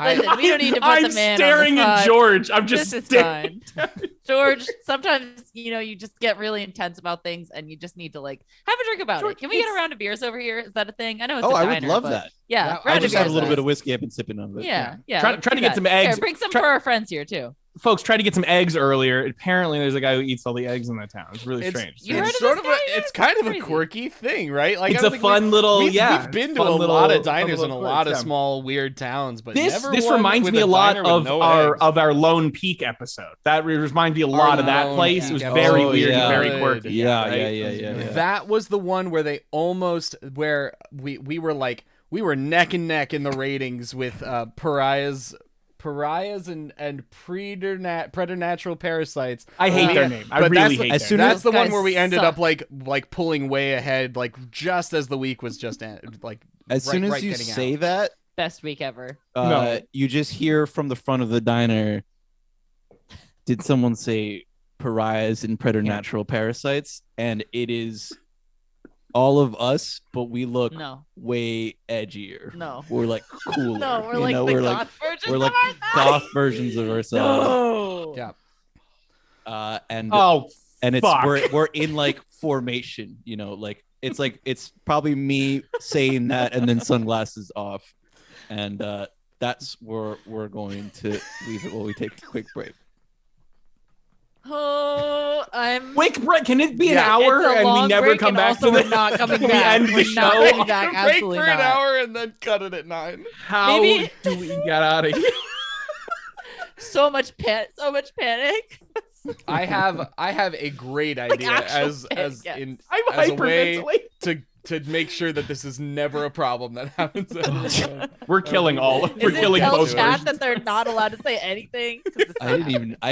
Speaker 3: Listen, we don't need to put
Speaker 4: I'm
Speaker 3: the man
Speaker 4: staring
Speaker 3: on the
Speaker 4: at
Speaker 3: spot.
Speaker 4: George. I'm just
Speaker 3: This is
Speaker 4: staring.
Speaker 3: fine. George, sometimes, you just get really intense about things and you just need to like have a drink about
Speaker 4: George,
Speaker 3: it. Can we get a round of beers over here? Is that a thing? I know it's
Speaker 2: Oh,
Speaker 3: a
Speaker 2: I
Speaker 3: diner,
Speaker 2: would love
Speaker 3: but
Speaker 2: that.
Speaker 3: Yeah.
Speaker 5: Yeah,
Speaker 3: round
Speaker 2: I
Speaker 3: of
Speaker 2: just have a
Speaker 3: beers
Speaker 2: little
Speaker 3: is
Speaker 2: bit of
Speaker 3: nice.
Speaker 2: whiskey I've been sipping on. But
Speaker 3: Yeah.
Speaker 4: Try
Speaker 3: let's
Speaker 4: to
Speaker 3: do
Speaker 4: get
Speaker 3: that.
Speaker 4: some eggs.
Speaker 3: Here, bring some
Speaker 4: Try-
Speaker 3: for our friends here too.
Speaker 4: Folks, try to get some eggs earlier. Apparently, there's a guy who eats all the eggs in the town. It's really strange.
Speaker 3: You heard
Speaker 5: It's
Speaker 3: of
Speaker 5: sort
Speaker 3: this
Speaker 5: of
Speaker 3: guy?
Speaker 5: it's
Speaker 3: That's
Speaker 5: kind of a
Speaker 3: crazy.
Speaker 5: quirky thing, right? Like
Speaker 4: It's
Speaker 5: I don't
Speaker 4: a
Speaker 5: think
Speaker 4: fun little,
Speaker 5: we've
Speaker 4: yeah.
Speaker 5: been
Speaker 4: it's
Speaker 5: to
Speaker 4: fun
Speaker 5: a
Speaker 4: little-
Speaker 5: lot of
Speaker 4: fun
Speaker 5: diners
Speaker 4: little
Speaker 5: and a
Speaker 4: quirk,
Speaker 5: lot of
Speaker 4: yeah.
Speaker 5: small weird towns, but
Speaker 4: This
Speaker 5: never
Speaker 4: this
Speaker 5: one
Speaker 4: reminds
Speaker 5: with
Speaker 4: me a lot
Speaker 5: diner with
Speaker 4: of
Speaker 5: no
Speaker 4: our
Speaker 5: eggs.
Speaker 4: of our Lone Peak episode. That reminds me a lot of that
Speaker 5: Lone
Speaker 4: place.
Speaker 5: Peak
Speaker 4: It was
Speaker 5: episode.
Speaker 4: very
Speaker 2: Oh,
Speaker 4: weird
Speaker 2: yeah.
Speaker 4: and very
Speaker 5: Good.
Speaker 4: quirky.
Speaker 2: Yeah,
Speaker 4: right?
Speaker 2: yeah.
Speaker 5: That was the one where they almost where we were like, we were neck and neck in the ratings with pariahs and preternatural parasites.
Speaker 4: I hate their name. I really hate
Speaker 2: as
Speaker 4: their
Speaker 2: soon
Speaker 4: name.
Speaker 5: That's the one
Speaker 3: guys
Speaker 5: where we ended
Speaker 3: suck.
Speaker 5: up like pulling way ahead, like just as the week was just like.
Speaker 2: As soon as you
Speaker 5: getting
Speaker 2: say
Speaker 5: out.
Speaker 2: that,
Speaker 3: Best week ever.
Speaker 4: No.
Speaker 2: you just hear from the front of the diner. Did someone say pariahs and preternatural parasites? And it is all of us, but we look
Speaker 3: No.
Speaker 2: way edgier.
Speaker 3: No.
Speaker 2: We're like cooler.
Speaker 3: No, we're
Speaker 2: you
Speaker 3: like
Speaker 2: know?
Speaker 3: the
Speaker 2: we're
Speaker 3: goth
Speaker 2: like
Speaker 3: versions
Speaker 2: we're like
Speaker 3: of ourselves.
Speaker 2: goth versions of ourselves.
Speaker 3: No.
Speaker 5: Yeah.
Speaker 2: And
Speaker 4: Oh,
Speaker 2: it's
Speaker 4: fuck.
Speaker 2: we're in like formation, like it's probably me saying that and then sunglasses off, and that's where we're going to leave it while we take a quick break.
Speaker 3: Oh, I'm.
Speaker 4: quick break. Can it be an
Speaker 5: Yeah,
Speaker 4: hour
Speaker 3: It's a
Speaker 4: and we
Speaker 3: long
Speaker 4: never
Speaker 3: break,
Speaker 4: come
Speaker 3: and
Speaker 4: back
Speaker 3: also
Speaker 4: to
Speaker 3: we're
Speaker 4: the
Speaker 3: not coming
Speaker 4: we
Speaker 3: back.
Speaker 4: end the
Speaker 3: We're not
Speaker 4: show?
Speaker 3: coming back.
Speaker 5: Break
Speaker 3: Absolutely
Speaker 5: for an
Speaker 3: not.
Speaker 5: hour and then cut it at 9.
Speaker 4: How
Speaker 3: Maybe-
Speaker 4: do we get out of here?
Speaker 3: So much panic.
Speaker 5: I have a great idea
Speaker 3: actual
Speaker 5: as
Speaker 3: panic, yes.
Speaker 4: I'm
Speaker 5: as a way
Speaker 4: hyperventilating.
Speaker 5: to make sure that this is never a problem that happens.
Speaker 4: We're killing all. We're
Speaker 3: Is it
Speaker 4: killing
Speaker 3: tell
Speaker 4: both
Speaker 3: chat
Speaker 4: versions.
Speaker 3: that they're not allowed to say anything? 'Cause it's
Speaker 2: I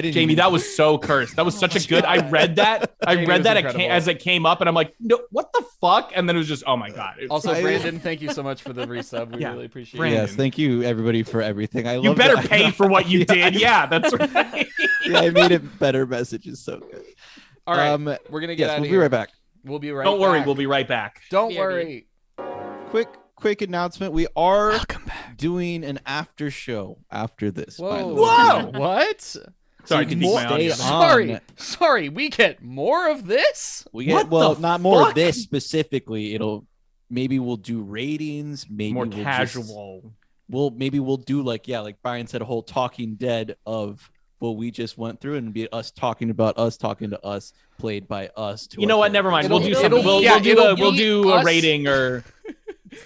Speaker 2: didn't
Speaker 4: Jamie,
Speaker 2: even,
Speaker 4: that was so cursed. That was
Speaker 3: Oh
Speaker 4: such
Speaker 3: my
Speaker 4: a good. I
Speaker 3: God.
Speaker 4: read that. I
Speaker 5: Jamie
Speaker 4: read
Speaker 5: was
Speaker 4: that
Speaker 5: incredible.
Speaker 4: as it came up, and I'm like, no, what the fuck? And then it was just, oh my god. It was-
Speaker 5: Also, Brandon, thank you so much for the resub. We
Speaker 4: Yeah.
Speaker 5: really appreciate
Speaker 4: Brandon.
Speaker 5: it.
Speaker 2: yes, thank you everybody for everything. I
Speaker 4: you
Speaker 2: love
Speaker 4: better
Speaker 2: that.
Speaker 4: pay for what you
Speaker 2: Yeah,
Speaker 4: did. Yeah, that's right.
Speaker 2: yeah, I made it better. Message is so good.
Speaker 5: All right,
Speaker 2: Um,
Speaker 5: we're gonna get
Speaker 2: yes,
Speaker 5: out
Speaker 2: we'll
Speaker 5: of
Speaker 2: be
Speaker 5: here.
Speaker 2: right back.
Speaker 5: We'll be right.
Speaker 4: Don't worry,
Speaker 5: back.
Speaker 4: we'll be right back.
Speaker 5: Don't
Speaker 3: BRB.
Speaker 5: worry.
Speaker 2: Quick announcement: we are
Speaker 5: Welcome back.
Speaker 2: doing an after show after this. by the
Speaker 5: Whoa!
Speaker 2: way.
Speaker 4: Whoa!
Speaker 5: What?
Speaker 4: Sorry,
Speaker 2: you
Speaker 4: to
Speaker 2: can
Speaker 4: keep my
Speaker 2: stay
Speaker 4: audio
Speaker 2: on.
Speaker 4: down.
Speaker 5: Sorry. We get more of this.
Speaker 2: We get
Speaker 4: What
Speaker 2: well,
Speaker 4: the
Speaker 2: not more
Speaker 4: fuck?
Speaker 2: of this specifically. Maybe we'll do ratings. Maybe
Speaker 4: More
Speaker 2: we'll
Speaker 4: casual.
Speaker 2: Maybe we'll do like Brian said, a whole Talking Dead of what we just went through, and be us talking about us talking to us, played by us. To
Speaker 4: You know
Speaker 2: our
Speaker 4: what? Never mind.
Speaker 2: characters.
Speaker 4: We'll do
Speaker 3: It'll
Speaker 4: something.
Speaker 3: be-
Speaker 4: We'll,
Speaker 5: yeah,
Speaker 4: we'll do
Speaker 5: it'll
Speaker 4: a we'll
Speaker 5: be
Speaker 4: do a
Speaker 5: us-
Speaker 4: rating or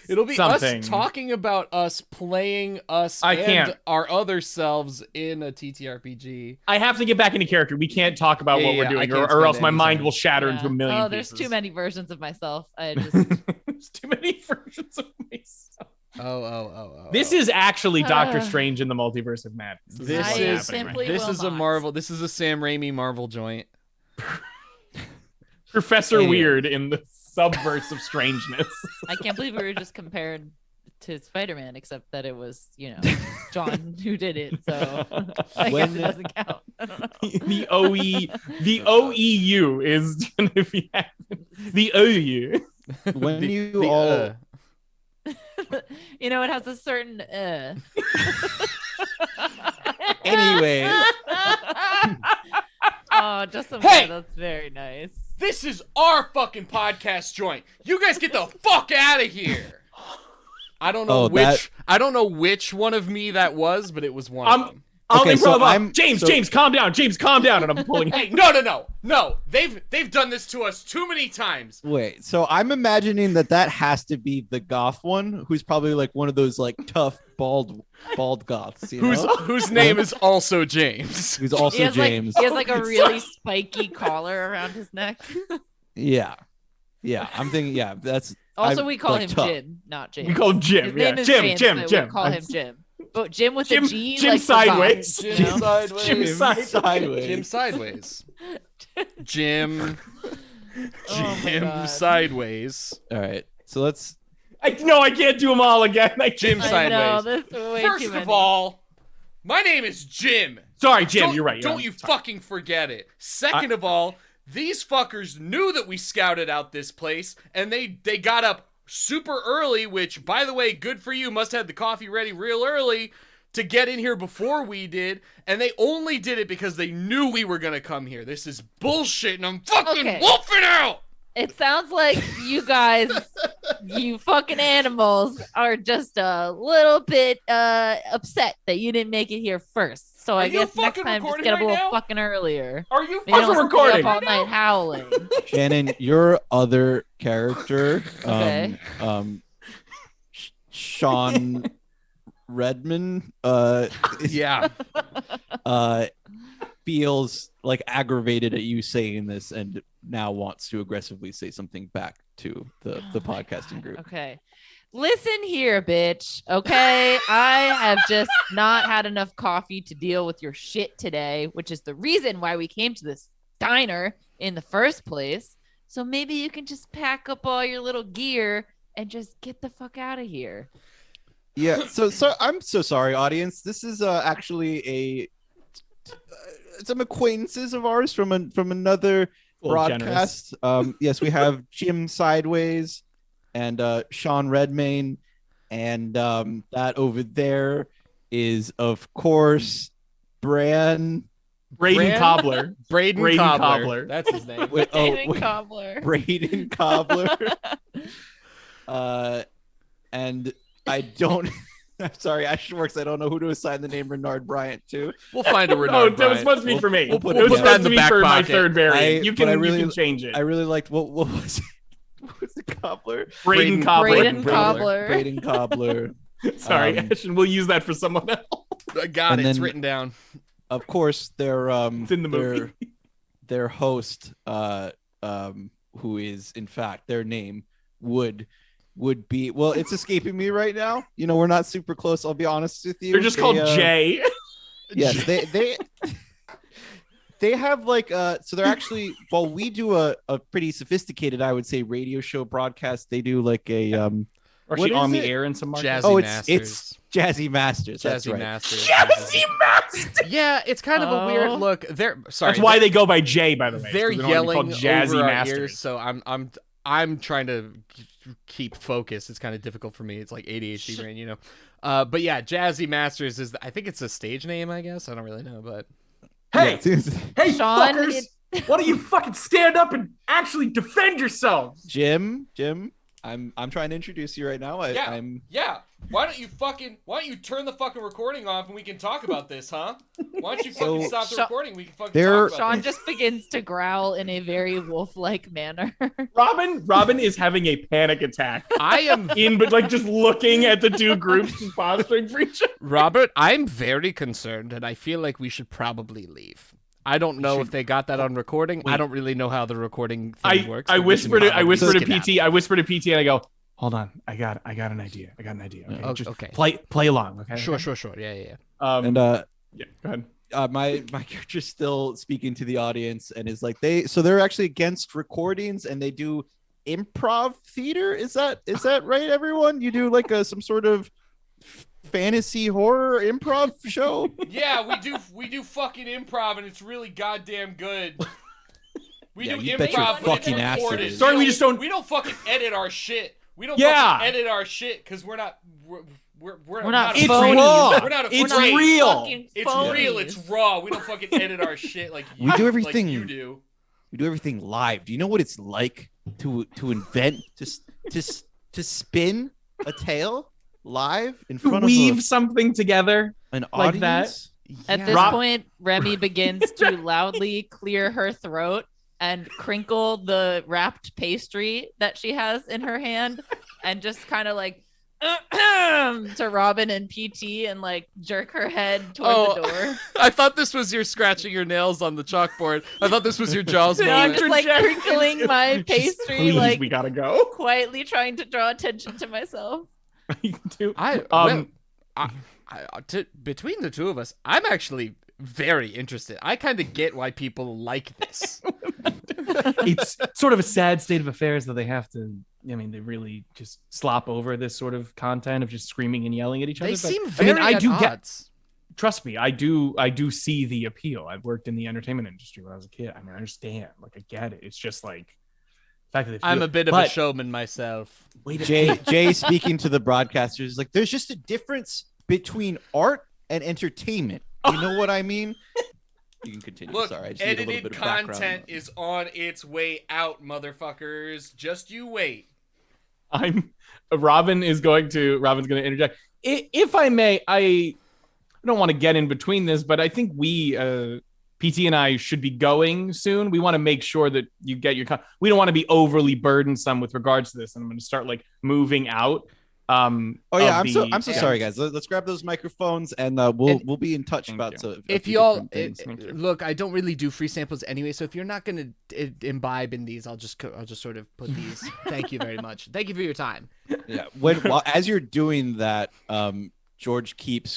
Speaker 5: It'll be
Speaker 4: something.
Speaker 5: us talking about us playing us
Speaker 4: I
Speaker 5: and
Speaker 4: can't.
Speaker 5: our other selves in a TTRPG.
Speaker 4: I have to get back into character. We can't talk about
Speaker 5: Yeah,
Speaker 4: what
Speaker 5: yeah,
Speaker 4: we're
Speaker 5: I
Speaker 4: doing,
Speaker 5: can't
Speaker 4: or else
Speaker 5: spend
Speaker 4: my
Speaker 5: any
Speaker 4: mind
Speaker 5: time.
Speaker 4: will shatter
Speaker 3: Yeah.
Speaker 4: into a million
Speaker 3: Oh, there's
Speaker 4: pieces.
Speaker 3: too many versions of myself. I just.
Speaker 4: There's too many versions of myself.
Speaker 5: Oh.
Speaker 4: This is actually Doctor
Speaker 3: Ah.
Speaker 4: Strange in the Multiverse of Madness.
Speaker 5: This
Speaker 3: I
Speaker 5: is
Speaker 4: happening
Speaker 3: simply
Speaker 5: this
Speaker 3: will
Speaker 5: is a
Speaker 3: not.
Speaker 5: Marvel. This is a Sam Raimi Marvel joint.
Speaker 4: Professor
Speaker 2: Anyway.
Speaker 4: Weird in the subverse of strangeness.
Speaker 3: I can't believe we were just compared to Spider-Man, except that it was, John who did it. So I
Speaker 2: When-
Speaker 3: guess it doesn't count. I don't know.
Speaker 4: the OEU is gonna be happening. The OEU.
Speaker 2: When you
Speaker 5: the,
Speaker 2: all
Speaker 3: It has a certain.
Speaker 2: Anyway.
Speaker 3: Oh, just some.
Speaker 5: Hey!
Speaker 3: That's very nice.
Speaker 5: This is our fucking podcast joint. You guys get the fuck out of here. I don't know
Speaker 2: Oh,
Speaker 5: I don't know which one of me that was, but it was one of them.
Speaker 4: I'll
Speaker 2: Okay,
Speaker 4: improv
Speaker 2: so
Speaker 4: up. James, calm down. James, calm down. And I'm pulling.
Speaker 5: Hey, no. They've done this to us too many times.
Speaker 2: Wait, so I'm imagining that has to be the goth one, who's probably like one of those like tough bald goths,
Speaker 5: Whose name is also James.
Speaker 2: who's also
Speaker 3: He has
Speaker 2: James.
Speaker 3: he has like a really spiky collar around his neck.
Speaker 2: Yeah, I'm thinking. Yeah, that's
Speaker 3: Also,
Speaker 2: I'm,
Speaker 3: we call
Speaker 2: like,
Speaker 3: him
Speaker 2: tough.
Speaker 3: Jim, not James.
Speaker 4: We call him Jim.
Speaker 3: His
Speaker 4: Yeah,
Speaker 3: name is
Speaker 4: Jim.
Speaker 3: James,
Speaker 4: Jim.
Speaker 3: but
Speaker 4: Jim.
Speaker 3: We call him Jim. But Jim with
Speaker 4: Jim-
Speaker 3: a G.
Speaker 4: Jim
Speaker 3: like for God,
Speaker 4: sideways.
Speaker 3: you
Speaker 5: Jim
Speaker 3: know?
Speaker 5: sideways.
Speaker 4: Jim sideways.
Speaker 5: Jim sideways. Jim.
Speaker 3: Oh my
Speaker 5: Jim
Speaker 3: God.
Speaker 5: sideways.
Speaker 2: All right, so let's.
Speaker 4: I can't do them all again.
Speaker 5: Jim
Speaker 3: I know,
Speaker 5: sideways.
Speaker 3: this is way
Speaker 5: First
Speaker 3: too
Speaker 5: of
Speaker 3: many.
Speaker 5: all, my name is Jim.
Speaker 4: Sorry, Jim.
Speaker 5: Don't-
Speaker 4: You're right.
Speaker 5: Don't you fucking forget it. Second of all, these fuckers knew that we scouted out this place, and they got up super early, which, by the way, good for you. Must have had the coffee ready real early to get in here before we did, and they only did it because they knew we were gonna come here. This is bullshit, and I'm fucking
Speaker 3: Okay.
Speaker 5: wolfing out!
Speaker 3: It sounds like you guys, you fucking animals, are just a little bit upset that you didn't make it here first. So I
Speaker 5: Are you
Speaker 3: guess next
Speaker 5: fucking
Speaker 3: time just
Speaker 5: recording
Speaker 3: get up
Speaker 5: right
Speaker 3: a little
Speaker 5: now?
Speaker 3: fucking earlier.
Speaker 5: Are you
Speaker 3: Maybe
Speaker 4: fucking
Speaker 3: don't stay
Speaker 4: recording
Speaker 3: up all
Speaker 4: right
Speaker 3: night howling.
Speaker 2: Shannon, your other character,
Speaker 3: Okay.
Speaker 2: Sean Redman,
Speaker 5: Yeah.
Speaker 2: feels like aggravated at you saying this, and now wants to aggressively say something back to the
Speaker 3: Oh my
Speaker 2: podcasting
Speaker 3: God.
Speaker 2: group.
Speaker 3: Okay. Listen here, bitch. Okay. I have just not had enough coffee to deal with your shit today, which is the reason why we came to this diner in the first place. So maybe you can just pack up all your little gear and just get the fuck out of here.
Speaker 2: Yeah. So I'm so sorry, audience. This is actually some acquaintances of ours from another broadcast. Yes, we have Jim Sideways and Sean Redmayne, and that over there is, of course,
Speaker 4: Braden Cobbler.
Speaker 5: Braden Cobbler. That's his name.
Speaker 3: Cobbler.
Speaker 2: Braden Cobbler. And I don't. I'm sorry, Ash Works. I don't know who to assign the name Renard Bryant to.
Speaker 5: We'll find a Renard.
Speaker 4: Oh, that
Speaker 5: Bryant.
Speaker 4: was supposed to be for me.
Speaker 5: We'll put
Speaker 4: it was
Speaker 5: that in
Speaker 4: supposed
Speaker 5: the
Speaker 4: to be
Speaker 5: back
Speaker 4: for my
Speaker 5: pocket.
Speaker 4: third variant. You can change it.
Speaker 2: I really liked what was it? What was the cobbler?
Speaker 4: Braden Cobbler.
Speaker 2: Braden Cobbler.
Speaker 4: Sorry, Ash, and we'll use that for someone else.
Speaker 5: I got it. It's written down.
Speaker 2: Of course,
Speaker 4: it's in the movie.
Speaker 2: Their host, who is in fact their name would be, well, it's escaping me right now. You know, we're not super close. I'll be honest with you.
Speaker 4: They're just called Jay.
Speaker 2: Yes, they have like so they're actually, well, we do a pretty sophisticated, I would say, radio show broadcast. They do like a
Speaker 4: Or
Speaker 2: what
Speaker 4: she on
Speaker 2: is
Speaker 4: the
Speaker 2: it?
Speaker 4: air in some markets.
Speaker 5: Jazzy
Speaker 2: it's
Speaker 5: Masters.
Speaker 2: Jazzy Masters. That's
Speaker 5: Jazzy
Speaker 2: right.
Speaker 5: Masters.
Speaker 4: Jazzy Masters.
Speaker 5: Yeah, it's kind of a weird look. They're sorry.
Speaker 4: That's why they go by Jay, by the way.
Speaker 5: They're
Speaker 4: They don't wanna be
Speaker 5: yelling
Speaker 4: called Jazzy
Speaker 5: over our
Speaker 4: Masters.
Speaker 5: ears, so I'm trying to keep focus. It's kind of difficult for me. It's like ADHD brain, you know. But yeah, Jazzy Masters is, I think it's a stage name, I guess. I don't really know, but
Speaker 4: Hey, hey,
Speaker 3: Sean,
Speaker 4: fuckers! Why don't you fucking stand up and actually defend yourselves?
Speaker 2: Jim, I'm trying to introduce you right now.
Speaker 5: Yeah. Why don't you turn the fucking recording off and we can talk about this, huh? Why don't you fucking stop the recording? We can fucking talk about
Speaker 3: Sean
Speaker 5: this.
Speaker 3: just begins to growl in a very wolf-like manner.
Speaker 4: Robin is having a panic attack.
Speaker 5: I am
Speaker 4: but like just looking at the two groups and posturing for each other.
Speaker 5: Robert, I'm very concerned and I feel like we should probably leave. I don't know if they got that on recording. I don't really know how the recording thing works.
Speaker 4: I whisper to
Speaker 5: PT.
Speaker 4: I whisper to PT and I go, "Hold on, I got an idea. Okay, just
Speaker 5: okay.
Speaker 4: Play along, okay?"
Speaker 5: Sure. Yeah.
Speaker 4: Yeah, go ahead.
Speaker 2: My character's still speaking to the audience and is like, they're actually against recordings and they do improv theater. Is that right, everyone? You do like some sort of fantasy horror improv show?
Speaker 5: Yeah, we do fucking improv and it's really goddamn good. We do
Speaker 2: you bet your
Speaker 5: improv, but it's
Speaker 2: fucking ass it
Speaker 5: recorded.
Speaker 2: is.
Speaker 4: Sorry, we just don't.
Speaker 5: We don't fucking edit our shit. We don't
Speaker 4: Yeah.
Speaker 5: fucking edit our shit because we're not
Speaker 3: It's
Speaker 5: afraid.
Speaker 4: raw.
Speaker 5: We're not
Speaker 4: It's
Speaker 5: afraid.
Speaker 4: real.
Speaker 5: It's real. It's raw. We don't fucking edit our shit like you.
Speaker 2: We do everything.
Speaker 5: Like you do.
Speaker 2: We do everything live. Do you know what it's like to invent, to spin a tale live in front
Speaker 4: Weave something together
Speaker 2: of an
Speaker 4: like
Speaker 2: audience?
Speaker 3: At this point, Remy begins to loudly clear her throat and crinkle the wrapped pastry that she has in her hand and just kind of like to Robin and PT and like jerk her head toward the door.
Speaker 5: I thought this was your scratching your nails on the chalkboard. I thought this was your Jaws
Speaker 3: I'm
Speaker 5: moment.
Speaker 3: just like crinkling my pastry,
Speaker 4: Please,
Speaker 3: like
Speaker 4: we gotta go.
Speaker 3: quietly trying to draw attention to myself.
Speaker 5: Between the two of us, I'm actually very interested. I kind of get why people like this.
Speaker 4: It's sort of a sad state of affairs that they have to. I mean, they really just slop over this sort of content of just screaming and yelling at each other.
Speaker 5: They seem
Speaker 4: I
Speaker 5: very
Speaker 4: mean, I do
Speaker 5: at
Speaker 4: get.
Speaker 5: odds.
Speaker 4: Trust me, I do see the appeal. I've worked in the entertainment industry when I was a kid. I mean, I understand. Like, I get it. It's just like the fact that they feel,
Speaker 5: I'm a bit of a showman myself.
Speaker 2: Jay speaking to the broadcasters is like, there's just a difference between art and entertainment. You know what I mean? You can continue.
Speaker 5: Look,
Speaker 2: Sorry, I just need a little
Speaker 5: edited
Speaker 2: bit of
Speaker 5: content
Speaker 2: background.
Speaker 5: is on its way out, motherfuckers. Just you wait.
Speaker 4: Robin's going to interject. If I may, I don't want to get in between this, but I think we, PT and I, should be going soon. We want to make sure that you get your. We don't want to be overly burdensome with regards to this, and I'm going to start like moving out.
Speaker 2: Oh yeah,
Speaker 4: of
Speaker 2: I'm so sorry, guys. Let's grab those microphones and we'll be in touch about
Speaker 5: if
Speaker 2: few
Speaker 5: y'all
Speaker 2: different things.
Speaker 5: look, I don't really do free samples anyway, so if you're not gonna imbibe in these, I'll just sort of put these. Thank you very much. Thank you for your time.
Speaker 2: Yeah. As you're doing that, George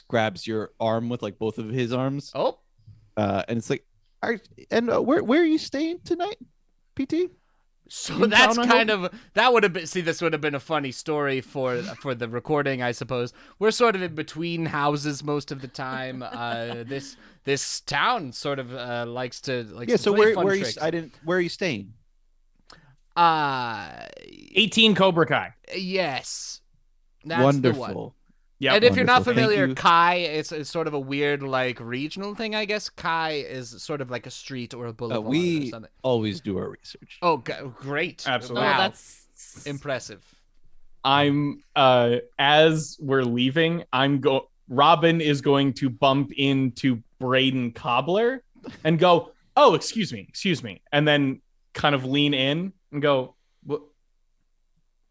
Speaker 2: grabs your arm with like both of his arms.
Speaker 5: Oh,
Speaker 2: and it's like, where are you staying tonight, PT?
Speaker 5: so that's kind of that would have been. See, this would have been a funny story for the recording, I suppose. We're sort of in between houses most of the time. This town sort of likes to
Speaker 2: So
Speaker 5: play
Speaker 2: where
Speaker 5: fun
Speaker 2: are you?
Speaker 5: tricks.
Speaker 2: Where are you staying?
Speaker 4: 18 Cobra Kai.
Speaker 5: Yes, that's
Speaker 2: Wonderful.
Speaker 5: the one.
Speaker 4: Yeah.
Speaker 5: And if you're not
Speaker 2: Wonderful. Thank
Speaker 5: familiar,
Speaker 2: you.
Speaker 5: Kai it's sort of a weird like regional thing, I guess. Kai is sort of like a street or a boulevard or
Speaker 2: We
Speaker 5: something.
Speaker 2: always do our research.
Speaker 5: Oh, great!
Speaker 4: Absolutely.
Speaker 3: Oh,
Speaker 5: Wow,
Speaker 3: that's
Speaker 5: impressive.
Speaker 4: I'm as we're leaving, Robin is going to bump into Braden Cobbler and go, "Oh, excuse me," and then kind of lean in and go, "What?"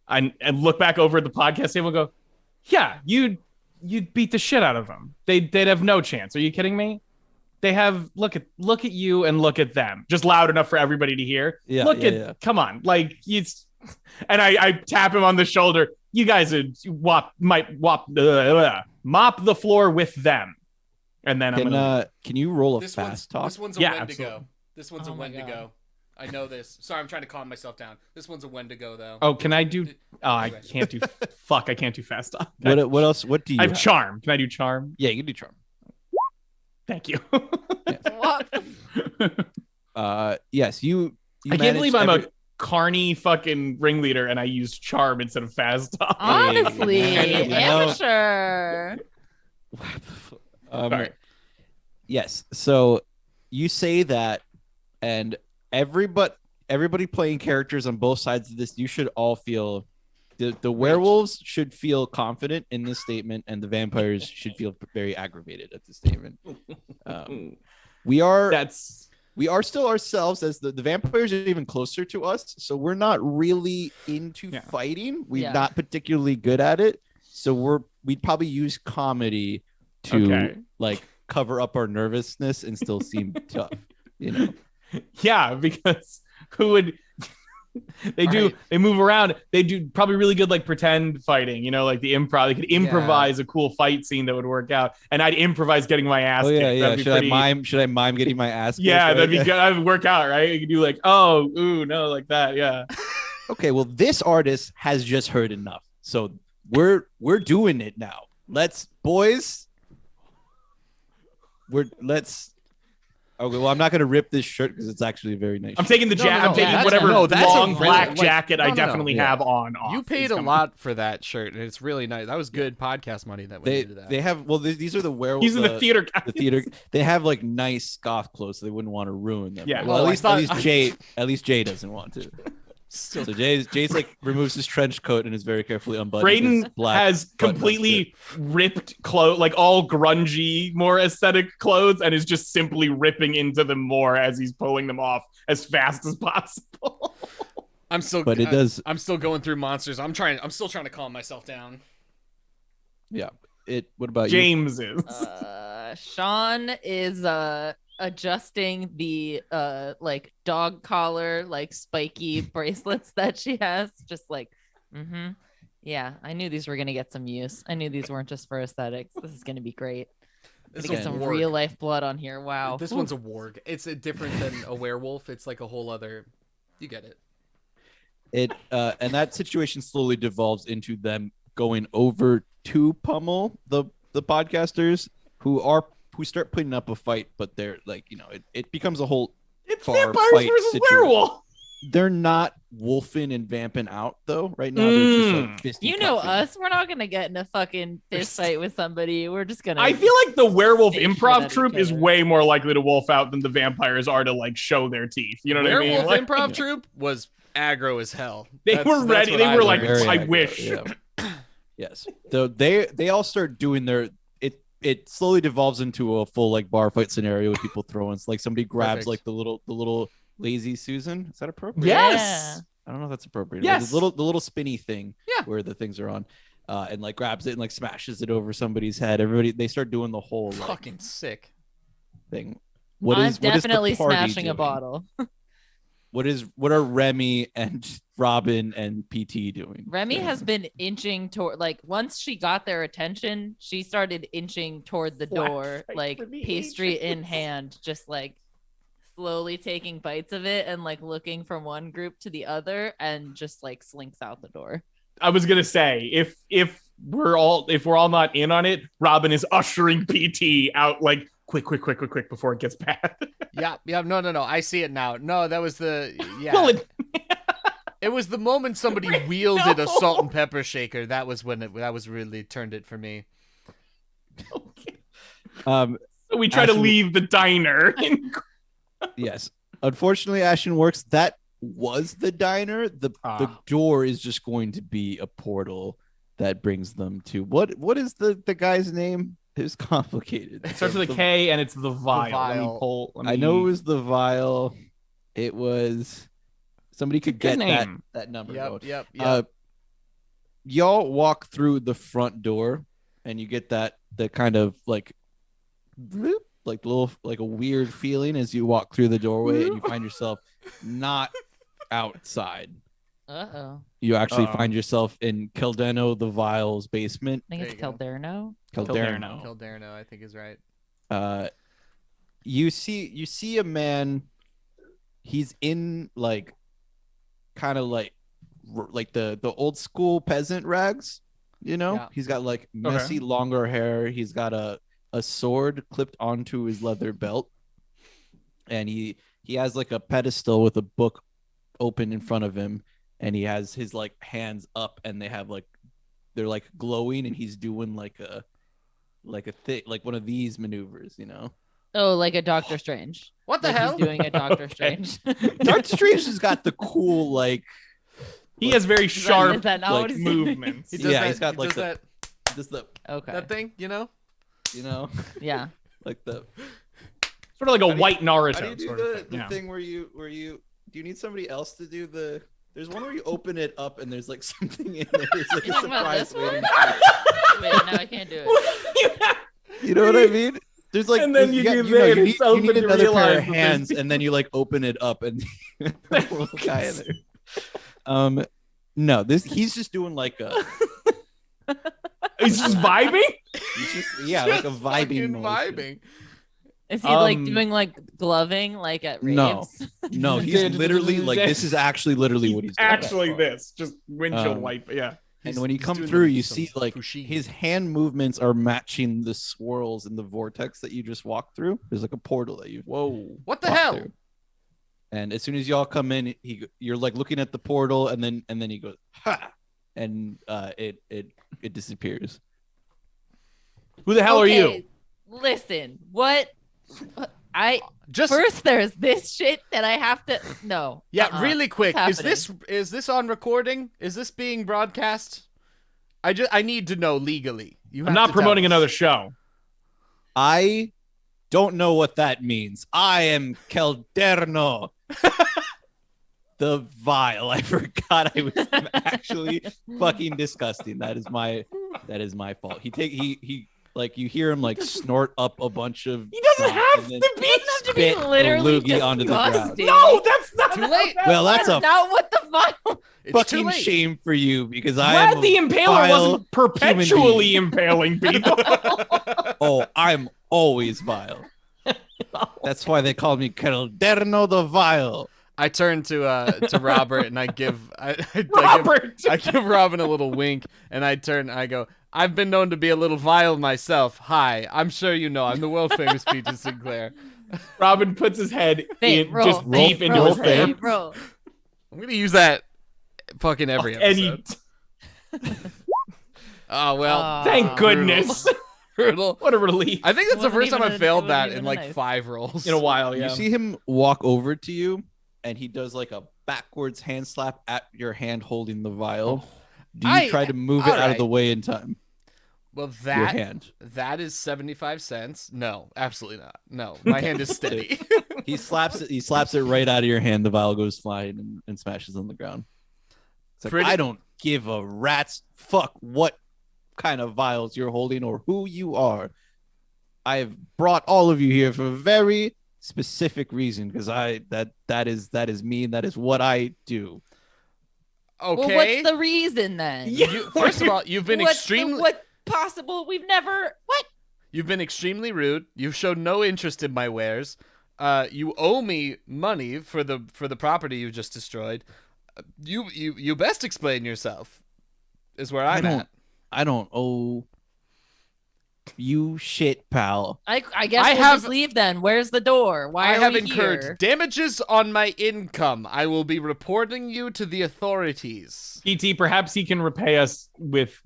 Speaker 4: And look back over at the podcast table and go, "Yeah, you'd beat the shit out of them. They'd have no chance. Are you kidding me? They have look at you and look at them. Just loud enough for everybody to hear.
Speaker 2: Yeah.
Speaker 4: Come on, like it's." And I tap him on the shoulder. You guys mop the floor with them. And then I'm gonna
Speaker 2: Can you roll a
Speaker 5: This
Speaker 2: fast talk?
Speaker 5: This one's a
Speaker 4: Yeah,
Speaker 5: Wendigo.
Speaker 4: absolutely.
Speaker 5: This one's
Speaker 3: Oh
Speaker 5: a
Speaker 3: my
Speaker 5: Wendigo.
Speaker 3: God.
Speaker 5: I know this. Sorry, I'm trying to calm myself down. This one's a Wendigo, though.
Speaker 4: Oh, can I do? Oh, I can't do. Fuck, I can't do fast talk.
Speaker 2: What else? What do you?
Speaker 4: I have charm. Can I do charm?
Speaker 2: Yeah, you can do charm.
Speaker 4: Thank you.
Speaker 3: what?
Speaker 2: Yes, you.
Speaker 4: I can't believe I'm a carny fucking ringleader and I use charm instead of fast talk.
Speaker 3: Honestly,
Speaker 2: You know-
Speaker 3: amateur.
Speaker 4: Sorry.
Speaker 2: Yes. So you say that, and everybody playing characters on both sides of this, you should all feel the werewolves should feel confident in this statement, and the vampires should feel very aggravated at this statement. We are still ourselves, as the vampires are even closer to us, so we're not really into fighting. We're
Speaker 3: Yeah.
Speaker 2: not particularly good at it, so we'd probably use comedy to like cover up our nervousness and still seem tough, you know.
Speaker 4: Yeah, because who would they move around, they do probably really good like pretend fighting, you know, like the improv. They could improvise a cool fight scene that would work out, and I'd improvise getting my ass kicked. That'd be
Speaker 2: Should I mime getting my ass kicked?
Speaker 4: Yeah,
Speaker 2: right?
Speaker 4: that'd be good. That would work out, right? You could do like, oh, ooh, no, like that. Yeah.
Speaker 2: Okay, well, this artist has just heard enough, so we're doing it now. Boys. Okay, well, I'm not gonna rip this shirt because it's actually a very nice.
Speaker 4: I'm taking the jacket. I'm taking
Speaker 5: that's
Speaker 4: whatever
Speaker 5: that's a
Speaker 4: long
Speaker 5: really-
Speaker 4: black
Speaker 5: like,
Speaker 4: jacket I
Speaker 5: no.
Speaker 4: definitely have on. Off.
Speaker 5: You paid
Speaker 4: It's
Speaker 5: a
Speaker 4: coming.
Speaker 5: lot for that shirt, and it's really nice. That was good podcast money that went into that.
Speaker 2: They have these are the werewolves.
Speaker 4: These are the theater guys.
Speaker 2: The theater. They have like nice goth clothes, so they wouldn't want to ruin them.
Speaker 4: Yeah.
Speaker 2: Well,
Speaker 5: Oh,
Speaker 2: at least Jay doesn't want to. So Jay's like removes his trench coat and is very carefully unbuttoned.
Speaker 4: Braden
Speaker 2: his black
Speaker 4: has
Speaker 2: button-up
Speaker 4: completely ripped clothes, like all grungy, more aesthetic clothes, and is just simply ripping into them more as he's pulling them off as fast as possible.
Speaker 5: I'm still,
Speaker 2: But it does.
Speaker 5: I'm still going through monsters. I'm still trying to calm myself down.
Speaker 2: Yeah. What about
Speaker 4: James is.
Speaker 3: Sean is adjusting the like dog collar, like spiky bracelets that she has. Just like, yeah, I knew these were gonna get some use. I knew these weren't just for aesthetics. This is gonna be great.
Speaker 5: This
Speaker 3: Get
Speaker 5: is a
Speaker 3: some
Speaker 5: warg.
Speaker 3: real life blood on here. Wow.
Speaker 5: This one's a warg. It's different than a werewolf. It's like a whole other. You get it.
Speaker 2: And that situation slowly devolves into them going over to pummel the podcasters who start putting up a fight, but they're like, you know, it becomes a whole
Speaker 4: It's
Speaker 2: bar
Speaker 4: vampires
Speaker 2: fight
Speaker 4: versus
Speaker 2: situation.
Speaker 4: werewolf.
Speaker 2: They're not wolfing and vamping out though. Right now, they're just like fisty
Speaker 3: You know
Speaker 2: cuffing.
Speaker 3: us. We're not gonna get in a fucking fist fight with somebody. We're just gonna.
Speaker 4: I feel like the werewolf
Speaker 3: Say shit
Speaker 4: improv
Speaker 3: at
Speaker 4: troupe
Speaker 3: each
Speaker 4: is
Speaker 3: other.
Speaker 4: way more likely to wolf out than the vampires are to like show their teeth. You know what I mean?
Speaker 5: Werewolf
Speaker 4: Like,
Speaker 5: improv troupe was aggro as hell.
Speaker 4: they
Speaker 5: That's-
Speaker 4: were
Speaker 5: that's
Speaker 4: ready.
Speaker 5: what
Speaker 4: They
Speaker 5: I
Speaker 4: were
Speaker 5: learned.
Speaker 4: like,
Speaker 2: Very
Speaker 4: I
Speaker 2: aggro,
Speaker 4: wish.
Speaker 2: yeah. Yes. So they all start doing their it slowly devolves into a full like bar fight scenario with people throwing like somebody grabs
Speaker 5: Perfect.
Speaker 2: like the little lazy Susan. Is that appropriate?
Speaker 4: Yes.
Speaker 2: I don't know if that's appropriate.
Speaker 4: Yes.
Speaker 2: The little spinny thing
Speaker 5: Yeah.
Speaker 2: where the things are on. and like grabs it and like smashes it over somebody's head. They start doing the whole like,
Speaker 5: Fucking sick.
Speaker 2: thing.
Speaker 3: I'm definitely
Speaker 2: what is the party
Speaker 3: smashing a
Speaker 2: doing?
Speaker 3: bottle.
Speaker 2: What are Remy and Robin and PT doing?
Speaker 3: Remy has been inching toward, like, once she got their attention, she started inching toward the door, like pastry in hand, just like slowly taking bites of it and like looking from one group to the other, and just like slinks out the door.
Speaker 4: I was gonna say if we're all not in on it, Robin is ushering PT out like quick before it gets bad.
Speaker 5: Yeah. No. I see it now. No, that was the
Speaker 4: Well,
Speaker 5: It was the moment somebody wielded a salt and pepper shaker. That was when that was really turned it for me.
Speaker 4: okay.
Speaker 2: Um,
Speaker 4: So we try to leave the diner.
Speaker 2: yes. Unfortunately, Ashton works. That was the diner. The door is just going to be a portal that brings them to what is the guy's name? It's complicated.
Speaker 4: It starts with a K and it's the vial.
Speaker 2: I know it was the vial. It was somebody could
Speaker 4: Good
Speaker 2: get
Speaker 4: name.
Speaker 2: that number.
Speaker 5: Yep.
Speaker 2: Y'all walk through the front door and you get the kind of like bloop, like little like a weird feeling as you walk through the doorway and you find yourself not outside. You actually find yourself in Caldeno the Vial's basement.
Speaker 3: I think it's Calderno.
Speaker 5: Calderno, I think is right.
Speaker 2: You see a man. He's in like kind of like the old school peasant rags, you know.
Speaker 5: Yeah.
Speaker 2: He's got like messy longer hair. He's got a sword clipped onto his leather belt, and he has like a pedestal with a book open in front of him, and he has his like hands up and they're like glowing, and he's doing like a thing, like one of these maneuvers, you know.
Speaker 3: Oh, like a Doctor Strange.
Speaker 5: What the
Speaker 3: Like
Speaker 5: hell?
Speaker 3: He's doing a Doctor Strange.
Speaker 2: Doctor Strange has got the cool like
Speaker 4: He has very sharp
Speaker 3: Is that not
Speaker 2: like,
Speaker 3: what he's
Speaker 4: movements.
Speaker 5: He does
Speaker 2: Yeah,
Speaker 5: that,
Speaker 2: he's got
Speaker 5: he
Speaker 2: like
Speaker 5: does that,
Speaker 2: just the
Speaker 3: Okay.
Speaker 5: that thing, you know?
Speaker 3: Yeah.
Speaker 2: like the
Speaker 4: Sort of like a white Naruto.
Speaker 2: how do you do
Speaker 4: sort
Speaker 2: the,
Speaker 4: of thing.
Speaker 2: the
Speaker 4: Yeah.
Speaker 2: thing where you do you need somebody else to do the there's one where you open it up and there's like something in there. There's like
Speaker 3: You
Speaker 2: a
Speaker 3: talking about
Speaker 2: surprise
Speaker 3: this one?
Speaker 2: waiting.
Speaker 3: Wait, no, I can't do it.
Speaker 2: You know what I mean? There's like
Speaker 4: And then
Speaker 2: there's-
Speaker 4: you do
Speaker 2: know,
Speaker 4: this,
Speaker 2: you
Speaker 4: it's
Speaker 2: need, you need
Speaker 4: open to
Speaker 2: another pair
Speaker 4: realize
Speaker 2: of
Speaker 4: that there's
Speaker 2: hands and then you like open it up and there's a little guy in there. No, he's just doing like a
Speaker 4: He's just vibing.
Speaker 2: he's just like a vibing
Speaker 5: Fucking
Speaker 2: motion.
Speaker 5: vibing.
Speaker 3: Is he like doing like gloving like at raves?
Speaker 2: No. No, he's literally like this is actually literally what he's doing.
Speaker 4: Actually, this just windshield wipe. Yeah.
Speaker 2: And when you
Speaker 5: He's
Speaker 2: come
Speaker 5: doing
Speaker 2: through,
Speaker 5: some-
Speaker 2: you
Speaker 5: some
Speaker 2: see like
Speaker 5: fushigi.
Speaker 2: his hand movements are matching the swirls in the vortex that you just walked through. There's like a portal that you
Speaker 5: What the
Speaker 2: walked
Speaker 5: hell?
Speaker 2: through. And as soon as y'all come in, you're like looking at the portal, and then he goes ha, and it disappears.
Speaker 4: Who the hell are you?
Speaker 3: Okay, Listen, what?
Speaker 5: Just
Speaker 3: First, there's this shit that I have to. No.
Speaker 5: yeah, really quick.
Speaker 3: What's
Speaker 5: Is this on recording? Is this being broadcast? I need to know legally. You
Speaker 4: I'm
Speaker 5: have
Speaker 4: not
Speaker 5: to
Speaker 4: promoting
Speaker 5: tell us.
Speaker 4: another show.
Speaker 2: I don't know what that means. I am Calderno. The Vile. I forgot I was actually fucking disgusting. That is my fault. He like you hear him like snort up a bunch of
Speaker 4: He doesn't
Speaker 2: snot
Speaker 4: have
Speaker 2: and then
Speaker 4: to be.
Speaker 3: be
Speaker 2: spit a
Speaker 3: literally
Speaker 2: loogie onto the ground.
Speaker 3: disgusting.
Speaker 4: No, that's not.
Speaker 5: Too late.
Speaker 2: Well, that's a
Speaker 3: not what the final.
Speaker 5: It's too
Speaker 2: fucking
Speaker 5: late.
Speaker 2: shame for you because I
Speaker 4: Glad
Speaker 2: am
Speaker 4: the
Speaker 2: a
Speaker 4: Impaler
Speaker 2: vile
Speaker 4: wasn't perpetually
Speaker 2: human
Speaker 4: impaling people.
Speaker 2: Oh, I'm always vile. That's why they call me Calderno the Vile.
Speaker 5: I turn to Robert and I give
Speaker 4: Robert.
Speaker 5: I give Robin a little wink and I go, I've been known to be a little vile myself. Hi, I'm sure you know I'm the world famous Peter Sinclair.
Speaker 4: Robin puts his head
Speaker 3: Fame,
Speaker 4: in,
Speaker 3: roll,
Speaker 4: just
Speaker 3: fame,
Speaker 4: deep into
Speaker 3: roll,
Speaker 4: his
Speaker 3: fame,
Speaker 4: fame.
Speaker 3: roll.
Speaker 5: I'm gonna use that fucking every
Speaker 4: And he,
Speaker 5: episode. Oh well,
Speaker 4: thank goodness.
Speaker 5: brutal.
Speaker 4: What a relief.
Speaker 5: I think that's the
Speaker 3: Wasn't
Speaker 5: first time
Speaker 3: even
Speaker 5: I
Speaker 3: a-
Speaker 5: failed
Speaker 3: it
Speaker 5: that
Speaker 3: wasn't
Speaker 5: in
Speaker 3: even a
Speaker 5: like
Speaker 3: nice.
Speaker 5: 5 rolls.
Speaker 4: In a while, yeah.
Speaker 2: You see him walk over to you, and he does like a backwards hand slap at your hand holding the vial. Do you try to move it out of the way in time?
Speaker 5: Well,
Speaker 2: Your hand.
Speaker 5: that is 75 cents. No, absolutely not. No, my hand is steady.
Speaker 2: He slaps it. He slaps it right out of your hand. The vial goes flying and smashes on the ground. It's like,
Speaker 5: Pretty-
Speaker 2: I don't give a rat's fuck what kind of vials you're holding or who you are. I have brought all of you here for a very specific reason because that is me and that is what I do.
Speaker 3: Well,
Speaker 5: Okay.
Speaker 3: what's the reason then?
Speaker 5: First of all, you've been
Speaker 3: what possible? We've never what?
Speaker 5: You've been extremely rude. You've shown no interest in my wares. You owe me money for the property you just destroyed. You best explain yourself. Is where I'm at.
Speaker 2: I don't owe you shit, pal.
Speaker 3: I guess we'll just leave then. Where's the door? Why
Speaker 5: I
Speaker 3: are
Speaker 5: have
Speaker 3: we
Speaker 5: incurred
Speaker 3: here?
Speaker 5: damages on my income. I will be reporting you to the authorities.
Speaker 4: PT, perhaps he can repay us with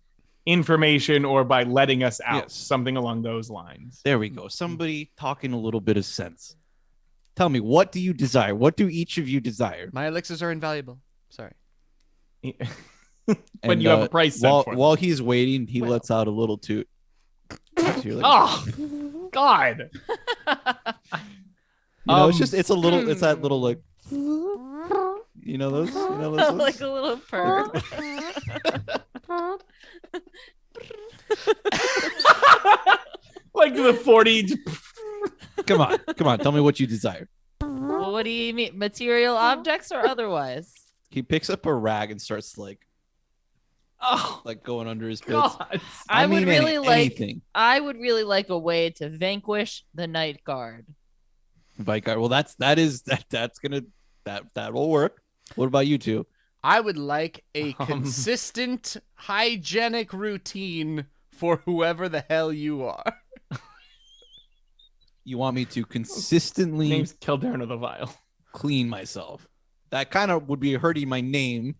Speaker 4: information or by letting us out.
Speaker 2: Yes.
Speaker 4: Something along those lines.
Speaker 2: There we go. Somebody talking a little bit of sense. Tell me, what do you desire? What do each of you desire?
Speaker 5: My elixirs are invaluable. Sorry.
Speaker 4: But
Speaker 2: And,
Speaker 4: you have a price set for them.
Speaker 2: while he's waiting, he
Speaker 3: Well.
Speaker 2: lets out a little toot. So you're like,
Speaker 4: Oh, God.
Speaker 2: it's a little, it's that little like, you know those
Speaker 3: Like a little purr.
Speaker 4: Like the 40.
Speaker 2: Come on, tell me what you desire.
Speaker 3: Well, what do you mean? Material objects or otherwise?
Speaker 2: He picks up a rag and starts like
Speaker 4: Oh,
Speaker 2: going under his bits.
Speaker 4: God.
Speaker 3: I would
Speaker 2: mean
Speaker 3: really like.
Speaker 2: anything.
Speaker 3: I would really like a way to vanquish the night guard.
Speaker 2: Vicar. Well, that's gonna that will work. What about you two?
Speaker 5: I would like a consistent, hygienic routine for whoever the hell you are.
Speaker 2: You want me to consistently
Speaker 4: Name's Kildarn the Vile.
Speaker 2: clean myself? That kind of would be hurting my name.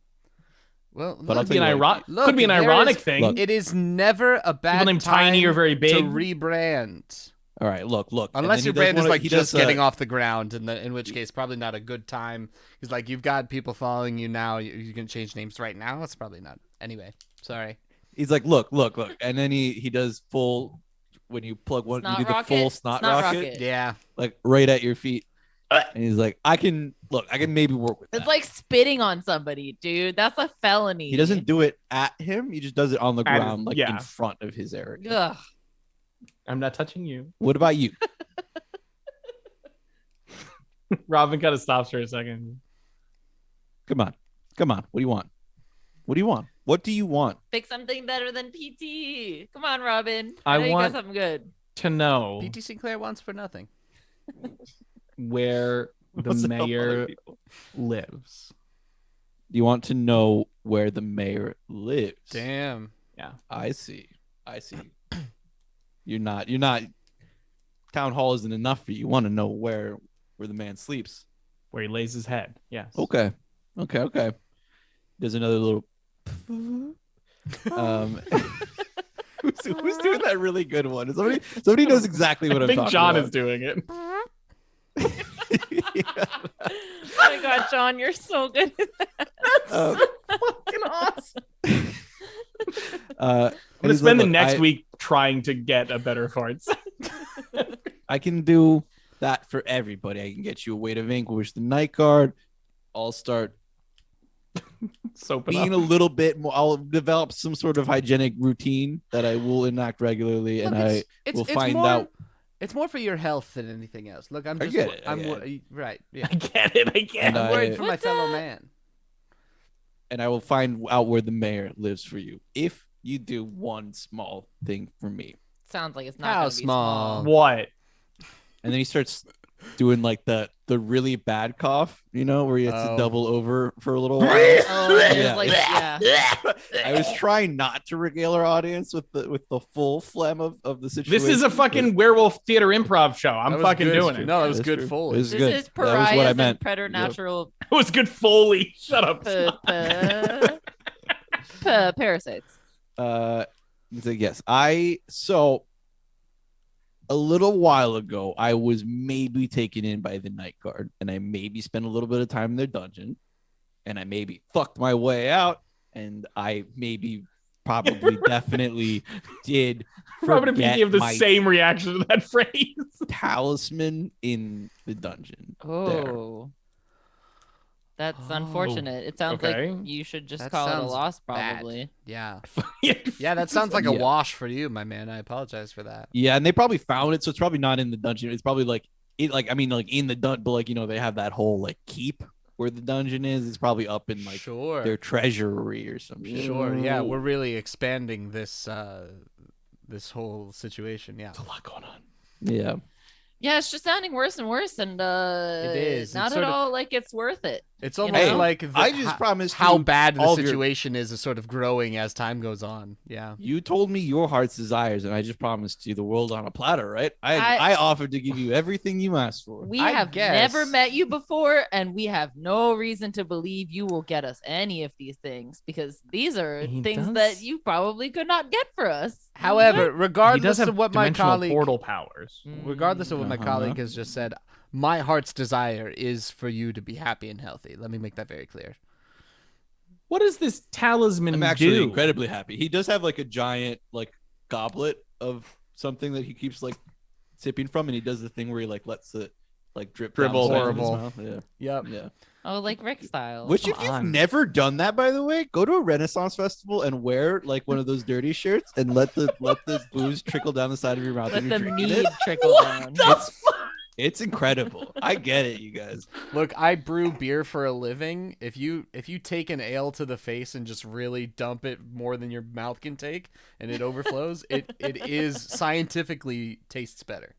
Speaker 5: Well,
Speaker 2: But I'll
Speaker 4: Could be
Speaker 2: tell
Speaker 4: an,
Speaker 2: you what,
Speaker 5: look,
Speaker 4: could be an
Speaker 5: there
Speaker 4: ironic
Speaker 5: is-
Speaker 4: thing.
Speaker 2: look.
Speaker 5: it is never a bad
Speaker 4: People named
Speaker 5: time
Speaker 4: Tiny or very
Speaker 5: to
Speaker 4: big.
Speaker 5: rebrand.
Speaker 2: All right, look. And
Speaker 5: Unless
Speaker 2: then
Speaker 5: your
Speaker 2: he does
Speaker 5: brand is
Speaker 2: one of-
Speaker 5: like
Speaker 2: he
Speaker 5: just
Speaker 2: does,
Speaker 5: getting off the ground, in which case probably not a good time. He's like, you've got people following you now. You can change names right now. It's probably not. Anyway, sorry.
Speaker 2: He's like, look, and then he does full. When you plug one, you
Speaker 3: Snot
Speaker 2: do the
Speaker 3: rocket?
Speaker 2: full snot rocket,
Speaker 5: Yeah.
Speaker 2: like right at your feet. And he's like, I can maybe work with that.
Speaker 3: It's like spitting on somebody, dude. That's a felony.
Speaker 2: He doesn't do it at him. He just does it on the
Speaker 4: At-
Speaker 2: ground, like
Speaker 4: yeah.
Speaker 2: in front of his area.
Speaker 3: Ugh.
Speaker 4: I'm not touching you.
Speaker 2: What about you?
Speaker 4: Robin kind of stops for a second.
Speaker 2: Come on. What do you want? What do you want?
Speaker 3: Pick something better than PT. Come on, Robin.
Speaker 4: I
Speaker 3: know you
Speaker 4: want-
Speaker 3: got something good.
Speaker 4: To know
Speaker 5: PT Sinclair wants for nothing.
Speaker 4: where the
Speaker 2: What's up, other
Speaker 4: mayor
Speaker 2: people?
Speaker 4: lives.
Speaker 2: Do you want to know where the mayor lives?
Speaker 5: Damn.
Speaker 2: I see. You're not. Town hall isn't enough for you. You want to know where the man sleeps.
Speaker 4: Where he lays his head. Yes.
Speaker 2: Okay. There's another little. Who's doing that really good one? Somebody knows exactly what
Speaker 4: I
Speaker 2: I'm
Speaker 4: think
Speaker 2: talking
Speaker 4: John
Speaker 2: about.
Speaker 4: is doing it.
Speaker 3: Oh my god, John, you're so good.
Speaker 4: Fucking awesome.
Speaker 2: I'm
Speaker 4: I'm gonna spend the next week trying to get a better fart.
Speaker 2: I can do that for everybody. I can get you a way to vanquish the night guard. I'll start
Speaker 4: Soap it
Speaker 2: being a
Speaker 4: up.
Speaker 2: little bit more. I'll develop some sort of hygienic routine that I will enact regularly, and
Speaker 5: Look,
Speaker 2: will find out.
Speaker 5: It's more for your health than anything else. Look, I'm
Speaker 2: I
Speaker 5: just.
Speaker 2: get it, I
Speaker 5: I'm
Speaker 2: get
Speaker 5: right. Yeah.
Speaker 4: I get it.
Speaker 2: And
Speaker 5: I'm worried for my
Speaker 3: What's
Speaker 5: fellow
Speaker 3: up?
Speaker 5: man.
Speaker 2: And I will find out where the mayor lives for you if you do one small thing for me.
Speaker 3: Sounds like it's not
Speaker 5: How
Speaker 3: gonna be
Speaker 5: small?
Speaker 3: small.
Speaker 4: What?
Speaker 2: And then he starts doing like the really bad cough, where he has to
Speaker 5: Oh.
Speaker 2: double over for a little while.
Speaker 3: Oh, it's
Speaker 2: Yeah.
Speaker 3: like yeah.
Speaker 2: I was trying not to regale our audience with the full phlegm of the situation.
Speaker 4: This is a fucking werewolf theater improv show. I'm
Speaker 5: That was
Speaker 4: fucking
Speaker 5: good.
Speaker 4: doing it.
Speaker 5: No, that was
Speaker 2: That's
Speaker 5: good
Speaker 2: true.
Speaker 5: Foley.
Speaker 2: It was
Speaker 3: This
Speaker 2: good.
Speaker 3: is
Speaker 2: That was what I
Speaker 3: pariahs
Speaker 2: meant.
Speaker 3: and preternatural
Speaker 4: It was good Foley. Shut up.
Speaker 3: Parasites.
Speaker 2: So yes, a little while ago, I was maybe taken in by the night guard, and I maybe spent a little bit of time in their dungeon, and I maybe fucked my way out, and I maybe probably definitely did
Speaker 4: Robin and
Speaker 2: forget
Speaker 4: Pinky have the
Speaker 2: my
Speaker 4: same reaction to that phrase.
Speaker 2: talisman in the dungeon.
Speaker 3: Oh. That's
Speaker 5: Oh,
Speaker 3: unfortunate. It sounds
Speaker 4: okay.
Speaker 3: like you should just
Speaker 5: That
Speaker 3: call it a
Speaker 5: sounds
Speaker 3: loss,
Speaker 5: bad.
Speaker 3: probably.
Speaker 5: Yeah.
Speaker 4: Yeah.
Speaker 5: Yeah, that sounds like a
Speaker 2: Yeah.
Speaker 5: wash for you, my man. I apologize for that.
Speaker 2: Yeah, and they probably found it, so it's probably not in the dungeon. It's probably like in the dungeon, but like they have that whole like keep where the dungeon is. It's probably up in like
Speaker 5: Sure.
Speaker 2: their treasury or some shit.
Speaker 5: Sure. Yeah, we're really expanding this this whole situation. Yeah.
Speaker 4: There's a lot going on.
Speaker 2: Yeah.
Speaker 3: Yeah, it's just sounding worse and worse, and
Speaker 5: It is.
Speaker 3: not
Speaker 5: It's
Speaker 3: at
Speaker 5: sort of-
Speaker 3: all like it's worth it.
Speaker 5: It's
Speaker 3: You
Speaker 5: almost
Speaker 3: know?
Speaker 5: like
Speaker 2: I just promised
Speaker 5: how
Speaker 2: you
Speaker 5: bad the
Speaker 2: all of your-
Speaker 5: situation is sort of growing as time goes on. Yeah.
Speaker 2: You told me your heart's desires, and I just promised you the world on a platter, right? I offered to give you everything you asked for.
Speaker 3: We
Speaker 5: I
Speaker 3: have
Speaker 5: guess.
Speaker 3: never met you before, and we have no reason to believe you will get us any of these things because these are
Speaker 4: He
Speaker 3: things
Speaker 4: does-
Speaker 3: that you probably could not get for us.
Speaker 5: However,
Speaker 4: He
Speaker 5: regardless
Speaker 4: does have
Speaker 5: of what my
Speaker 4: dimensional
Speaker 5: colleague
Speaker 4: portal powers.
Speaker 5: regardless of what my
Speaker 2: Uh-huh.
Speaker 5: colleague has just said, my heart's desire is for you to be happy and healthy. Let me make that very clear.
Speaker 4: What does this talisman
Speaker 2: I'm actually
Speaker 4: do?
Speaker 2: incredibly happy. He does have like a giant like goblet of something that he keeps like sipping from, and he does the thing where he like lets it like
Speaker 4: Dribble.
Speaker 2: down the side of his
Speaker 5: Horrible.
Speaker 2: mouth.
Speaker 5: Yep.
Speaker 2: Yeah, yeah.
Speaker 3: Oh, like Rick style.
Speaker 2: Which, if
Speaker 4: Come
Speaker 2: you've
Speaker 4: on.
Speaker 2: never done that, by the way, go to a Renaissance festival and wear like one of those dirty shirts and let the booze trickle down the side of your mouth.
Speaker 3: Let
Speaker 2: and
Speaker 3: the
Speaker 2: you're drinking
Speaker 3: mead
Speaker 2: it.
Speaker 3: trickle down.
Speaker 2: It's incredible. I get it, you guys.
Speaker 5: Look, I brew beer for a living. If you take an ale to the face and just really dump it more than your mouth can take and it overflows, it is scientifically tastes better.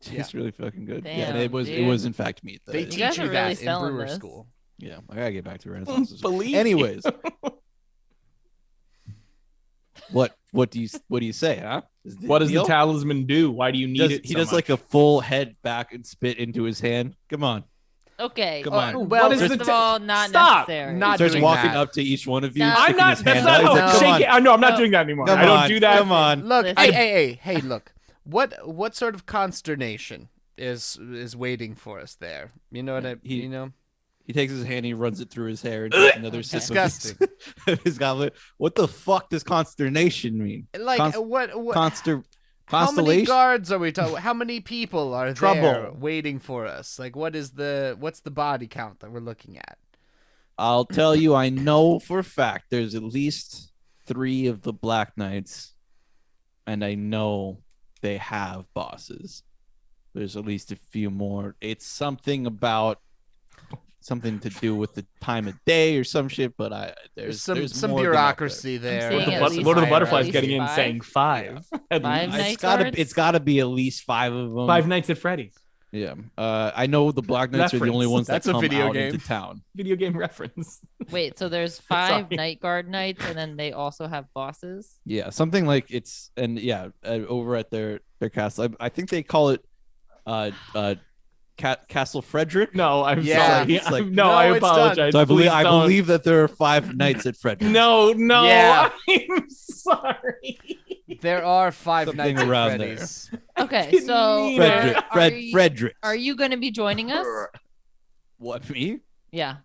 Speaker 2: It's really fucking good. yeah,
Speaker 3: Damn,
Speaker 2: and it was
Speaker 3: dude.
Speaker 2: in fact meat. that
Speaker 5: They
Speaker 2: I
Speaker 3: You
Speaker 2: did.
Speaker 3: guys
Speaker 5: teach
Speaker 3: are
Speaker 5: you
Speaker 3: really
Speaker 5: that in
Speaker 3: selling
Speaker 5: brewer
Speaker 3: this.
Speaker 5: school.
Speaker 2: Yeah, I gotta get back to Renaissance.
Speaker 4: Believe
Speaker 2: Anyways, what do you say, huh?
Speaker 4: What does
Speaker 2: Deal?
Speaker 4: the talisman do? Why do you need it?
Speaker 2: He
Speaker 4: so
Speaker 2: does
Speaker 4: much?
Speaker 2: like a full head back and spit into his hand. Come on.
Speaker 3: Okay.
Speaker 2: Come on.
Speaker 5: well,
Speaker 4: what is
Speaker 3: First
Speaker 4: the
Speaker 3: of all, not
Speaker 4: Stop!
Speaker 3: necessary.
Speaker 5: Not
Speaker 2: Starts
Speaker 5: doing
Speaker 2: walking
Speaker 5: that.
Speaker 2: up to each one of you.
Speaker 3: No.
Speaker 4: I'm
Speaker 2: sticking
Speaker 4: not.
Speaker 2: his
Speaker 4: That's
Speaker 2: hand
Speaker 4: not
Speaker 2: out. He's
Speaker 4: how
Speaker 2: like, come on.
Speaker 4: shake it. I know. I'm not
Speaker 3: No.
Speaker 4: doing that anymore.
Speaker 2: Come
Speaker 4: I don't
Speaker 2: on,
Speaker 4: do that.
Speaker 2: Come on.
Speaker 5: Look,
Speaker 3: Listen.
Speaker 5: hey, look. What sort of consternation is waiting for us there? You know what
Speaker 2: He-
Speaker 5: you know?
Speaker 2: He takes his hand, he runs it through his hair, and takes another sip of his-
Speaker 5: Disgusting.
Speaker 2: of his goblet. What the fuck does consternation mean?
Speaker 5: Like
Speaker 2: Const-
Speaker 5: what how many
Speaker 2: Constellation?
Speaker 5: guards are we talking? How many people are there
Speaker 4: Trouble.
Speaker 5: waiting for us? Like what's the body count that we're looking at?
Speaker 2: I'll tell you, I know for a fact there's at least 3 of the Black Knights, and I know they have bosses. There's at least a few more. It's something to do with the time of day or some shit, but
Speaker 5: There's
Speaker 2: there's
Speaker 5: some
Speaker 2: more than that
Speaker 5: bureaucracy
Speaker 3: there.
Speaker 5: there.
Speaker 3: I'm seeing
Speaker 4: What
Speaker 3: at least
Speaker 4: are the
Speaker 3: five,
Speaker 4: butterflies
Speaker 3: at
Speaker 4: getting
Speaker 3: least
Speaker 4: in
Speaker 3: five.
Speaker 4: saying 5? At
Speaker 3: Five
Speaker 4: least.
Speaker 3: night
Speaker 2: It's gotta
Speaker 3: guards?
Speaker 2: it's gotta be at least 5 of them.
Speaker 4: 5 Nights at Freddy's.
Speaker 2: Yeah. I know the Black Knights are the only
Speaker 4: Reference.
Speaker 2: ones
Speaker 5: That's
Speaker 2: that
Speaker 5: a
Speaker 2: come
Speaker 5: video
Speaker 2: out
Speaker 5: game.
Speaker 2: into town.
Speaker 4: Video game reference.
Speaker 3: Wait, so there's 5
Speaker 4: Sorry.
Speaker 3: night guard knights, and then they also have bosses.
Speaker 2: Yeah, something like it's over at their castle. I think they call it Castle Frederick.
Speaker 4: No, I'm
Speaker 5: Yeah,
Speaker 4: sorry.
Speaker 2: it's like-
Speaker 5: No,
Speaker 4: I
Speaker 5: it's done.
Speaker 4: apologize.
Speaker 2: So I
Speaker 4: Please don't.
Speaker 2: believe that there are 5 knights at Frederick.
Speaker 4: No,
Speaker 5: Yeah.
Speaker 4: I'm sorry.
Speaker 5: There are 5
Speaker 2: Something
Speaker 5: nights at
Speaker 2: around
Speaker 5: Freddy's.
Speaker 3: Okay,
Speaker 4: Didn't
Speaker 3: so
Speaker 4: mean
Speaker 2: Frederick.
Speaker 3: are
Speaker 2: Frederick.
Speaker 3: are you going to be joining us?
Speaker 2: What, me?
Speaker 3: Yeah.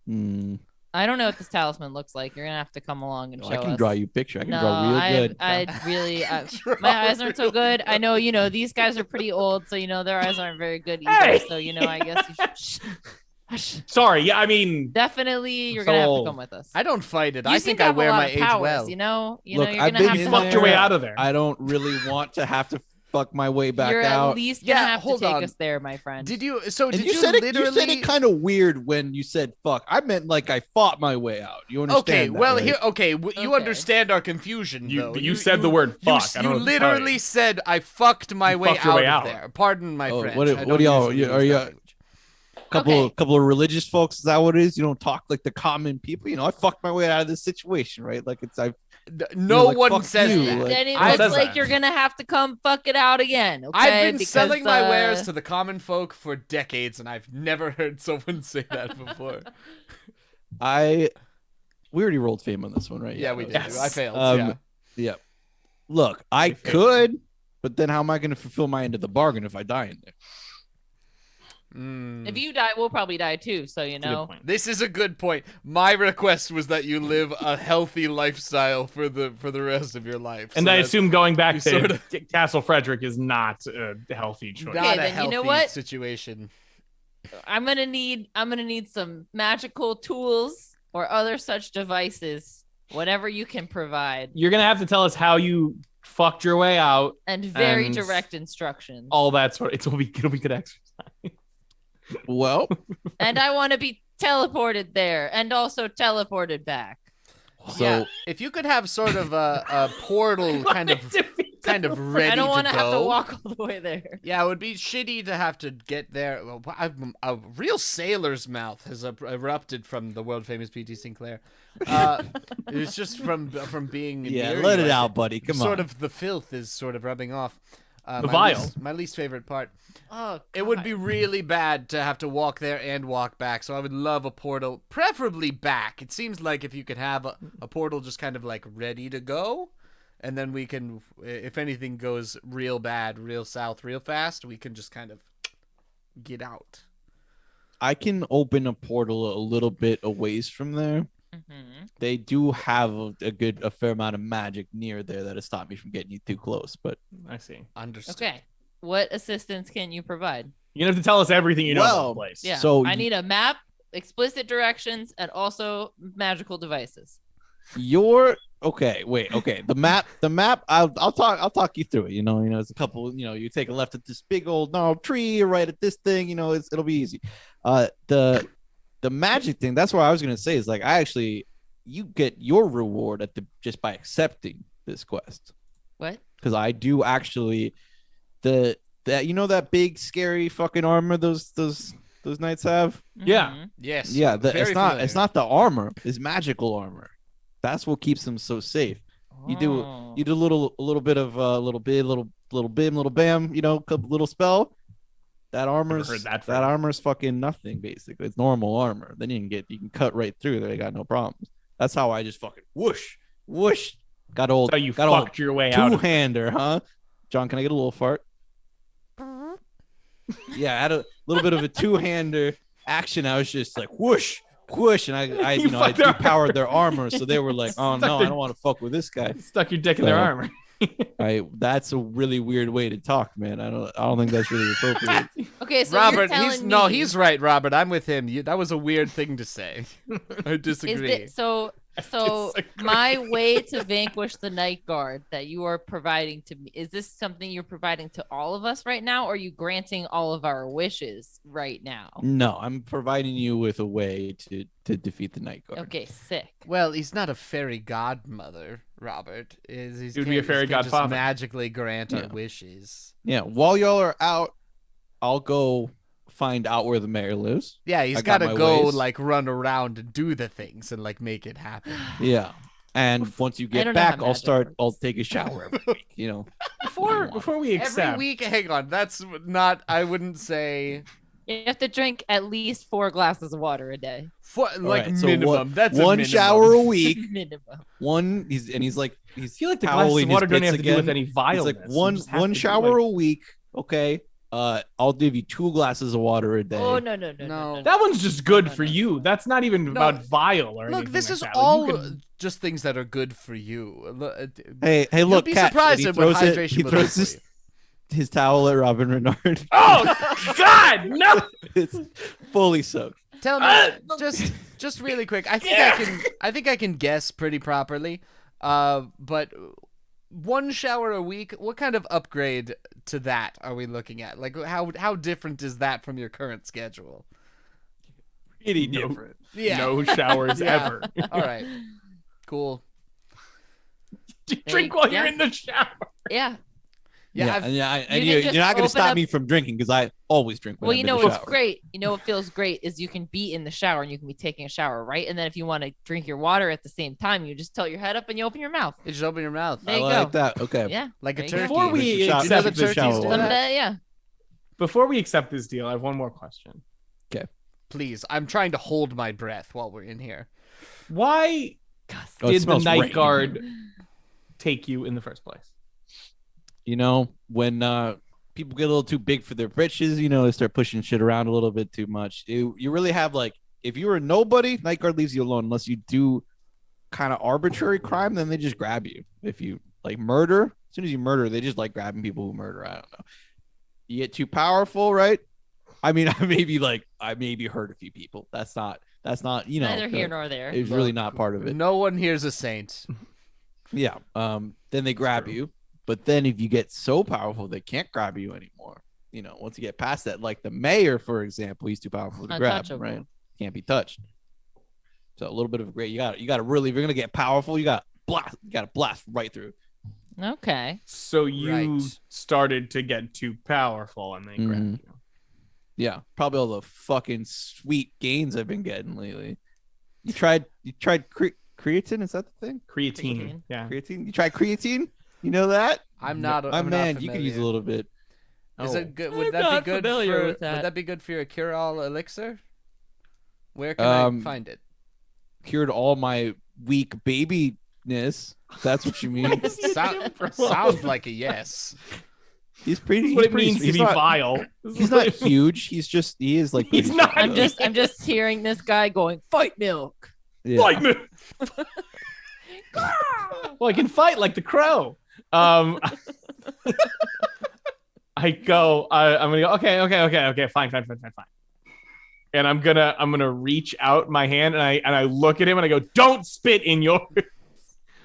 Speaker 2: Hmm.
Speaker 3: I don't know what this talisman looks like. You're gonna have to come along and
Speaker 2: No,
Speaker 3: show
Speaker 2: I can
Speaker 3: us.
Speaker 2: draw you a picture. I can
Speaker 3: No,
Speaker 2: draw real good.
Speaker 3: I really, my eyes aren't so good. I know, these guys are pretty old, so their eyes aren't very good either.
Speaker 4: Hey!
Speaker 3: So I guess you should. Shh.
Speaker 4: Sorry. Yeah, I mean,
Speaker 3: Definitely, you're
Speaker 4: So
Speaker 3: gonna have to
Speaker 4: old.
Speaker 3: come with us.
Speaker 5: I don't fight it.
Speaker 3: You
Speaker 5: I
Speaker 3: seem
Speaker 5: think
Speaker 3: to
Speaker 5: I
Speaker 3: have
Speaker 5: wear
Speaker 3: a lot
Speaker 5: my
Speaker 3: of
Speaker 5: age
Speaker 3: powers,
Speaker 5: well.
Speaker 3: You know,
Speaker 2: Look,
Speaker 3: you're
Speaker 2: I've
Speaker 3: gonna
Speaker 2: been
Speaker 3: have
Speaker 2: in
Speaker 3: to
Speaker 4: fucked your way out of there.
Speaker 2: I don't really want to have to fuck my way back
Speaker 3: You're
Speaker 2: out.
Speaker 3: at least gonna
Speaker 5: Yeah,
Speaker 3: have to
Speaker 5: hold
Speaker 3: take
Speaker 5: on.
Speaker 3: us there, my friend.
Speaker 5: Did you
Speaker 2: And
Speaker 5: did
Speaker 2: you
Speaker 5: you
Speaker 2: said
Speaker 5: literally
Speaker 2: it kind of weird when you said fuck. I meant like I fought my way out. You understand?
Speaker 5: Okay,
Speaker 2: that,
Speaker 5: well
Speaker 2: right?
Speaker 5: here you
Speaker 3: Okay.
Speaker 5: understand our confusion though.
Speaker 4: You said the word
Speaker 5: You,
Speaker 4: fuck. I don't
Speaker 5: you
Speaker 4: know what to
Speaker 5: literally
Speaker 4: tell you.
Speaker 5: said I fucked my way
Speaker 4: fucked your
Speaker 5: out
Speaker 4: way
Speaker 5: of
Speaker 4: out.
Speaker 5: there. Pardon my
Speaker 2: Oh,
Speaker 5: French.
Speaker 2: what-
Speaker 5: I
Speaker 2: what
Speaker 5: don't
Speaker 2: do y'all-
Speaker 5: usually
Speaker 2: are
Speaker 5: use that
Speaker 2: y'all-
Speaker 5: language.
Speaker 2: couple of religious folks. Is that what it is? You don't talk like the common people. I fucked my way out of this situation, right? Like it's
Speaker 5: No
Speaker 2: like,
Speaker 5: one
Speaker 2: fuck
Speaker 5: says
Speaker 2: you,
Speaker 5: that.
Speaker 2: like-
Speaker 3: Then it
Speaker 5: I-
Speaker 3: looks
Speaker 4: says
Speaker 3: like
Speaker 4: that.
Speaker 3: you're gonna have to come fuck it out again. Okay?
Speaker 5: I've been
Speaker 3: Because,
Speaker 5: selling my wares to the common folk for decades, and I've never heard someone say that before.
Speaker 2: we already rolled fame on this one, right?
Speaker 5: Yeah, we did.
Speaker 4: Yes.
Speaker 5: I failed.
Speaker 2: Yeah. Look, I could, but then how am I going to fulfill my end of the bargain if I die in there?
Speaker 3: If you die, we'll probably die too. So
Speaker 4: That's a good point.
Speaker 5: This is a good point. My request was that you live a healthy lifestyle for the rest of your life.
Speaker 4: And
Speaker 5: So
Speaker 4: I
Speaker 5: that's
Speaker 4: assume going back
Speaker 5: you
Speaker 4: to
Speaker 5: sorta-
Speaker 4: Castle Frederick is not a healthy choice.
Speaker 5: not
Speaker 3: Okay,
Speaker 5: a
Speaker 3: then you
Speaker 5: healthy
Speaker 3: know what?
Speaker 5: situation.
Speaker 3: I'm gonna need some magical tools or other such devices, whatever you can provide,
Speaker 4: You're gonna have to tell us how you fucked your way out.
Speaker 3: and very
Speaker 4: And
Speaker 3: direct instructions.
Speaker 4: All that sort. It'll be good exercise.
Speaker 2: Well,
Speaker 3: And I want to be teleported there and also teleported back.
Speaker 2: so
Speaker 5: Yeah, if you could have sort of a portal kind of ready
Speaker 3: I don't
Speaker 5: want to
Speaker 3: have to walk all the way there.
Speaker 5: Yeah, it would be shitty to have to get there. A real sailor's mouth has erupted from the world famous P.T. Sinclair. It's just from being
Speaker 2: yeah,
Speaker 5: near
Speaker 2: let
Speaker 5: you,
Speaker 2: it
Speaker 5: I
Speaker 2: out,
Speaker 5: think.
Speaker 2: buddy. Come
Speaker 5: Sort
Speaker 2: on.
Speaker 5: of the filth is sort of rubbing off.
Speaker 4: The vial.
Speaker 5: My least favorite part.
Speaker 3: Oh,
Speaker 5: It would
Speaker 3: God.
Speaker 5: be really bad to have to walk there and walk back, so I would love a portal, preferably back. It seems like if you could have a portal just kind of like ready to go, and then we can, if anything goes real bad, real south, real fast, we can just kind of get out.
Speaker 2: I can open a portal a little bit a ways from there.
Speaker 3: Mhm.
Speaker 2: They do have a fair amount of magic near there that'll stop me from getting you too close. But
Speaker 4: I see.
Speaker 5: Understood.
Speaker 3: Okay. What assistance can you provide?
Speaker 4: You're gonna have to tell us everything you know about
Speaker 2: Well,
Speaker 4: the place.
Speaker 3: Yeah.
Speaker 2: So
Speaker 3: I
Speaker 2: you-
Speaker 3: need a map, explicit directions, and also magical devices.
Speaker 2: you're okay. Wait, okay. The map. I'll talk you through it. You know, it's a couple. You know, you take a left at this big old gnarled tree, or right at this thing. You know, it'll be easy. The magic thing. That's what I was gonna say. Is like you get your reward just by accepting this quest.
Speaker 3: What?
Speaker 2: Because I do actually that big scary fucking armor those knights have.
Speaker 4: Yeah.
Speaker 3: Mhm.
Speaker 5: Yes.
Speaker 2: Yeah,
Speaker 5: very
Speaker 2: it's
Speaker 5: familiar.
Speaker 2: not the armor, it's magical armor. That's what keeps them so safe. You do
Speaker 3: Oh.
Speaker 2: a little bit of little bim, little bam, couple little spell. That armor's
Speaker 4: heard that
Speaker 2: that
Speaker 4: phrase.
Speaker 2: armor's fucking nothing basically. It's normal armor. Then you can cut right through. They got no problems. That's how I just fucking whoosh. Got old.
Speaker 4: So you
Speaker 2: got old
Speaker 4: fucked your way out.
Speaker 2: two-hander, huh? John, can I get a little fart? Yeah, I had a little bit of a two-hander action. I was just like whoosh, and I
Speaker 4: You
Speaker 2: I
Speaker 4: fucked their
Speaker 2: depowered their armor, so they were like, "Oh
Speaker 4: Stuck
Speaker 2: no, I
Speaker 4: their-
Speaker 2: don't want to fuck with this guy."
Speaker 4: Stuck your dick in their
Speaker 2: So-
Speaker 4: armor.
Speaker 2: That's a really weird way to talk, man. I don't think that's really appropriate.
Speaker 3: Okay, so
Speaker 5: Robert,
Speaker 3: you're telling me,
Speaker 5: he's right, Robert. I'm with him. That was a weird thing to say. I
Speaker 3: Is
Speaker 5: disagree.
Speaker 3: it so?
Speaker 4: disagree.
Speaker 3: My way to vanquish the night guard that you are providing to me, is this something you're providing to all of us right now, or are you granting all of our wishes right now?
Speaker 2: No, I'm providing you with a way to defeat the night guard.
Speaker 3: Okay, sick.
Speaker 5: Well, he's not a fairy godmother, Robert. He
Speaker 4: would be a fairy
Speaker 5: just
Speaker 4: godfather.
Speaker 5: magically grant
Speaker 2: Yeah.
Speaker 5: our wishes.
Speaker 2: Yeah, while y'all are out, I'll go find out where the mayor lives.
Speaker 5: Yeah, he's
Speaker 2: I got
Speaker 5: got to
Speaker 2: my
Speaker 5: go
Speaker 2: ways.
Speaker 5: like run around and do the things and like make it happen.
Speaker 2: Yeah. And once you
Speaker 3: I
Speaker 2: get
Speaker 3: don't know how
Speaker 2: back, I'll
Speaker 3: magic
Speaker 2: start. I'll
Speaker 3: works.
Speaker 2: take a shower every week.
Speaker 4: Before we accept,
Speaker 5: Every week, hang on. That's not. I wouldn't say
Speaker 3: You have to drink at least 4 glasses of water a day.
Speaker 5: like
Speaker 2: right, so
Speaker 5: minimum. That's a
Speaker 2: one
Speaker 5: minimum.
Speaker 2: shower a week.
Speaker 3: Minimum.
Speaker 2: He's like
Speaker 4: I feel like the
Speaker 2: toweling
Speaker 4: glasses of water
Speaker 2: his
Speaker 4: don't
Speaker 2: bits
Speaker 4: have to do with
Speaker 2: again.
Speaker 4: any
Speaker 2: It's
Speaker 4: violence.
Speaker 2: like
Speaker 4: You just have
Speaker 2: one
Speaker 4: to do,
Speaker 2: shower
Speaker 4: like-
Speaker 2: a week. Okay. I'll give you 2 glasses of water a day.
Speaker 3: Oh no.
Speaker 5: No.
Speaker 4: That one's just good
Speaker 3: No,
Speaker 4: for
Speaker 3: no,
Speaker 4: you.
Speaker 3: no.
Speaker 4: That's not even
Speaker 5: No.
Speaker 4: about vile or anything.
Speaker 5: Look, this
Speaker 4: like
Speaker 5: is
Speaker 4: that. Like, you
Speaker 5: all
Speaker 4: can-
Speaker 5: just things that are good for you.
Speaker 2: Hey,
Speaker 5: You'll
Speaker 2: look,
Speaker 5: be
Speaker 2: Kat,
Speaker 5: surprised
Speaker 2: he
Speaker 5: at what
Speaker 2: throws it-
Speaker 5: hydration
Speaker 2: he
Speaker 5: will
Speaker 2: throws
Speaker 5: do for
Speaker 2: his towel at Robin Renard.
Speaker 4: Oh God, no!
Speaker 2: It's fully soaked.
Speaker 5: Tell me, just really quick. I think I can guess pretty properly. But 1 shower a week. What kind of upgrade to that are we looking at? Like, how different is that from your current schedule?
Speaker 2: Pretty
Speaker 4: No.
Speaker 2: different.
Speaker 5: Yeah.
Speaker 4: No showers
Speaker 5: Yeah.
Speaker 4: ever.
Speaker 5: All right. Cool.
Speaker 4: Drink while
Speaker 3: Yeah.
Speaker 4: you're in the shower.
Speaker 3: Yeah.
Speaker 5: Yeah.
Speaker 2: And
Speaker 3: You can just
Speaker 2: you're not going to
Speaker 3: open
Speaker 2: stop
Speaker 3: up-
Speaker 2: me from drinking because I always drink. When
Speaker 3: Well,
Speaker 2: I'm
Speaker 3: you
Speaker 2: in
Speaker 3: know
Speaker 2: the
Speaker 3: what's
Speaker 2: shower.
Speaker 3: great? You know what feels great is you can be in the shower and you can be taking a shower, right? And then if you want to drink your water at the same time, you just tilt your head up and you open your mouth.
Speaker 5: You just open your mouth
Speaker 3: There
Speaker 2: I
Speaker 3: you
Speaker 2: like
Speaker 3: go.
Speaker 2: that. Okay.
Speaker 3: Yeah.
Speaker 5: like a
Speaker 3: There you go.
Speaker 5: turkey.
Speaker 4: Before we
Speaker 2: You know the
Speaker 4: accept
Speaker 5: turkeys
Speaker 4: this
Speaker 5: do
Speaker 4: deal,
Speaker 5: that?
Speaker 3: Yeah.
Speaker 4: before we accept this deal, I have one more question.
Speaker 5: Please, I'm trying to hold my breath while we're in here.
Speaker 4: Why
Speaker 2: Oh, it
Speaker 4: did the
Speaker 2: smells
Speaker 4: night
Speaker 2: rank.
Speaker 4: guard take you in the first place?
Speaker 2: When people get a little too big for their britches, they start pushing shit around a little bit too much. You really have if you're a nobody, night guard leaves you alone unless you do kind of arbitrary crime, then they just grab you. If you murder, as soon as you murder, they just like grabbing people who murder. I don't know. You get too powerful, right? I mean, I maybe hurt a few people. That's not
Speaker 3: Neither here nor there.
Speaker 2: It's really not part of it.
Speaker 5: No one here's a saint.
Speaker 2: Yeah. Then they grab you, but then if you get so powerful they can't grab you anymore. Once you get past that, like the mayor, for example, he's too powerful to grab,
Speaker 3: Untouchable.
Speaker 2: right? Can't be touched. So a little bit of a great. You got to really, if you're gonna get powerful, you got to blast right through.
Speaker 3: Okay.
Speaker 4: So you
Speaker 5: Right.
Speaker 4: started to get too powerful and they grabbed you.
Speaker 2: Yeah, probably all the fucking sweet gains I've been getting lately. You tried creatine? Is that the thing?
Speaker 4: Creatine. Yeah.
Speaker 2: Creatine? You tried creatine? You know that?
Speaker 5: I'm not.
Speaker 2: My
Speaker 5: I'm
Speaker 2: man,
Speaker 5: not
Speaker 2: you could use a little bit.
Speaker 5: Is
Speaker 4: Oh.
Speaker 5: it good?
Speaker 3: I'm
Speaker 5: Would that
Speaker 3: not
Speaker 5: be good
Speaker 3: familiar
Speaker 5: for?
Speaker 3: with that.
Speaker 5: Would that be good for your cure-all elixir? Where can I find it?
Speaker 2: Cured all my weak babiness. That's what you mean.
Speaker 5: Sounds like a yes.
Speaker 2: He's pretty.
Speaker 4: That's what
Speaker 2: He's
Speaker 4: it
Speaker 2: pretty.
Speaker 4: means to
Speaker 2: He's
Speaker 4: be
Speaker 2: not,
Speaker 4: vile.
Speaker 2: he's not huge. He is like.
Speaker 4: He's
Speaker 2: pretty
Speaker 4: not-
Speaker 2: strong, though.
Speaker 3: I'm just hearing this guy going, fight milk.
Speaker 2: Yeah.
Speaker 4: Like me. Well, I can fight like the crow. I go. I'm gonna go. Okay. Fine. And I'm gonna reach out my hand and I look at him and I go, "Don't spit in yours."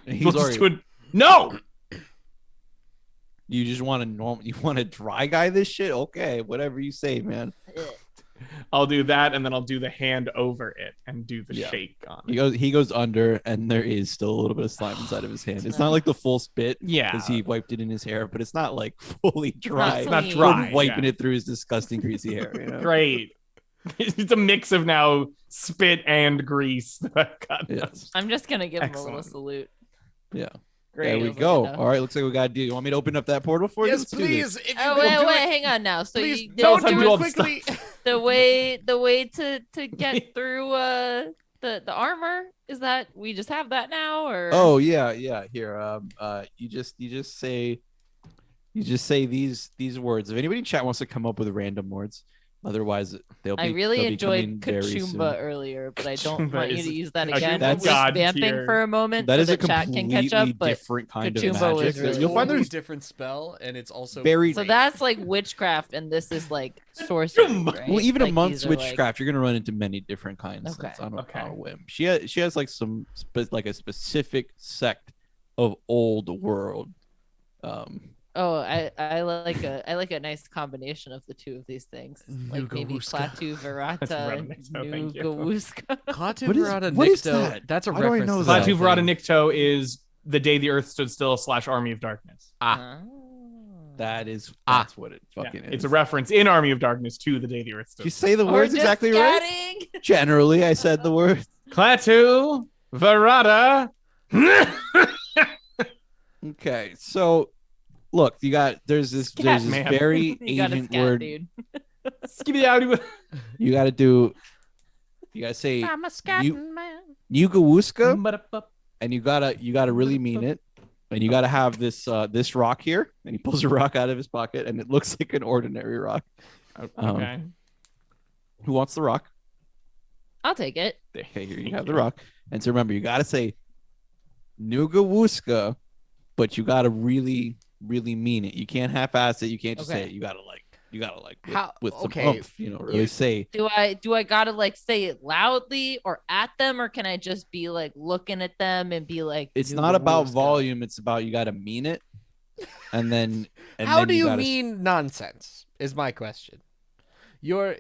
Speaker 2: He's
Speaker 4: We'll just
Speaker 2: already,
Speaker 4: do it. No.
Speaker 2: you just want You want to dry guy this shit? Okay, whatever you say, man.
Speaker 4: I'll do that and then I'll do the hand over it and do the
Speaker 2: Yeah.
Speaker 4: shake on
Speaker 2: He
Speaker 4: it.
Speaker 2: goes under, and there is still a little bit of slime inside of his hand. It's not like the full spit,
Speaker 4: Yeah.
Speaker 2: because he wiped it in his hair, but it's not like fully dry.
Speaker 3: It's
Speaker 4: not
Speaker 3: clean.
Speaker 4: dry.
Speaker 2: Wiping
Speaker 4: yeah.
Speaker 2: it through his disgusting greasy hair.
Speaker 4: Great. It's a mix of now spit and grease that I've got.
Speaker 2: Yes.
Speaker 3: I'm just gonna give him a little
Speaker 4: Excellent.
Speaker 3: salute.
Speaker 2: Yeah.
Speaker 3: Great.
Speaker 2: There we
Speaker 3: Feels
Speaker 2: go.
Speaker 3: like enough.
Speaker 2: All right. Looks like we got to do. You want me to open up that portal for you?
Speaker 5: Yes,
Speaker 2: Let's do this.
Speaker 5: please. If you
Speaker 3: Oh
Speaker 5: will
Speaker 3: wait,
Speaker 5: do it,
Speaker 3: hang on now. So
Speaker 5: please
Speaker 3: you
Speaker 4: tell us how to do all the
Speaker 5: quickly.
Speaker 3: the way to get through the armor is that we just have that now, or
Speaker 2: Oh yeah. Here. You just say these words. If anybody in chat wants to come up with random words, otherwise they'll be.
Speaker 3: I really
Speaker 2: they'll be
Speaker 3: enjoyed
Speaker 2: coming very soon.
Speaker 3: Kachumba earlier, but I don't
Speaker 4: Kachumba
Speaker 3: want you
Speaker 4: is
Speaker 3: to use that
Speaker 4: a
Speaker 3: again.
Speaker 2: That's
Speaker 3: We're
Speaker 4: god
Speaker 3: vamping
Speaker 4: tier.
Speaker 3: for a moment
Speaker 2: That
Speaker 3: so
Speaker 2: is a
Speaker 3: the chat can
Speaker 2: completely
Speaker 3: catch up, but
Speaker 2: different kind of
Speaker 3: Kachumba was
Speaker 2: magic.
Speaker 3: really
Speaker 2: You'll find
Speaker 3: cool.
Speaker 2: there's
Speaker 5: different spell, and it's also
Speaker 2: very.
Speaker 3: so that's like witchcraft, and this is like sorcery, right?
Speaker 2: Well, even
Speaker 3: Like,
Speaker 2: amongst
Speaker 3: these are, like-
Speaker 2: witchcraft, you're gonna run into many different kinds.
Speaker 3: Okay.
Speaker 2: That's on
Speaker 4: Okay.
Speaker 2: a whim. She has like like a specific sect of old world.
Speaker 3: Oh, I like a nice combination of the two of these things, like maybe
Speaker 5: Nugawuska.
Speaker 3: Klaatu
Speaker 4: That's
Speaker 3: Verata
Speaker 4: right,
Speaker 3: and
Speaker 4: Nikto, thank you.
Speaker 3: Nugawuska.
Speaker 5: Klaatu
Speaker 2: What is-
Speaker 5: Verata
Speaker 2: what is
Speaker 5: Nikto.
Speaker 2: that?
Speaker 5: That's a
Speaker 2: Why do I
Speaker 5: reference.
Speaker 2: know
Speaker 5: to
Speaker 2: that?
Speaker 4: Klaatu Verata
Speaker 5: thing.
Speaker 4: Nikto is the day the earth stood still / Army of Darkness.
Speaker 2: That's what it
Speaker 4: Yeah,
Speaker 2: fucking is.
Speaker 4: it's a reference in Army of Darkness to the day the earth
Speaker 2: Did you
Speaker 4: stood
Speaker 2: say the
Speaker 3: Or
Speaker 2: words
Speaker 3: just
Speaker 2: exactly right?
Speaker 3: scatting.
Speaker 2: Generally, I said the word.
Speaker 4: Klaatu Verata.
Speaker 2: Okay, so look, there's this
Speaker 4: man.
Speaker 2: very
Speaker 3: You got a
Speaker 2: ancient
Speaker 3: scat,
Speaker 2: word
Speaker 3: dude.
Speaker 4: Skibidi-dowdy.
Speaker 2: you got to do. You got to say
Speaker 5: I'm a scatting man.
Speaker 2: Nugawuska, and you gotta really mean it, and you gotta have this rock here, and he pulls a rock out of his pocket, and it looks like an ordinary rock.
Speaker 4: Okay.
Speaker 2: Who wants the rock?
Speaker 3: I'll take it.
Speaker 2: Okay, here you have the rock, and so remember, you gotta say Nugawuska, but you gotta really mean it. You can't half-ass it. You can't just say
Speaker 3: Okay.
Speaker 2: it. You gotta with,
Speaker 5: How-
Speaker 2: with some
Speaker 5: okay,
Speaker 2: oomph, really say.
Speaker 3: Do I gotta like say it loudly or at them, or can I just be like looking at them and be like?
Speaker 2: It's not about
Speaker 3: Nugawuska?
Speaker 2: volume. It's about you gotta mean it, and then.
Speaker 5: How
Speaker 2: then
Speaker 5: do you
Speaker 2: gotta-
Speaker 5: mean nonsense? Is my question. You're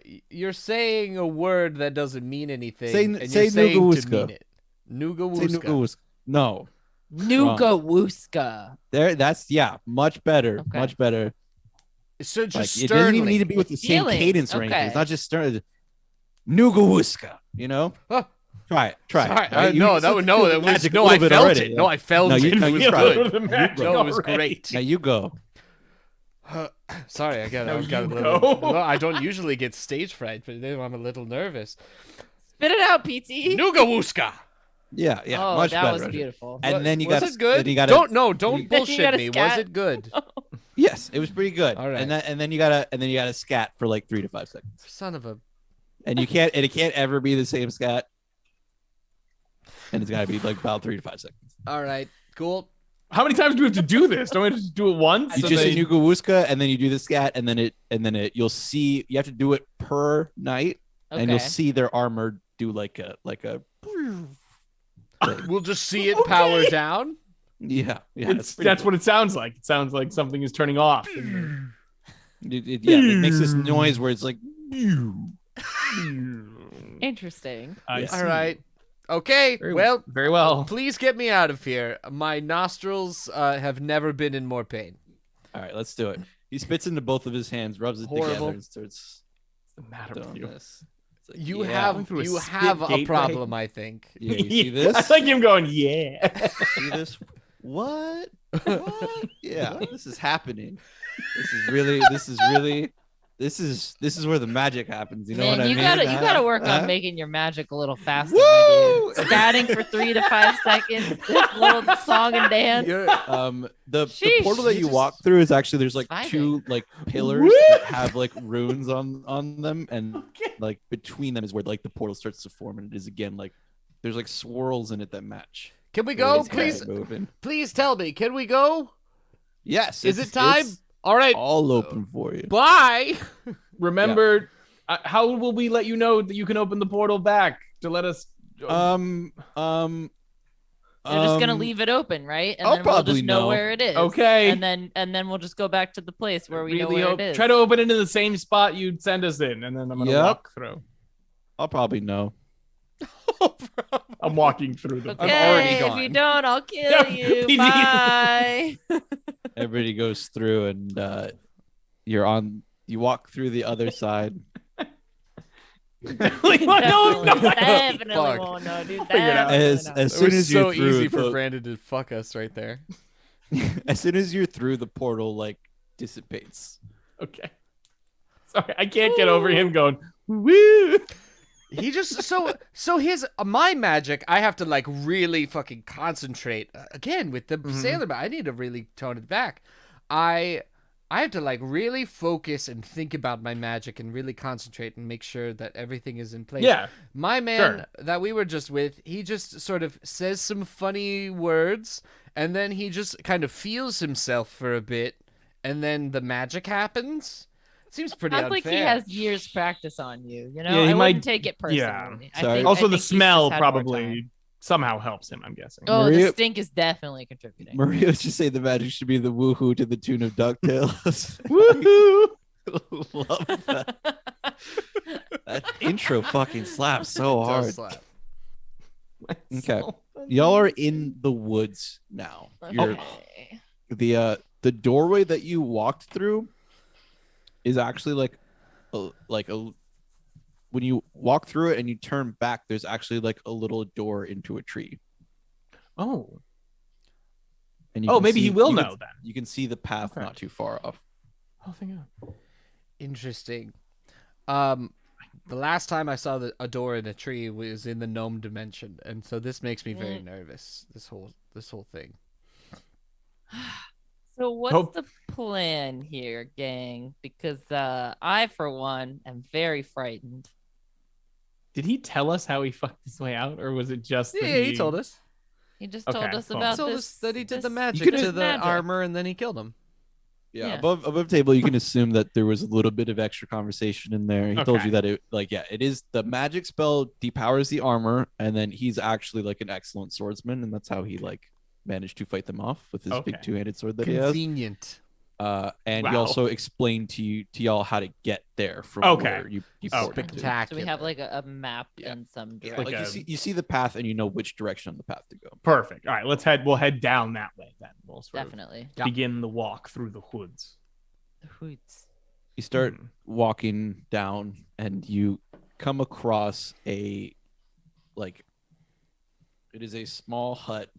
Speaker 5: saying a word that doesn't mean anything,
Speaker 2: Say-
Speaker 5: and
Speaker 2: say
Speaker 5: you're saying to
Speaker 2: Nugawuska.
Speaker 5: mean it.
Speaker 2: Say
Speaker 5: Nugawuska.
Speaker 2: Nugawuska. No,
Speaker 3: Nugawuska.
Speaker 2: that's much better,
Speaker 3: Okay.
Speaker 2: much better.
Speaker 5: So
Speaker 2: Like,
Speaker 5: just
Speaker 2: it doesn't even need to
Speaker 5: sternly.
Speaker 2: be with the same
Speaker 3: Feelings,
Speaker 2: cadence or anything.
Speaker 3: okay.
Speaker 2: It's not just stern. Nugawuska,
Speaker 5: Huh.
Speaker 2: Try it.
Speaker 5: Sorry,
Speaker 2: Right?
Speaker 5: no,
Speaker 2: You
Speaker 5: that was
Speaker 2: feel the
Speaker 5: no, that was
Speaker 2: magic a
Speaker 5: no.
Speaker 2: little
Speaker 5: I
Speaker 2: bit
Speaker 5: felt
Speaker 2: already,
Speaker 5: it.
Speaker 2: yeah.
Speaker 5: No, I felt
Speaker 2: No,
Speaker 5: it.
Speaker 2: you-
Speaker 5: It
Speaker 2: no,
Speaker 5: was
Speaker 2: you tried
Speaker 5: good.
Speaker 2: it.
Speaker 4: The magic
Speaker 5: No, it was
Speaker 4: already.
Speaker 5: great.
Speaker 2: Now you go.
Speaker 5: Sorry, I got
Speaker 4: No,
Speaker 5: a
Speaker 4: you
Speaker 5: little.
Speaker 4: go.
Speaker 5: No, I don't usually get stage fright, but then I'm a little nervous.
Speaker 3: Spit it out, PT.
Speaker 5: Nugawuska.
Speaker 2: Yeah,
Speaker 3: Oh,
Speaker 2: much
Speaker 3: that
Speaker 2: better.
Speaker 3: was beautiful.
Speaker 2: And then you
Speaker 5: was
Speaker 2: got
Speaker 5: it good?
Speaker 2: Then you got
Speaker 5: don't
Speaker 3: you
Speaker 5: bullshit
Speaker 3: gotta
Speaker 5: me. Was
Speaker 3: scat.
Speaker 5: it good?
Speaker 2: Yes, it was pretty good.
Speaker 5: All right.
Speaker 2: And then you gotta scat for like 3 to 5 seconds,
Speaker 5: Son of a.
Speaker 2: and it can't ever be the same scat, and it's gotta be like about 3 to 5 seconds.
Speaker 5: All right, cool.
Speaker 4: How many times do we have to do this? Don't we just do it once?
Speaker 2: You
Speaker 4: and
Speaker 2: just
Speaker 4: then-
Speaker 2: say Nuka and then you do the scat, and then you'll see you have to do it per night, and you'll
Speaker 3: Okay.
Speaker 2: see their armor do like a
Speaker 5: We'll just see it power down.
Speaker 2: yeah.
Speaker 4: That's what it sounds like. It sounds like something is turning off.
Speaker 2: it makes this noise where it's like
Speaker 3: Interesting.
Speaker 4: I see.
Speaker 5: All right. Okay. Well,
Speaker 4: very well.
Speaker 5: please get me out of here. My nostrils have never been in more pain.
Speaker 2: all right, let's do it. He spits into both of his hands, rubs it
Speaker 5: Horrible.
Speaker 2: together, and starts
Speaker 4: What's the matter with
Speaker 2: doing
Speaker 4: you?
Speaker 2: this. It's like,
Speaker 5: You
Speaker 2: yeah.
Speaker 4: Going through a
Speaker 5: you
Speaker 4: spit
Speaker 5: have a
Speaker 4: gateway.
Speaker 5: problem, I think.
Speaker 2: Yeah, you see this?
Speaker 4: I like him going, yeah.
Speaker 2: See this? What? What? Yeah, this is happening. This is where the magic happens. You know
Speaker 3: Man,
Speaker 2: what I
Speaker 3: you
Speaker 2: mean?
Speaker 3: gotta work
Speaker 2: Huh?
Speaker 3: on making your magic a little faster.
Speaker 2: Woo!
Speaker 3: My dude. Scatting for 3 to 5 seconds. This little song and dance.
Speaker 2: The
Speaker 3: Sheesh.
Speaker 2: portal that you
Speaker 5: Jesus.
Speaker 2: walk through is actually there's like
Speaker 3: Vibing.
Speaker 2: 2 like pillars that have like runes on them, and like between them is where like the portal starts to form, and it is again like there's like swirls in it that match.
Speaker 5: Can we
Speaker 2: Where
Speaker 5: go,
Speaker 2: these guys
Speaker 5: please?
Speaker 2: are moving.
Speaker 5: Please tell me. Can we go?
Speaker 2: Yes.
Speaker 5: Is
Speaker 2: it's-
Speaker 5: it time?
Speaker 2: it's
Speaker 5: All right.
Speaker 2: all open for you.
Speaker 5: Bye.
Speaker 4: Remember, how will we let you know that you can open the portal back to let us?
Speaker 3: You're just gonna leave it open, right? And
Speaker 2: I'll
Speaker 3: then we'll
Speaker 2: probably
Speaker 3: just know
Speaker 2: know.
Speaker 3: where it is.
Speaker 4: Okay.
Speaker 3: And then we'll just go back to the place where we know
Speaker 4: Really
Speaker 3: where
Speaker 4: hope-
Speaker 3: it is.
Speaker 4: Try to open it in the same spot you'd send us in, and then I'm gonna
Speaker 2: Yep.
Speaker 4: walk through.
Speaker 2: I'll probably know.
Speaker 4: I'm walking through the.
Speaker 3: Okay,
Speaker 5: I'm already
Speaker 3: if
Speaker 5: gone.
Speaker 3: you don't, I'll kill
Speaker 4: Yeah,
Speaker 3: you.
Speaker 4: PD.
Speaker 3: Bye.
Speaker 2: Everybody goes through, and you walk through the other side.
Speaker 3: Definitely
Speaker 5: Fuck.
Speaker 3: won't know, dude.
Speaker 4: Figure it out.
Speaker 2: As
Speaker 5: It
Speaker 2: soon
Speaker 5: was
Speaker 2: as
Speaker 5: so
Speaker 2: you're through,
Speaker 5: easy for
Speaker 2: the-
Speaker 5: Brandon to fuck us right there.
Speaker 2: as soon as you're through, the portal like dissipates.
Speaker 4: Okay. Sorry, I can't get over him going. Woo!
Speaker 5: He just so his my magic. I have to like really fucking concentrate again with the sailor. I need to really tone it back. I have to like really focus and think about my magic and really concentrate and make sure that everything is in place.
Speaker 4: Yeah.
Speaker 5: My man
Speaker 4: Sure.
Speaker 5: that we were just with, he just sort of says some funny words and then he just kind of feels himself for a bit and then the magic happens. Seems pretty
Speaker 3: Sounds
Speaker 5: unfair.
Speaker 3: like he has years practice on you. You know,
Speaker 4: Yeah, he
Speaker 3: I
Speaker 4: might-
Speaker 3: wouldn't take it personally.
Speaker 4: yeah.
Speaker 3: I
Speaker 2: Sorry.
Speaker 3: think-
Speaker 4: Also,
Speaker 3: I
Speaker 4: the
Speaker 3: think he's
Speaker 4: smell
Speaker 3: just had more
Speaker 4: probably
Speaker 3: time.
Speaker 4: somehow helps him. I'm guessing.
Speaker 3: Oh,
Speaker 2: Maria-
Speaker 3: the stink is definitely contributing.
Speaker 2: Maria was just saying the magic should be the woohoo to the tune of DuckTales.
Speaker 4: Woohoo!
Speaker 2: Love that. That intro fucking slaps so
Speaker 5: Does
Speaker 2: hard.
Speaker 5: slap.
Speaker 2: Okay. Y'all are in the woods now. You're
Speaker 3: Okay.
Speaker 2: the doorway that you walked through is actually like a when you walk through it and you turn back, there's actually like a little door into a tree.
Speaker 4: Oh.
Speaker 2: And you
Speaker 4: Oh,
Speaker 2: can
Speaker 4: maybe
Speaker 2: see-
Speaker 4: he will
Speaker 2: you can-
Speaker 4: know then.
Speaker 2: You can see the path
Speaker 4: Okay.
Speaker 2: not too far off.
Speaker 4: Oh, thank God.
Speaker 5: Interesting. The last time I saw a door in a tree was in the gnome dimension, and so this makes me very nervous. This whole thing.
Speaker 3: So what's
Speaker 4: Hope-
Speaker 3: the plan here, gang? Because I, for one, am very frightened.
Speaker 4: Did he tell us how he fucked his way out, or was it just? That
Speaker 5: Yeah, he told us.
Speaker 3: He just
Speaker 4: Okay,
Speaker 3: told us
Speaker 4: cool.
Speaker 3: about
Speaker 5: He told
Speaker 3: this.
Speaker 5: us that he did the
Speaker 3: this-
Speaker 5: magic
Speaker 2: could've-
Speaker 5: to the
Speaker 3: magic.
Speaker 5: armor, and then he killed him.
Speaker 2: Yeah,
Speaker 3: Yeah.
Speaker 2: above table, you can assume that there was a little bit of extra conversation in there. He told
Speaker 4: Okay.
Speaker 2: you that it is the magic spell depowers the armor, and then he's actually like an excellent swordsman, and that's how he like managed to fight them off with his big
Speaker 4: Okay.
Speaker 2: two-handed sword that he has.
Speaker 5: Convenient.
Speaker 2: And he
Speaker 4: Wow.
Speaker 2: also explained to y'all how to get there from
Speaker 4: Okay.
Speaker 2: where you ported to.
Speaker 5: Spectacular.
Speaker 3: So we have like a map
Speaker 2: Yeah.
Speaker 3: and some
Speaker 2: Yeah,
Speaker 3: direction.
Speaker 2: like you see the path and you know which direction on the path to go.
Speaker 4: Perfect. All right, we'll head down that way then. We'll sort of
Speaker 3: Definitely.
Speaker 5: Yeah.
Speaker 4: begin the walk through the woods.
Speaker 3: The hoots.
Speaker 2: You start
Speaker 4: Mhm.
Speaker 2: walking down and you come across it is a small hut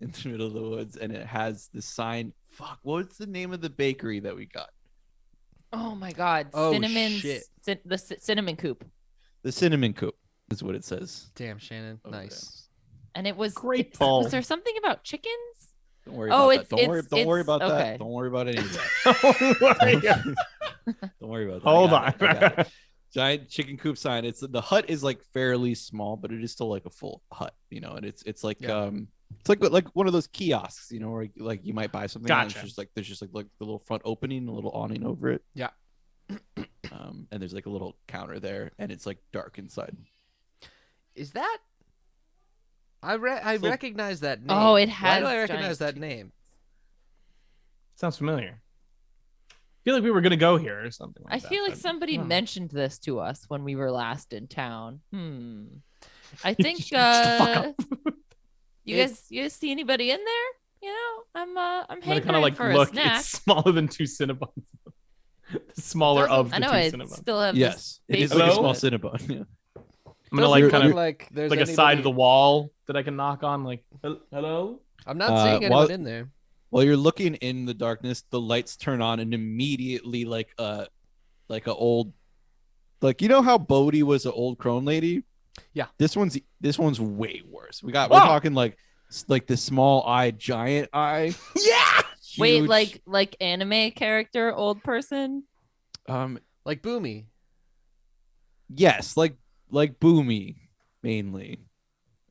Speaker 2: in the middle of the woods, and it has the sign. Fuck, what's the name of the bakery that we got?
Speaker 3: Oh my God!
Speaker 5: Oh,
Speaker 3: Cinnamon.
Speaker 5: shit.
Speaker 3: Cinnamon coop,
Speaker 2: The Cinnamon Coop is what it says.
Speaker 5: Damn, Shannon.
Speaker 2: Over
Speaker 5: Nice.
Speaker 3: and it was
Speaker 4: Great
Speaker 3: it's-
Speaker 4: pull.
Speaker 3: Was there something about chickens?
Speaker 2: Don't worry
Speaker 3: Oh,
Speaker 2: about that. Don't worry
Speaker 3: it's-
Speaker 2: about that.
Speaker 3: okay.
Speaker 2: Don't worry about any of that.
Speaker 4: Don't worry.
Speaker 2: Don't worry about that.
Speaker 4: Hold
Speaker 2: I
Speaker 4: on.
Speaker 2: got it. Giant chicken coop sign. The hut is like fairly small, but it is still like a full hut, and it's like
Speaker 5: Yeah.
Speaker 2: It's like one of those kiosks, you know, where like you might buy something. And
Speaker 4: Gotcha.
Speaker 2: there's just like the little front opening, a little awning over it.
Speaker 5: Yeah.
Speaker 2: And there's like a little counter there, and it's like dark inside.
Speaker 5: Is that? I
Speaker 2: So-
Speaker 5: recognize that name.
Speaker 3: Oh, it
Speaker 5: Why
Speaker 3: has
Speaker 5: do I recognize
Speaker 3: giant
Speaker 5: that name?
Speaker 4: Sounds familiar. I feel like we were gonna go here or something.
Speaker 3: I
Speaker 4: Like that,
Speaker 3: feel like
Speaker 4: but-
Speaker 3: somebody
Speaker 4: Oh.
Speaker 3: mentioned this to us when we were last in town. I think
Speaker 4: Shut the fuck up.
Speaker 3: you guys see anybody in there? You know, I'm
Speaker 4: I'm gonna
Speaker 3: hankering
Speaker 4: kind of like
Speaker 3: for
Speaker 4: look.
Speaker 3: a snack.
Speaker 4: It's smaller than 2 Cinnabons. The smaller of the
Speaker 3: I know
Speaker 4: 2
Speaker 3: I
Speaker 4: Cinnabons.
Speaker 3: still have
Speaker 2: Yes, it is
Speaker 3: face
Speaker 2: like a
Speaker 4: Hello?
Speaker 2: small Cinnabon. Yeah.
Speaker 4: I'm gonna
Speaker 5: Doesn't
Speaker 4: like
Speaker 5: look
Speaker 4: kind of
Speaker 5: like there's
Speaker 4: like a side of the
Speaker 5: anybody-
Speaker 4: wall that I can knock on. Like, hello.
Speaker 5: I'm not seeing anyone
Speaker 2: while-
Speaker 5: in there.
Speaker 2: While you're looking in the darkness, the lights turn on, and immediately like a old, like, you know how Bodhi was an old crone lady?
Speaker 5: Yeah.
Speaker 2: This one's way worse. We're
Speaker 4: Oh!
Speaker 2: talking like the small eye, giant eye.
Speaker 4: Yeah.
Speaker 3: Wait,
Speaker 2: Huge.
Speaker 3: like anime character, old person?
Speaker 5: Like Boomy.
Speaker 2: Yes, like Boomy mainly.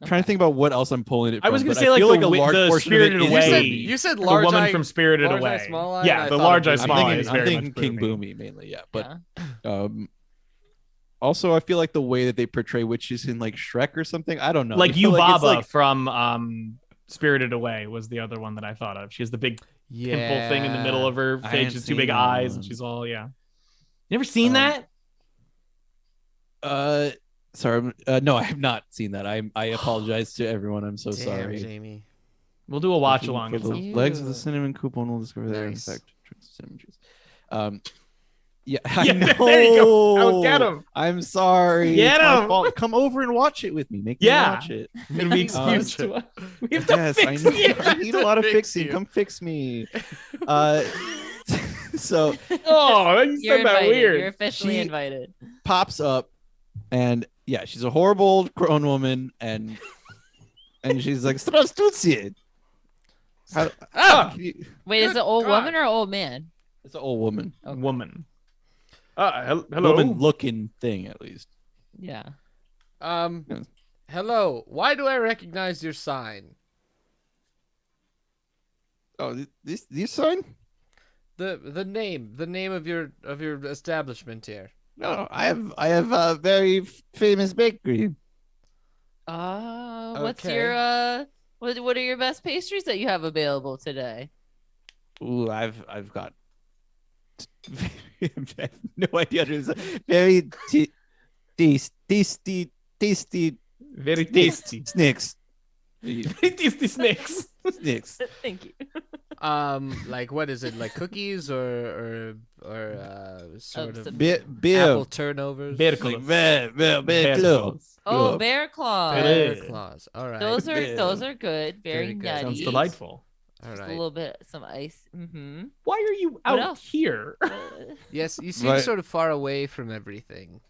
Speaker 2: I'm trying to think about what else I'm pulling it from.
Speaker 4: I was gonna
Speaker 2: but
Speaker 4: say, like,
Speaker 2: feel
Speaker 4: the
Speaker 2: a large
Speaker 4: the
Speaker 2: portion of it
Speaker 4: Spirited
Speaker 2: is
Speaker 5: You
Speaker 4: Away.
Speaker 5: said,
Speaker 2: Boomy.
Speaker 5: you said
Speaker 4: The
Speaker 5: large
Speaker 4: woman
Speaker 5: eye,
Speaker 4: from Spirited
Speaker 5: large eye,
Speaker 4: Away.
Speaker 5: small eye, and
Speaker 4: Yeah,
Speaker 5: I
Speaker 4: the
Speaker 5: thought
Speaker 4: large
Speaker 5: of
Speaker 4: eye,
Speaker 5: Boomy.
Speaker 4: small eye
Speaker 2: I'm
Speaker 4: is very
Speaker 2: thinking
Speaker 4: much
Speaker 2: King
Speaker 4: Boomy.
Speaker 2: Boomy mainly, yeah.
Speaker 3: Yeah.
Speaker 2: But also I feel like the way that they portray witches in like Shrek or something, I don't know.
Speaker 4: Like
Speaker 2: I feel it's
Speaker 4: Yubaba
Speaker 2: like-
Speaker 4: from Spirited Away was the other one that I thought of. She has the big pimple thing in the middle of her
Speaker 2: I
Speaker 4: face.
Speaker 2: hadn't
Speaker 4: She's two
Speaker 2: seen
Speaker 4: big
Speaker 2: that
Speaker 4: eyes,
Speaker 2: one.
Speaker 4: and she's all You never seen that?
Speaker 2: Sorry, no, I have not seen that. I apologize to everyone. I'm so
Speaker 5: Damn,
Speaker 2: sorry.
Speaker 5: Jamie.
Speaker 4: We'll do a watch
Speaker 2: Looking
Speaker 4: along.
Speaker 2: for
Speaker 4: at
Speaker 2: the
Speaker 4: some-
Speaker 3: Ew.
Speaker 2: legs of the cinnamon coupon will discover their
Speaker 5: Nice.
Speaker 2: effect. Cinnamon juice. Yeah, I know.
Speaker 4: There you go. I'll get him.
Speaker 2: I'm sorry.
Speaker 4: Get
Speaker 2: It's my
Speaker 4: him.
Speaker 2: fault. Come over and watch it with me. Make me
Speaker 4: Yeah.
Speaker 2: watch it.
Speaker 4: It'll be excused to us. We have to
Speaker 2: Yes,
Speaker 4: fix
Speaker 2: I
Speaker 4: you.
Speaker 2: know. I need a lot of
Speaker 5: Fix
Speaker 2: fixing.
Speaker 5: you.
Speaker 2: Come fix me. So
Speaker 4: Oh, you
Speaker 3: You're
Speaker 4: said that
Speaker 3: invited.
Speaker 4: weird.
Speaker 3: You're officially
Speaker 2: She-
Speaker 3: invited.
Speaker 2: pops up, and yeah, she's a horrible old grown woman, and she's like, "Здравствуйте."
Speaker 5: Ah!
Speaker 3: Wait, is
Speaker 5: Good
Speaker 3: it old
Speaker 5: God.
Speaker 3: woman or old man?
Speaker 2: It's an old woman.
Speaker 3: Okay.
Speaker 4: Woman. Hello.
Speaker 2: Woman-looking thing, at least.
Speaker 3: Yeah.
Speaker 2: Yes.
Speaker 5: Hello. Why do I recognize your sign?
Speaker 2: Oh, this sign?
Speaker 5: The name of your establishment here.
Speaker 2: No, I have a very famous bakery.
Speaker 3: What's
Speaker 5: Okay.
Speaker 3: your what are your best pastries that you have available today?
Speaker 2: Ooh, I've got. I have no idea. What it is. Very tasty
Speaker 4: Very tasty.
Speaker 2: snacks.
Speaker 4: Very tasty snakes.
Speaker 2: Snacks.
Speaker 3: Thank you.
Speaker 5: Like what is it? Like cookies or sort of
Speaker 3: some-
Speaker 2: Beer.
Speaker 5: apple turnovers?
Speaker 4: Beer
Speaker 2: Like
Speaker 4: close.
Speaker 2: very
Speaker 4: Bear
Speaker 2: close.
Speaker 4: close.
Speaker 3: Oh,
Speaker 2: Good.
Speaker 3: bear claws.
Speaker 4: Bear
Speaker 5: Bear claws. All right.
Speaker 3: Those are
Speaker 2: Yeah.
Speaker 3: those are good. Very,
Speaker 5: Very good.
Speaker 3: nutty.
Speaker 4: Sounds delightful.
Speaker 5: All
Speaker 3: Just
Speaker 5: right.
Speaker 3: a little bit, some ice. Mm-hmm.
Speaker 4: Why are you out
Speaker 3: else?
Speaker 4: here?
Speaker 5: Yes, you seem
Speaker 2: Right.
Speaker 5: sort of far away from everything.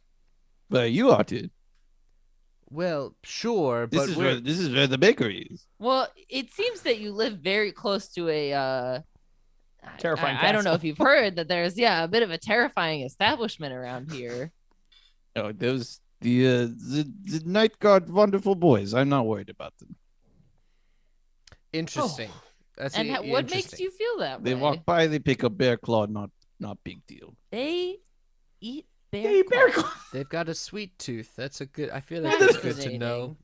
Speaker 2: But you are too.
Speaker 5: Well, sure,
Speaker 2: This
Speaker 5: but
Speaker 2: is
Speaker 5: we're
Speaker 2: where the bakery is.
Speaker 3: Well, it seems that you live very close to a
Speaker 4: Terrifying
Speaker 3: I don't know
Speaker 4: castle.
Speaker 3: if you've heard that there's a bit of a terrifying establishment around here.
Speaker 2: Oh, those the night guard wonderful boys. I'm not worried about them.
Speaker 5: interesting. That's
Speaker 3: And what makes
Speaker 5: interesting.
Speaker 3: you feel that
Speaker 2: They
Speaker 3: way?
Speaker 2: walk by, they pick up bear claw. Not big deal.
Speaker 3: They eat bear.
Speaker 4: Hey, bear
Speaker 3: claws.
Speaker 4: claws.
Speaker 5: They've got a sweet tooth. That's a good. I feel like
Speaker 3: That's
Speaker 5: that's good to know.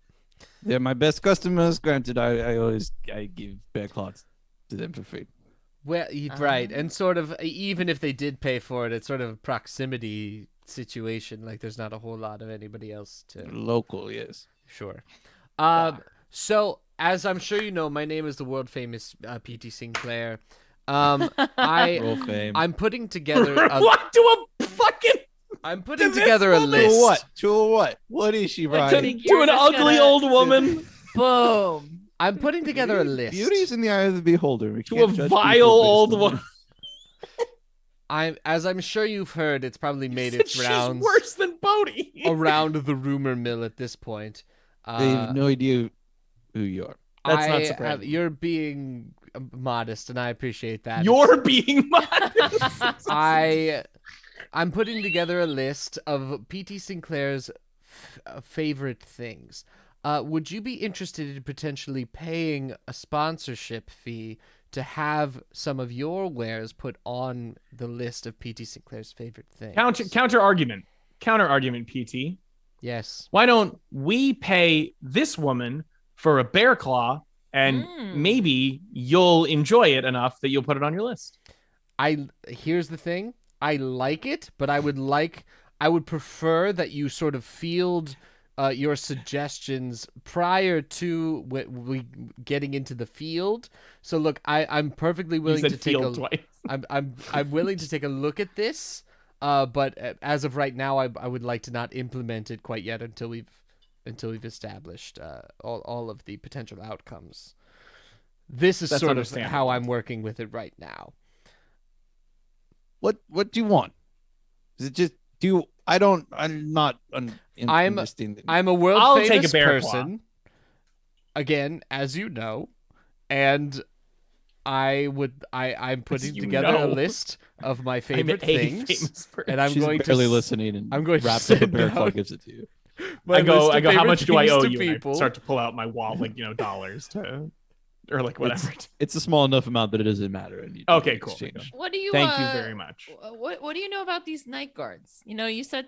Speaker 2: They're my best customers. Granted, I always give bear claws to them for free.
Speaker 5: Well, right,
Speaker 3: Ah.
Speaker 5: and sort of even if they did pay for it, it's sort of a proximity situation. Like there's not a whole lot of anybody else to.
Speaker 2: Local, yes.
Speaker 5: Sure. So as I'm sure you know, my name is the world famous PT Sinclair.
Speaker 2: Roll
Speaker 5: I
Speaker 2: fame.
Speaker 5: I'm putting together a
Speaker 4: What to a fucking
Speaker 5: I'm putting
Speaker 4: To this
Speaker 5: together a
Speaker 4: woman?
Speaker 5: list.
Speaker 2: To what? To what? What is she
Speaker 3: I
Speaker 2: riding?
Speaker 3: think
Speaker 4: to
Speaker 3: you're
Speaker 4: an
Speaker 3: just
Speaker 4: ugly
Speaker 3: gonna-
Speaker 4: old woman?
Speaker 3: Boom.
Speaker 5: I'm putting together a list.
Speaker 2: Beauty's in the eye of the beholder. We
Speaker 4: To
Speaker 2: can't
Speaker 4: a
Speaker 2: judge
Speaker 4: vile
Speaker 2: people based
Speaker 4: old
Speaker 2: on
Speaker 4: woman.
Speaker 5: As I'm sure you've heard, it's probably made
Speaker 4: Said
Speaker 5: its
Speaker 4: she's
Speaker 5: rounds
Speaker 4: worse than Bodhi.
Speaker 5: around the rumor mill at this point.
Speaker 2: They have no idea who you are.
Speaker 4: That's not surprising.
Speaker 5: You're being modest, and I appreciate that.
Speaker 4: You're being modest.
Speaker 5: I'm putting together a list of PT Sinclair's favorite things. would you be interested in potentially paying a sponsorship fee to have some of your wares put on the list of PT Sinclair's favorite things?
Speaker 4: Counter argument, PT.
Speaker 5: Yes.
Speaker 4: Why don't we pay this woman for a bear claw, and maybe you'll enjoy it enough that you'll put it on your list.
Speaker 5: Here's the thing. I like it, but I would prefer that you sort of field your suggestions prior to we getting into the field. So look, I'm perfectly willing to take I'm willing to take a look at this. But as of right now, I would like to not implement it quite yet until we've established all of the potential outcomes. This is
Speaker 4: That's
Speaker 5: sort of
Speaker 4: understandable.
Speaker 5: how I'm working with it right now.
Speaker 2: What do you want? Is it just I'm not understanding.
Speaker 5: I'm a world
Speaker 4: I'll
Speaker 5: famous
Speaker 4: take a bear
Speaker 5: person. Again, as you know, and I'm putting together a list of my favorite things, and I'm
Speaker 2: She's
Speaker 5: going
Speaker 2: barely
Speaker 5: to
Speaker 2: listening, and
Speaker 5: I'm going to
Speaker 2: wraps up a
Speaker 5: send
Speaker 2: bear
Speaker 5: out
Speaker 2: claw, gives it to you.
Speaker 5: my
Speaker 4: I go,
Speaker 5: list of
Speaker 4: how
Speaker 5: favorite
Speaker 4: much do I
Speaker 5: things
Speaker 4: owe
Speaker 5: to
Speaker 4: you? And I
Speaker 5: people.
Speaker 4: start to pull out my wallet, dollars or whatever.
Speaker 2: It's a small enough amount that it doesn't matter. And you do
Speaker 4: Okay,
Speaker 2: the
Speaker 4: cool.
Speaker 2: exchange.
Speaker 3: What do you?
Speaker 4: Thank you very much.
Speaker 3: What do you know about these night guards? You said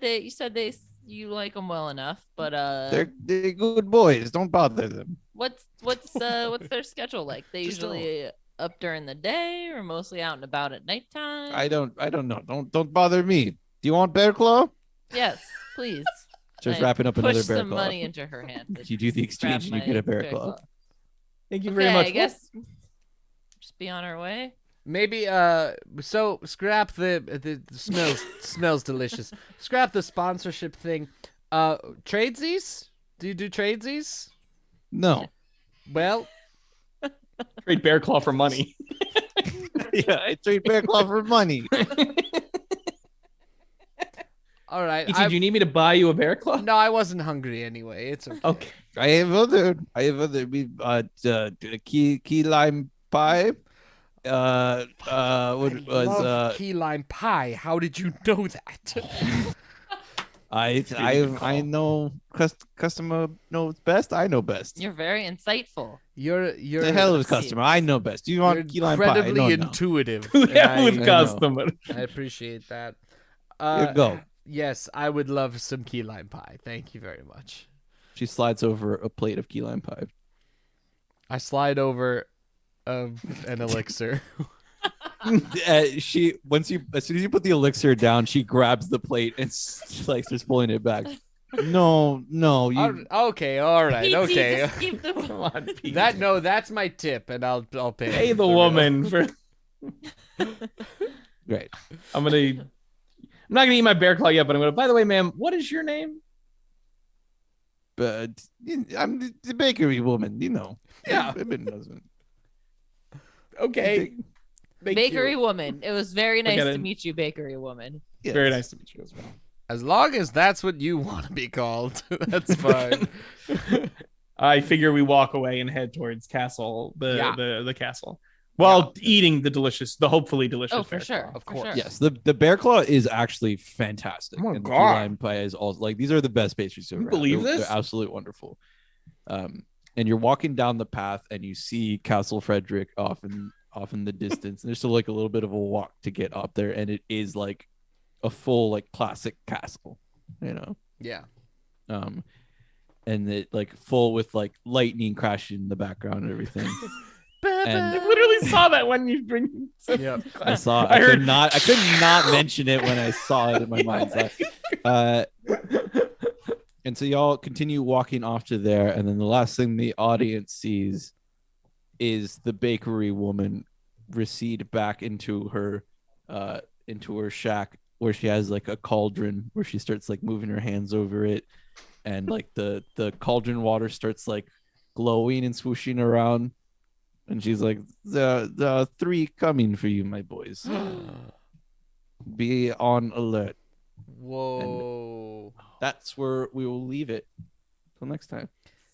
Speaker 3: you like them well enough, but
Speaker 2: They're good boys. Don't bother them.
Speaker 3: what's their schedule like? They
Speaker 5: Just
Speaker 3: usually up during the day or mostly out and about at nighttime?
Speaker 2: I don't know. Don't bother me. Do you want bear claw?
Speaker 3: Yes, please.
Speaker 2: Just
Speaker 3: I
Speaker 2: wrapping up
Speaker 3: push
Speaker 2: another bear
Speaker 3: some
Speaker 2: claw.
Speaker 3: money into her hand.
Speaker 2: You do the exchange and you get a bear claw.
Speaker 4: Thank you
Speaker 3: Okay,
Speaker 4: very much.
Speaker 3: I guess just be on our way.
Speaker 5: Maybe so scrap the smells delicious. Scrap the sponsorship thing. Tradesies? Do you do tradesies?
Speaker 2: No.
Speaker 5: Well,
Speaker 4: Trade bear claw for money.
Speaker 2: Yeah, I trade bear claw for money.
Speaker 5: all right.
Speaker 4: PT, do you need me to buy you a bear claw?
Speaker 5: No, I wasn't hungry anyway. It's okay.
Speaker 4: Okay.
Speaker 2: I have other. We key lime pie. What was
Speaker 5: Love key lime pie. How did you know that?
Speaker 2: I know customer knows best. I know best.
Speaker 3: You're very insightful.
Speaker 5: You're
Speaker 2: The hell of a customer. I know best. You
Speaker 5: you're
Speaker 2: want key lime pie?
Speaker 5: incredibly
Speaker 2: No.
Speaker 5: intuitive.
Speaker 4: Yeah,
Speaker 5: and
Speaker 4: with
Speaker 2: I
Speaker 4: customer.
Speaker 5: I appreciate that.
Speaker 2: Here you go.
Speaker 5: Yes, I would love some key lime pie. Thank you very much.
Speaker 2: She slides over a plate of key lime pie.
Speaker 5: I slide over an elixir.
Speaker 2: As soon as you put the elixir down, she grabs the plate and like starts pulling it back. No, you.
Speaker 5: Okay, all right,
Speaker 3: PT,
Speaker 5: okay.
Speaker 3: just keep the-
Speaker 4: Come on, PT.
Speaker 5: That's my tip, and I'll pay.
Speaker 4: Pay the
Speaker 5: real.
Speaker 4: woman for.
Speaker 2: Great.
Speaker 4: I'm not gonna eat my bear claw yet, but I'm gonna. By the way, ma'am, what is your name?
Speaker 2: But I'm the bakery woman, you know.
Speaker 5: Yeah.
Speaker 2: Everybody knows me.
Speaker 4: Okay. Thank
Speaker 3: bakery
Speaker 4: you.
Speaker 3: woman. It was very nice
Speaker 4: got
Speaker 3: to
Speaker 4: it.
Speaker 3: meet you, bakery woman.
Speaker 2: Yes.
Speaker 4: Very nice to meet you as well.
Speaker 5: As long as that's what you want to be called, that's fine.
Speaker 4: I figure we walk away and head towards castle, the castle, while eating the hopefully delicious.
Speaker 3: Oh, for
Speaker 4: bear
Speaker 3: sure.
Speaker 4: claw.
Speaker 5: Of
Speaker 3: for
Speaker 5: course.
Speaker 3: sure.
Speaker 2: Yes, the bear claw is actually fantastic.
Speaker 4: Oh my
Speaker 2: and the key
Speaker 4: God.
Speaker 2: lime pie is also like these are the best pastries you've
Speaker 4: You
Speaker 2: ever had.
Speaker 4: believe
Speaker 2: They're
Speaker 4: this?
Speaker 2: absolutely wonderful. And you're walking down the path and you see Castle Frederick off in the distance. And there's still like a little bit of a walk to get up there, and it is like a full like classic castle, you know.
Speaker 5: Yeah.
Speaker 2: And it like full with like lightning crashing in the background and everything. And
Speaker 4: I literally saw that when you bring.
Speaker 5: Yep.
Speaker 2: I saw.
Speaker 4: I
Speaker 2: I
Speaker 4: heard-
Speaker 2: could not mention it when I saw it in my mind's eye. And so y'all continue walking off to there, and then the last thing the audience sees is the bakery woman recede back into her shack, where she has like a cauldron where she starts like moving her hands over it, and like the cauldron water starts like glowing and swooshing around. And she's like, the 3 coming for you, my boys. Be on alert.
Speaker 5: Whoa.
Speaker 2: That's where we will leave it. Till next time.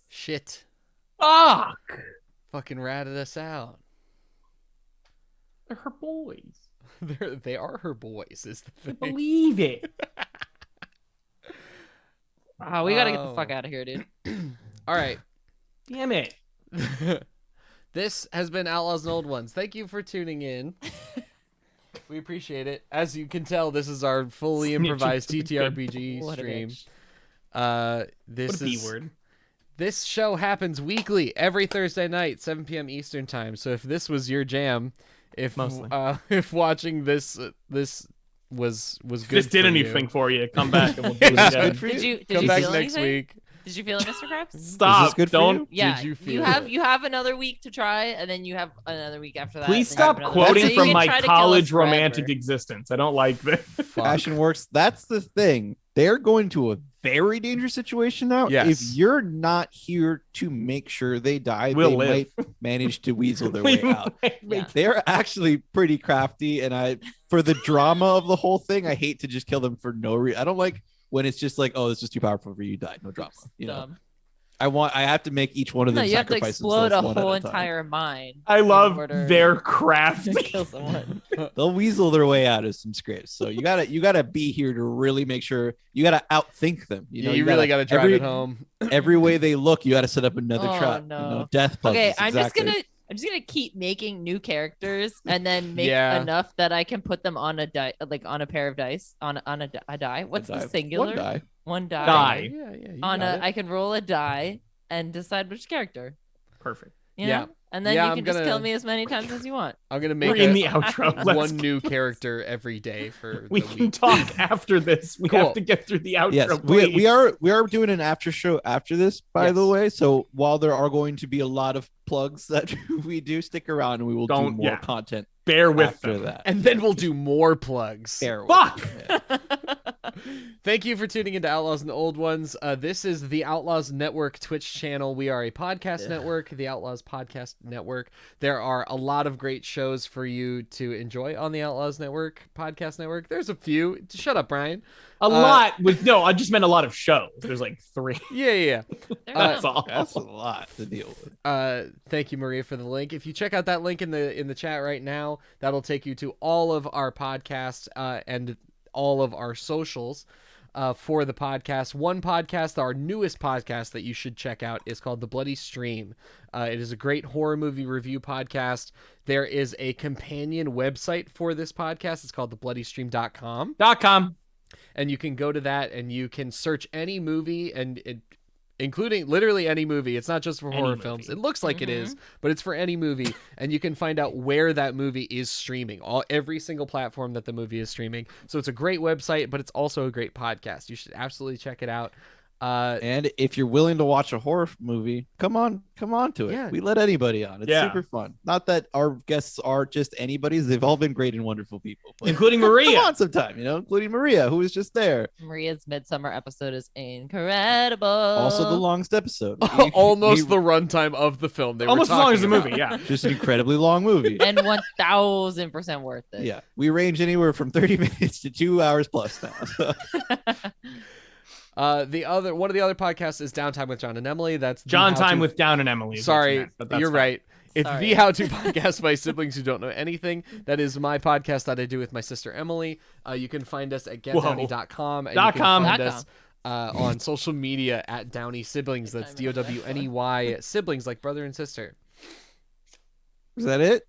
Speaker 5: Shit.
Speaker 4: Fuck!
Speaker 5: Fucking ratted us out.
Speaker 4: They're her boys.
Speaker 5: They are her boys, is the thing.
Speaker 4: Believe it.
Speaker 3: Wow, we gotta get the
Speaker 5: Oh.
Speaker 3: fuck out of here, dude.
Speaker 5: All right.
Speaker 4: Damn it.
Speaker 5: This has been Outlaws and Old Ones. Thank you for tuning in. We appreciate it. As you can tell, this is our fully improvised TTRPG
Speaker 3: What a
Speaker 5: stream.
Speaker 3: bitch.
Speaker 5: This
Speaker 4: What a
Speaker 5: is
Speaker 4: B-word.
Speaker 5: This show happens weekly, every Thursday night, 7 p.m. Eastern time. So if this was your jam, if watching this was good,
Speaker 4: If this did
Speaker 5: for
Speaker 4: anything
Speaker 5: you,
Speaker 4: for you, come back and we'll do it
Speaker 5: Yeah.
Speaker 4: again.
Speaker 3: Did you
Speaker 5: come
Speaker 3: you
Speaker 5: back
Speaker 3: feel
Speaker 5: next
Speaker 3: anything?
Speaker 5: week.
Speaker 3: Did you feel it, Mr. Krabs?
Speaker 4: Stop.
Speaker 2: good for
Speaker 4: Don't.
Speaker 2: you?
Speaker 3: Yeah,
Speaker 5: Did you
Speaker 3: you
Speaker 5: feel
Speaker 3: have another week to try, and then you have another week after that.
Speaker 4: Please
Speaker 3: and then you have
Speaker 4: stop
Speaker 3: another
Speaker 4: quoting
Speaker 3: week. So you
Speaker 4: from
Speaker 3: can
Speaker 4: my
Speaker 3: try to kill us
Speaker 4: college
Speaker 3: forever.
Speaker 4: romantic existence. I don't like this.
Speaker 5: Fuck.
Speaker 2: Passion works. That's the thing. They're going to a very dangerous situation now.
Speaker 5: Yes.
Speaker 2: If you're not here to make sure they die,
Speaker 4: We'll
Speaker 2: they
Speaker 4: live.
Speaker 2: might manage to weasel their
Speaker 4: We
Speaker 2: way out.
Speaker 4: might make-
Speaker 3: Yeah.
Speaker 2: They're actually pretty crafty, and for the drama of the whole thing, I hate to just kill them for no reason. I don't like when it's just like, oh, this is too powerful for you, die, no drama. You know,
Speaker 3: Dumb.
Speaker 2: I have to make each one of them
Speaker 3: No, you have to
Speaker 2: sacrifice
Speaker 3: explode a
Speaker 2: themselves one at
Speaker 3: whole
Speaker 2: a time.
Speaker 3: entire mine.
Speaker 4: I
Speaker 3: in
Speaker 4: love
Speaker 3: order
Speaker 4: their
Speaker 3: to
Speaker 4: crafty.
Speaker 3: kill someone.
Speaker 2: They'll weasel their way out of some scripts. So you gotta be here to really make sure you gotta outthink them. You know,
Speaker 5: you really got to drive it home.
Speaker 2: Every way they look, you gotta set up another
Speaker 3: Oh,
Speaker 2: trap.
Speaker 3: no.
Speaker 2: You know, death puzzles.
Speaker 3: Okay, I'm
Speaker 2: exactly.
Speaker 3: just gonna keep making new characters and then make
Speaker 5: Yeah.
Speaker 3: enough that I can put them on a die, like on a pair of dice, on a die. What's
Speaker 2: Die.
Speaker 3: the singular?
Speaker 2: One die.
Speaker 3: One die.
Speaker 4: Die.
Speaker 5: Yeah, yeah. You
Speaker 3: On
Speaker 5: got
Speaker 3: a,
Speaker 5: it.
Speaker 3: I can roll a die and decide which character.
Speaker 4: Perfect.
Speaker 3: You
Speaker 5: Yeah.
Speaker 3: know? And then
Speaker 5: Yeah,
Speaker 3: you
Speaker 5: I'm
Speaker 3: can just
Speaker 5: gonna-
Speaker 3: kill me as many times as you want.
Speaker 5: I'm gonna
Speaker 4: We're
Speaker 5: make
Speaker 4: in
Speaker 5: a,
Speaker 4: the outro. Let's
Speaker 5: one
Speaker 4: go.
Speaker 5: new character every day for
Speaker 4: We
Speaker 5: the
Speaker 4: can
Speaker 5: week.
Speaker 4: talk after this. We
Speaker 5: Cool.
Speaker 4: have to get through the outro.
Speaker 2: Yes,
Speaker 4: please.
Speaker 2: we are doing an after show after this, by the
Speaker 5: Yes.
Speaker 2: way. So while there are going to be a lot of plugs that we do, stick around and we will do
Speaker 4: Don't-
Speaker 2: more
Speaker 4: yeah.
Speaker 2: content
Speaker 4: Bear with
Speaker 2: after
Speaker 4: them.
Speaker 2: that.
Speaker 5: And then we'll do more plugs.
Speaker 2: Fair
Speaker 4: Fuck!
Speaker 5: Thank you for tuning into Outlaws and Old Ones. This is the Outlaws Network Twitch channel. We are a podcast network, the Outlaws Podcast Network. There are a lot of great shows for you to enjoy on the Outlaws Network Podcast Network. There's a few. Shut up, Brian.
Speaker 4: A lot with no, I just meant a lot of shows. There's like 3.
Speaker 5: Yeah.
Speaker 4: That's all.
Speaker 2: That's a lot to deal with.
Speaker 5: Thank you, Maria, for the link. If you check out that link in the chat right now, that'll take you to all of our podcasts and all of our socials for the podcast. One podcast, our newest podcast that you should check out, is called The Bloody Stream. It is a great horror movie review podcast. There is a companion website for this podcast. It's called thebloodystream.com.
Speaker 4: .com.
Speaker 5: And you can go to that and you can search any movie including literally any movie. It's not just for horror
Speaker 4: movie.
Speaker 5: films. It looks like it is, but it's for any movie. And you can find out where that movie is streaming, every single platform that the movie is streaming. So it's a great website, but it's also a great podcast. You should absolutely check it out.
Speaker 2: And if you're willing to watch a horror movie, come on to it.
Speaker 5: Yeah.
Speaker 2: We let anybody on. It's
Speaker 4: Yeah.
Speaker 2: super fun. Not that our guests are just anybody's. They've all been great and wonderful people. But
Speaker 4: Including
Speaker 2: come
Speaker 4: Maria.
Speaker 2: on sometime, including Maria, who was just there.
Speaker 3: Maria's midsummer episode is incredible.
Speaker 2: Also the longest episode.
Speaker 5: Almost the runtime of the film. They were
Speaker 4: Almost as long as the
Speaker 5: talking
Speaker 4: movie, yeah.
Speaker 2: Just an incredibly long movie.
Speaker 3: and 1000% worth it.
Speaker 2: Yeah, we range anywhere from 30 minutes to 2 hours plus now. So.
Speaker 5: one of the other podcasts is Downtime with John and Emily. That's the
Speaker 4: John
Speaker 5: how-to-
Speaker 4: Time with Down and Emily. is what you
Speaker 5: Sorry,
Speaker 4: meant, but that's
Speaker 5: you're
Speaker 4: fine.
Speaker 5: right. It's
Speaker 3: Sorry.
Speaker 5: the How To Podcast by siblings who don't know anything. That is my podcast that I do with my sister Emily. You can find us at getdowney.com. And you can
Speaker 4: .com.
Speaker 5: find us on social media at Downey Siblings. That's DOWNEY siblings, like brother and sister.
Speaker 2: Is that it?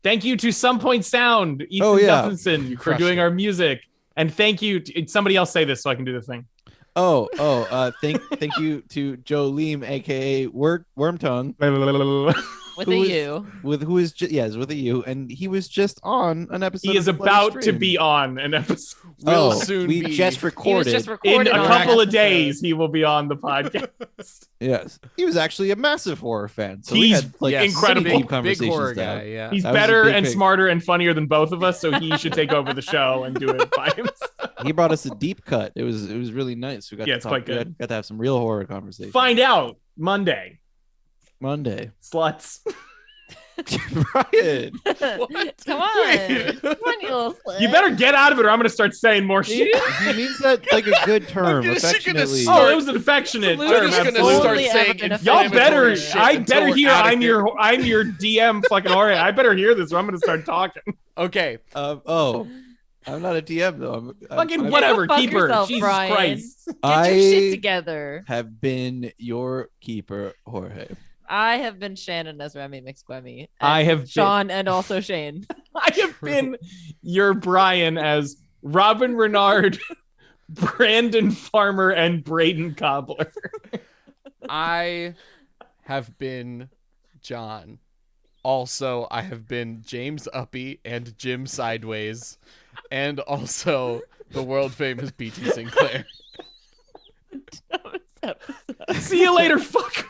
Speaker 4: Thank you to Some Point Sound, Ethan
Speaker 2: Oh, yeah.
Speaker 4: Duffinson,
Speaker 5: You
Speaker 4: for
Speaker 5: crushed
Speaker 4: doing
Speaker 5: it.
Speaker 4: our music. And thank you to somebody else say this so I can do the thing.
Speaker 2: Thank you to Joe Leib, aka Wormtongue,
Speaker 3: With
Speaker 2: Who
Speaker 3: a
Speaker 2: is-
Speaker 3: U.
Speaker 2: with a U, and he was just on an episode.
Speaker 4: He is
Speaker 2: of Bloody
Speaker 4: about to
Speaker 2: Stream.
Speaker 4: be on an episode.
Speaker 5: Will soon
Speaker 2: we
Speaker 5: be.
Speaker 2: just
Speaker 3: He was
Speaker 2: recorded.
Speaker 3: just
Speaker 4: In
Speaker 3: recorded
Speaker 4: a
Speaker 3: on
Speaker 4: couple
Speaker 3: an
Speaker 4: of
Speaker 3: episode.
Speaker 4: days, he will be on the podcast.
Speaker 2: Yes, he was actually a massive horror fan. So we
Speaker 4: He's
Speaker 2: had like
Speaker 5: Yes,
Speaker 4: incredible.
Speaker 2: deep
Speaker 5: big
Speaker 2: conversations
Speaker 5: horror
Speaker 2: to have.
Speaker 5: guy. Yeah.
Speaker 4: He's
Speaker 2: That was a
Speaker 4: better
Speaker 2: big
Speaker 4: and
Speaker 2: thing.
Speaker 4: smarter and funnier than both of us, so he should take over the show and do it by himself.
Speaker 2: He brought us a deep cut. It was really nice. We got
Speaker 4: Yeah,
Speaker 2: to
Speaker 4: it's
Speaker 2: talk,
Speaker 4: quite good.
Speaker 2: Got to have some real horror conversations.
Speaker 4: Find out Monday.
Speaker 2: Monday.
Speaker 4: Sluts.
Speaker 2: Brian.
Speaker 3: Come on. Come on, you little slut.
Speaker 4: You better get out of it or I'm going to start saying more shit.
Speaker 2: He means that like a good term,
Speaker 5: gonna- she's gonna
Speaker 2: affectionately.
Speaker 5: start-
Speaker 4: Oh, it was an affectionate
Speaker 3: Absolutely.
Speaker 4: term.
Speaker 5: I'm just gonna
Speaker 4: absolutely.
Speaker 5: start saying
Speaker 3: Ever been
Speaker 4: Y'all
Speaker 3: offended
Speaker 4: better,
Speaker 3: with it.
Speaker 4: I
Speaker 5: until
Speaker 4: better
Speaker 5: we're
Speaker 4: hear
Speaker 5: outta
Speaker 4: I'm
Speaker 5: here.
Speaker 4: your DM fucking Jorge. I better hear this or I'm going to start talking.
Speaker 5: Okay.
Speaker 2: I'm not a DM though.
Speaker 4: Fucking
Speaker 2: I'm-
Speaker 4: whatever.
Speaker 3: Fuck
Speaker 4: Keep her.
Speaker 3: yourself,
Speaker 4: Jesus
Speaker 3: Brian.
Speaker 4: Christ.
Speaker 3: Get your shit
Speaker 2: I
Speaker 3: together.
Speaker 2: have been your keeper, Jorge.
Speaker 3: I have been Shannon as Remy McSquemmy.
Speaker 4: I
Speaker 3: and
Speaker 4: have been-
Speaker 3: Sean and also Shane.
Speaker 4: I have been your Brian as Robin Renard, Brandon Farmer, and Braden Cobbler.
Speaker 5: I have been John. Also, I have been James Uppy and Jim Sideways, and also the world famous BT Sinclair.
Speaker 3: Dumbest episode.
Speaker 4: See you later, fuck.